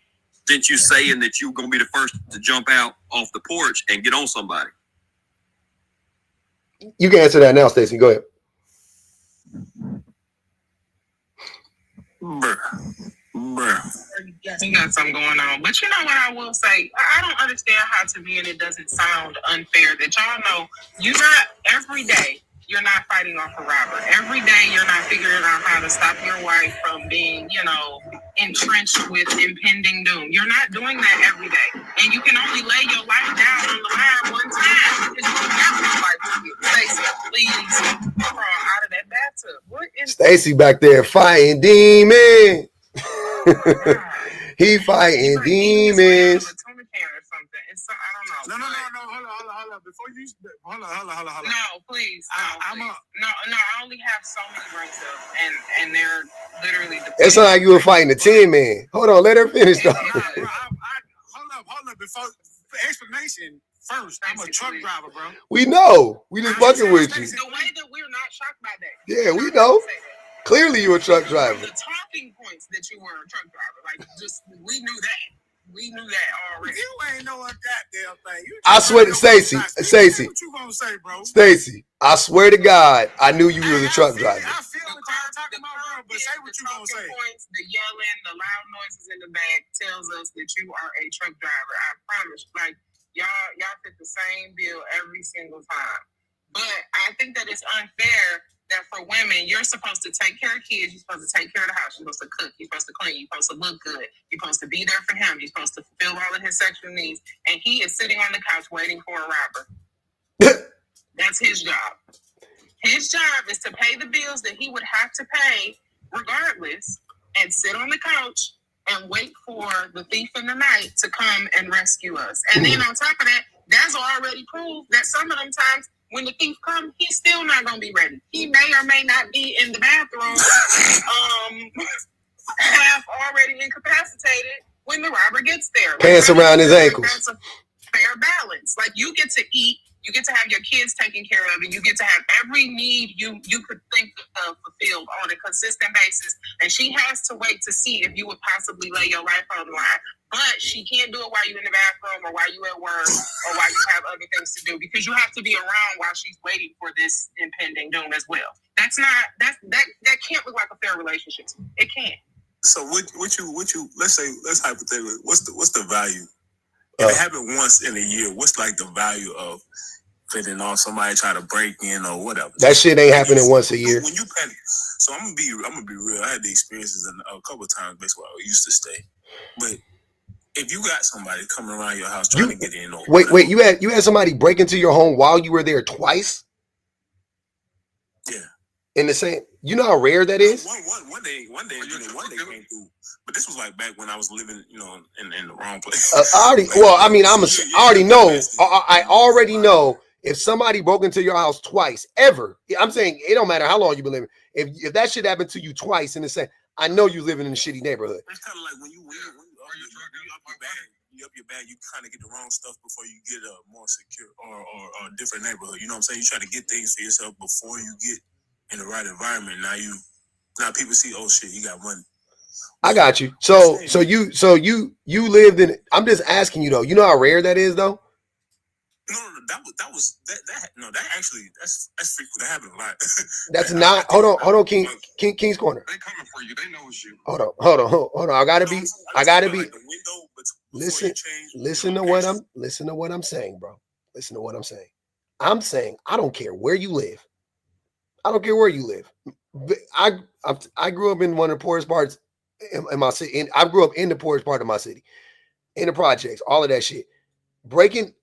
since you saying that you're going to be the first to jump out off the porch and get on somebody? You can answer that now, Stacey. Go ahead. You got something going on. But you know what I will say? I don't understand how to me, and it doesn't sound unfair that y'all know you're not every day. You're not fighting off a robber. Every day you're not figuring out how to stop your wife from being, entrenched with impending doom. You're not doing that every day. And you can only lay your life down on the line one time because you never your life will get Stacey, please crawl out of that bathtub. What is Stacey back there fighting demons. He fighting demons. No. Hold on. Before you, hold on. No, please. No, I only have so many ranks up, and they're literally. It sounds like you were fighting a 10-man. Hold on, let her finish though. Hold up. Before explanation, first. I'm a truck driver, bro. We know. We just fucking with you. The way that we're not shocked by that. Yeah, we know. Clearly, you a truck driver. The talking points that you were a truck driver, like just we knew that. We knew that already. You ain't know a goddamn thing. I swear to Stacey. What you gonna say, bro? Stacey, I swear to God, I knew you was a truck driver. I feel what y'all talking about, bro, but say what you gonna say. Points, the yelling, the loud noises in the back tells us that you are a truck driver. I promise. Like y'all fit the same bill every single time. But I think that it's unfair that for women, you're supposed to take care of kids, you're supposed to take care of the house, you're supposed to cook, you're supposed to clean, you're supposed to look good, you're supposed to be there for him, you're supposed to fulfill all of his sexual needs, and he is sitting on the couch waiting for a robber. That's his job. His job is to pay the bills that he would have to pay regardless, and sit on the couch and wait for the thief in the night to come and rescue us. And then on top of that, that's already proved that some of them times when the thief comes, he's still not going to be ready. He may or may not be in the bathroom, half already incapacitated when the robber gets there. Pants around his ankles. That's a fair balance. Like you get to eat, you get to have your kids taken care of, and you get to have every need you could think of fulfilled on a consistent basis. And she has to wait to see if you would possibly lay your life on the line. But she can't do it while you're in the bathroom or while you're at work or while you have other things to do because you have to be around while she's waiting for this impending doom as well. That can't look like a fair relationship. It can't. So what you let's hypothetically, what's the value? If it happened once in a year, what's like the value of fitting off somebody try to break in or whatever? That shit ain't happening once a year. When you panic, so I'm gonna be real. I had the experiences a couple of times basically where I used to stay, but if you got somebody coming around your house trying to get in, or wait, you had somebody break into your home while you were there twice? Yeah. In the same, you know how rare that is? One day came through, but this was like back when I was living, in the wrong place. I already know if somebody broke into your house twice, ever. I'm saying it don't matter how long you've been living. If that shit happened to you twice in the same, I know you living in a shitty neighborhood. It's kind of like when you up your bag, you kind of get the wrong stuff before you get a more secure or a different neighborhood. You know what I'm saying? You try to get things for yourself before you get in the right environment. Now people see, oh shit, he got money. I got you. So you lived in. I'm just asking you though. You know how rare that is though. No, that actually that's frequent. That happened a lot. That's not. Hold on, King's Corner. They coming for you. They know it's you. Hold on. I gotta be. Listen to what I'm saying, bro. Listen to what I'm saying. I'm saying I don't care where you live. I don't care where you live. I grew up in one of the poorest parts in my city. And I grew up in the poorest part of my city, in the projects, all of that shit. Breaking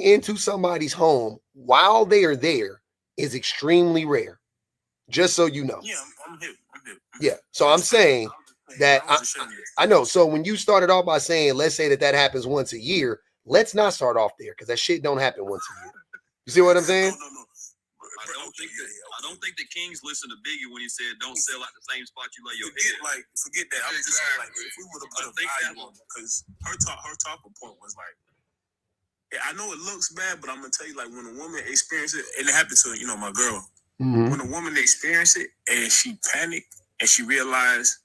into somebody's home while they are there is extremely rare. Just so you know. Yeah, I'm here. Yeah. So I'm saying that I know. So when you started off by saying, let's say that happens once a year, let's not start off there because that shit don't happen once a year. You see what I'm saying? No. I don't think the Kings listened to Biggie when he said, "Don't sell out the same spot you lay your head." Forget that. I'm just saying, like, if we would have put a value on it, because her talking point was like, yeah, I know it looks bad, but I'm gonna tell you, like, when a woman experiences it, and it happened to my girl. Mm-hmm. When a woman experienced it and she panicked and she realized,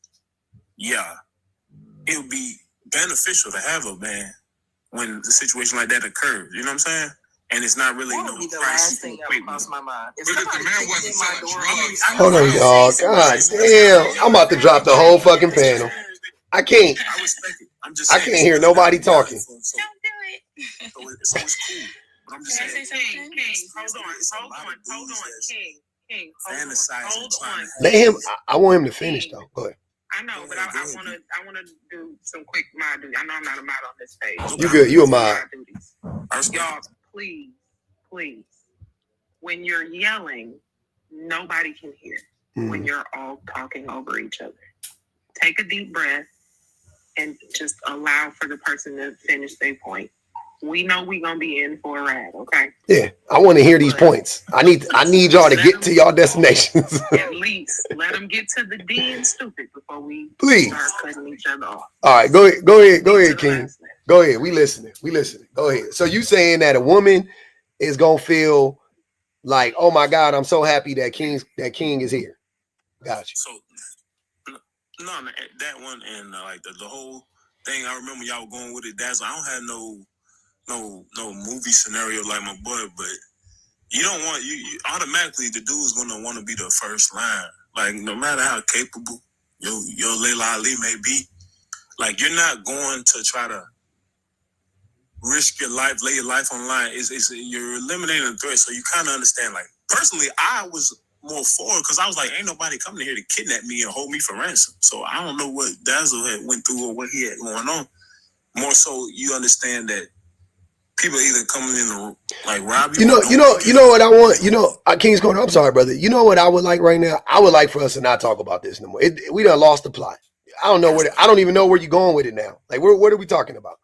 yeah, it would be beneficial to have a man when the situation like that occurs. You know what I'm saying? And it's not really That would be the last thing that would cross my mind. If But if the somebody man kicked wasn't in my selling door, drugs, Hold on, y'all. God damn. I'm about to drop the whole fucking panel. I can't. I respect it. I'm just I saying, can't hear nobody talking. So it's cool. But I'm just saying, King, hold on, King, hold on. Let him. I want him to finish though. Go ahead. I know, but I want to do some quick mod duty. I know I'm not a mod on this page. You good? You a mod? Y'all, please, when you're yelling, nobody can hear. When you're all talking over each other, take a deep breath and just allow for the person to finish their point. We know we're gonna be in for a ride, okay? Yeah, I want to hear these points. I need y'all to get to y'all destinations. At least let them get to the D and stupid before we Please start cutting each other off. All right, go ahead, King. Go ahead. We listening. Go ahead. So you saying that a woman is gonna feel like, oh my God, I'm so happy that King is here. Gotcha. So no, that one and like the whole thing. I remember y'all were going with it. That's I don't have no movie scenario like my boy, but you don't want you automatically the dude's gonna want to be the first line. Like no matter how capable your Layla Ali may be, like you're not going to try to risk your life, lay your life on the line. You're eliminating a threat, so you kind of understand. Like personally, I was more forward because I was like, ain't nobody coming here to kidnap me and hold me for ransom. So I don't know what Dazzle had went through or what he had going on. More so, you understand that people either coming in to like rob you. You know what I want. King's Corner. I'm sorry, brother. You know what I would like right now? I would like for us to not talk about this no more. We done lost the plot. I don't even know where you're going with it now. Like, what are we talking about?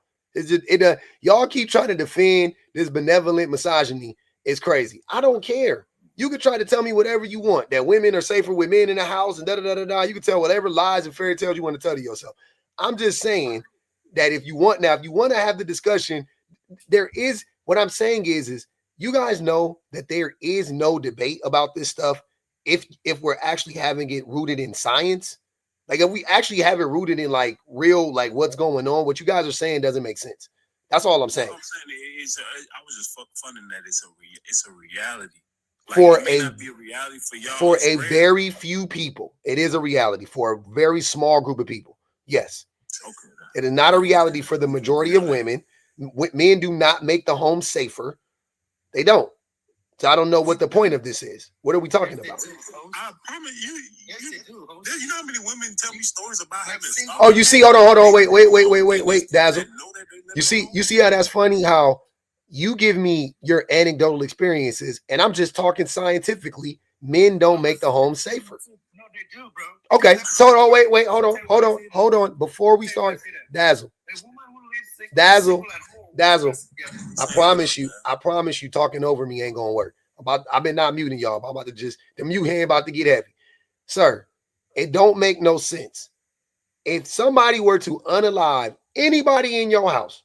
Y'all keep trying to defend this benevolent misogyny. It's crazy. I don't care. You can try to tell me whatever you want, that women are safer with men in the house and da-da-da-da-da. You can tell whatever lies and fairy tales you want to tell to yourself. I'm just saying that if you want to have the discussion, what I'm saying is you guys know that there is no debate about this stuff if we're actually having it rooted in science. Like if we actually have it rooted in like real, like what's going on, what you guys are saying doesn't make sense. That's all I'm saying. I was just funning that it's a reality. Like, For it may a not be a reality for y'all. for It's a rare. very few people, it is a reality. For a very small group of people, yes. Okay. It is not a reality for the majority of women. Men do not make the home safer. They don't. So I don't know what the point of this is. What are we talking about? I promise you know how many women tell me stories about having stalkers? Oh, you see, hold on, wait, Dazzle. You see how that's funny? How you give me your anecdotal experiences, and I'm just talking scientifically. Men don't make the home safer. No, they do, bro. Okay, so wait, hold on. Before we start, Dazzle, I promise you, talking over me ain't gonna work. I've been not muting y'all. I'm about to just the mute hand about to get heavy, sir. It don't make no sense. If somebody were to unalive anybody in your house,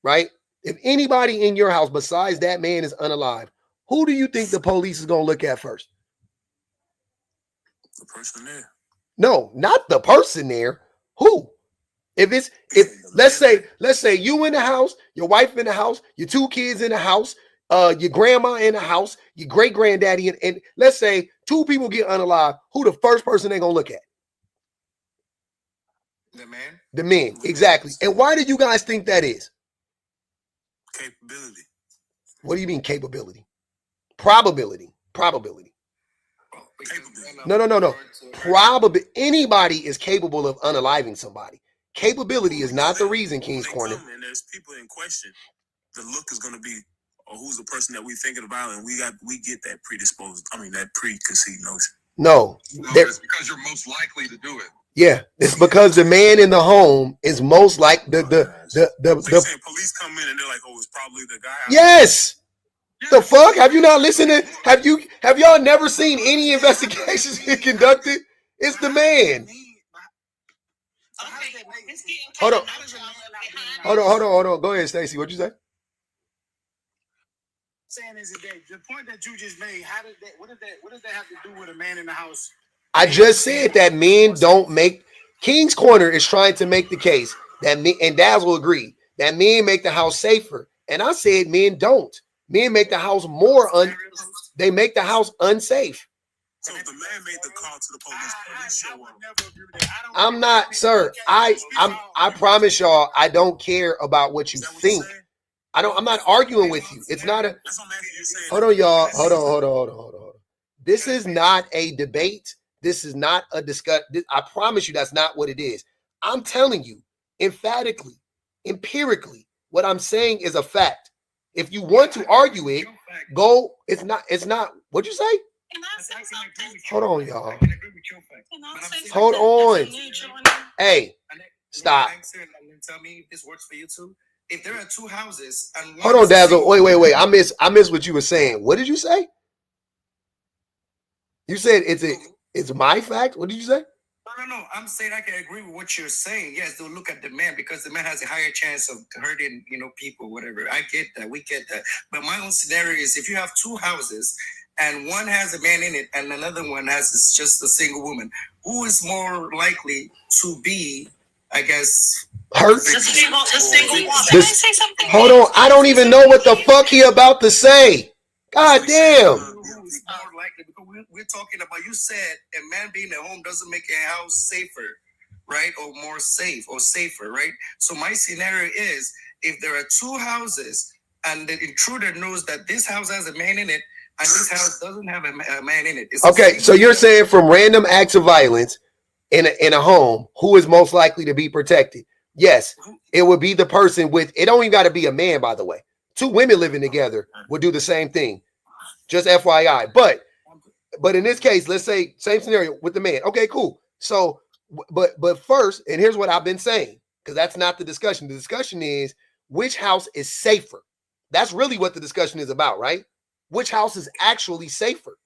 right? If anybody in your house besides that man is unalive, who do you think the police is gonna look at first? The person there. No, not the person there. Who? If let's say you in the house, your wife in the house, your two kids in the house, your grandma in the house, your great granddaddy, and let's say two people get unalive, who the first person they gonna look at? The man. The men, exactly. And why do you guys think that is? Capability. What do you mean capability? Probability. No. Probably anybody is capable of unaliving somebody. Capability is not the reason, King's Corner. And there's people in question. The look is going to be, who's the person that we're thinking about, and we get that that preconceived notion. No, it's because you're most likely to do it. Yeah, it's because the man in the home is most like the saying police come in and they're like, it's probably the guy. Yes. The fuck? Have you not listened to? Have y'all never seen any investigations he conducted? It's the man. Hold on. Go ahead, Stacey. What'd you say? Saying is that the point that you just made, what does that have to do with a man in the house? I just said that men don't make. King's Corner is trying to make the case that men, and Dazzle agreed, that men make the house safer. And I said men don't. Men make the house they make the house unsafe. So if the man made the call to the police show up. I'm not, sir. I promise y'all, I don't care about what you think. I'm not arguing with you. It's not a. Hold on, y'all. Hold on. This is not a debate. This is not a discuss. I promise you, that's not what it is. I'm telling you, emphatically, empirically, what I'm saying is a fact. If you want to argue it, go. It's not. What'd you say? Hold on, y'all. Hold on. Hey, stop. Tell me if this works for you too. If there are two houses and hold on, Dazzle. Wait. I miss what you were saying. What did you say? You said it's my fact. What did you say? No. I'm saying I can agree with what you're saying. Yes, they'll look at the man because the man has a higher chance of hurting, people, whatever. I get that. We get that. But my own scenario is if you have two houses and one has a man in it and another one has just a single woman, who is more likely to be, I guess, hurt? The single woman. Can I say something? Hold on. I don't even know what the fuck he about to say. God damn. Who's more likely? Because we're talking about, you said a man being at home doesn't make a house safer, right? Or more safe or safer, right? So my scenario is if there are two houses and the intruder knows that this house has a man in it and this house doesn't have a man in it. Okay, so you're saying from random acts of violence in a home, who is most likely to be protected? Yes, it would be the person with, it don't even got to be a man, by the way. Two women living together would do the same thing. Just FYI. But in this case, let's say same scenario with the man. Okay, cool. So, but first, and here's what I've been saying, because that's not the discussion. The discussion is which house is safer. That's really what the discussion is about, right? Which house is actually safer,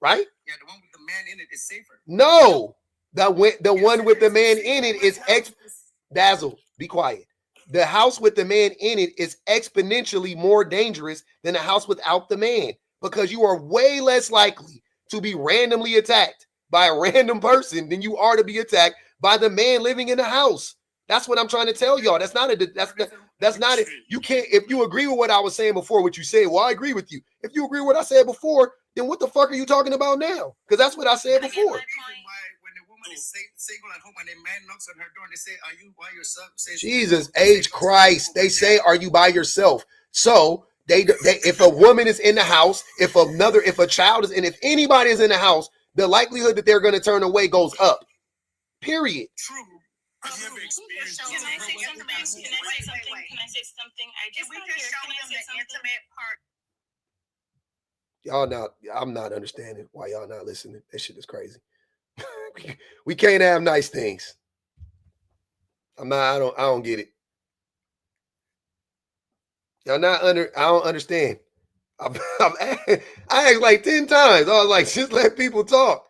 right? Yeah, the one with the man in it is safer. No, the one with the man in it is Dazzle. Be quiet. The house with the man in it is exponentially more dangerous than a house without the man, because you are way less likely to be randomly attacked by a random person than you are to be attacked by the man living in the house. That's what I'm trying to tell y'all. That's not it. You can't, if you agree with what I was saying before, what you said, well, I agree with you. If you agree with what I said before, then what the fuck are you talking about now? Because that's what I said before. When the woman is single at home and a man knocks on her door and they say, "Are you by yourself?" Jesus H. Christ. They say, "Are you by yourself?" So they if a woman is in the house, if a child is, and if anybody is in the house, the likelihood that they're going to turn away goes up. Period. True. Can I say something? Can I say something? I just got here. Can I say something? Intimate part. Y'all not, I'm not understanding why y'all not listening. That shit is crazy. We can't have nice things. I don't get it. Y'all not I don't understand. I asked like 10 times. I was like, just let people talk.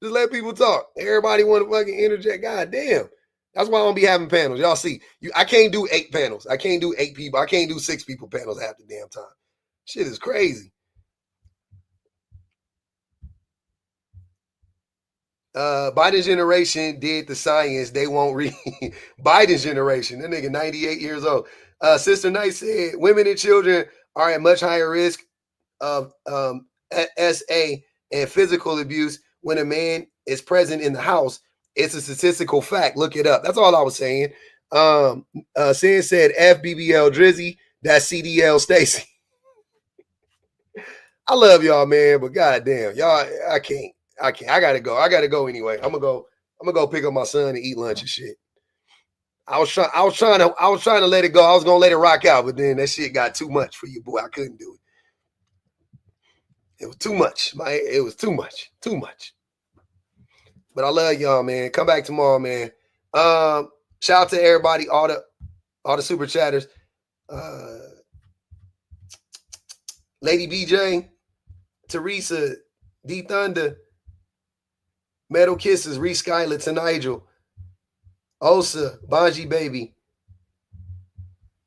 Just let people talk. Everybody want to fucking interject. God damn. That's why I don't be having panels. Y'all see, I can't do 8 panels. I can't do 8 people. I can't do 6 people panels half the damn time. Shit is crazy. Biden's generation did the science. They won't read. Biden's generation. That nigga 98 years old. Sister Knight said women and children are at much higher risk of SA and physical abuse when a man is present in the house. It's a statistical fact. Look it up. That's all I was saying. Sin said FBBL Drizzy. That's CDL Stacy. I love y'all, man, but goddamn, y'all, I can't. I gotta go. I gotta go anyway. I'm gonna go pick up my son and eat lunch and shit. I was trying to let it go. I was gonna let it rock out, but then that shit got too much for you, boy. I couldn't do it. It was too much. It was too much. Too much. But I love y'all, man. Come back tomorrow, man. Shout out to everybody, all the super chatters. Lady BJ, Teresa, D Thunder, Metal Kisses, Reese Skylet, to Nigel, Osa, Bonji Baby,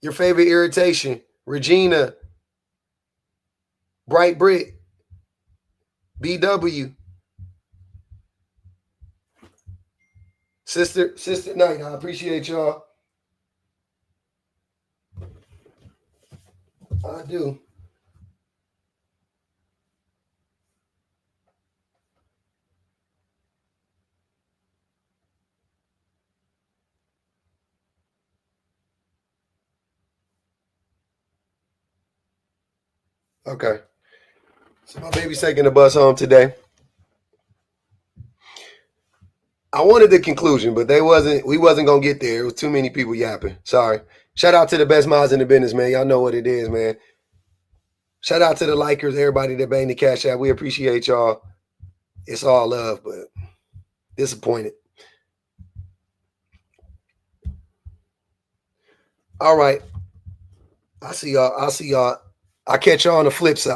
your favorite irritation, Regina, Bright Brit, BW, Sister Knight. I appreciate y'all. I do. Okay. So my baby's taking the bus home today. I wanted the conclusion, but we wasn't gonna get there. It was too many people yapping. Sorry. Shout out to the best minds in the business, man. Y'all know what it is, man. Shout out to the likers, everybody that banged the cash out. We appreciate y'all. It's all love, but disappointed. All right. I'll see y'all. I'll catch y'all on the flip side.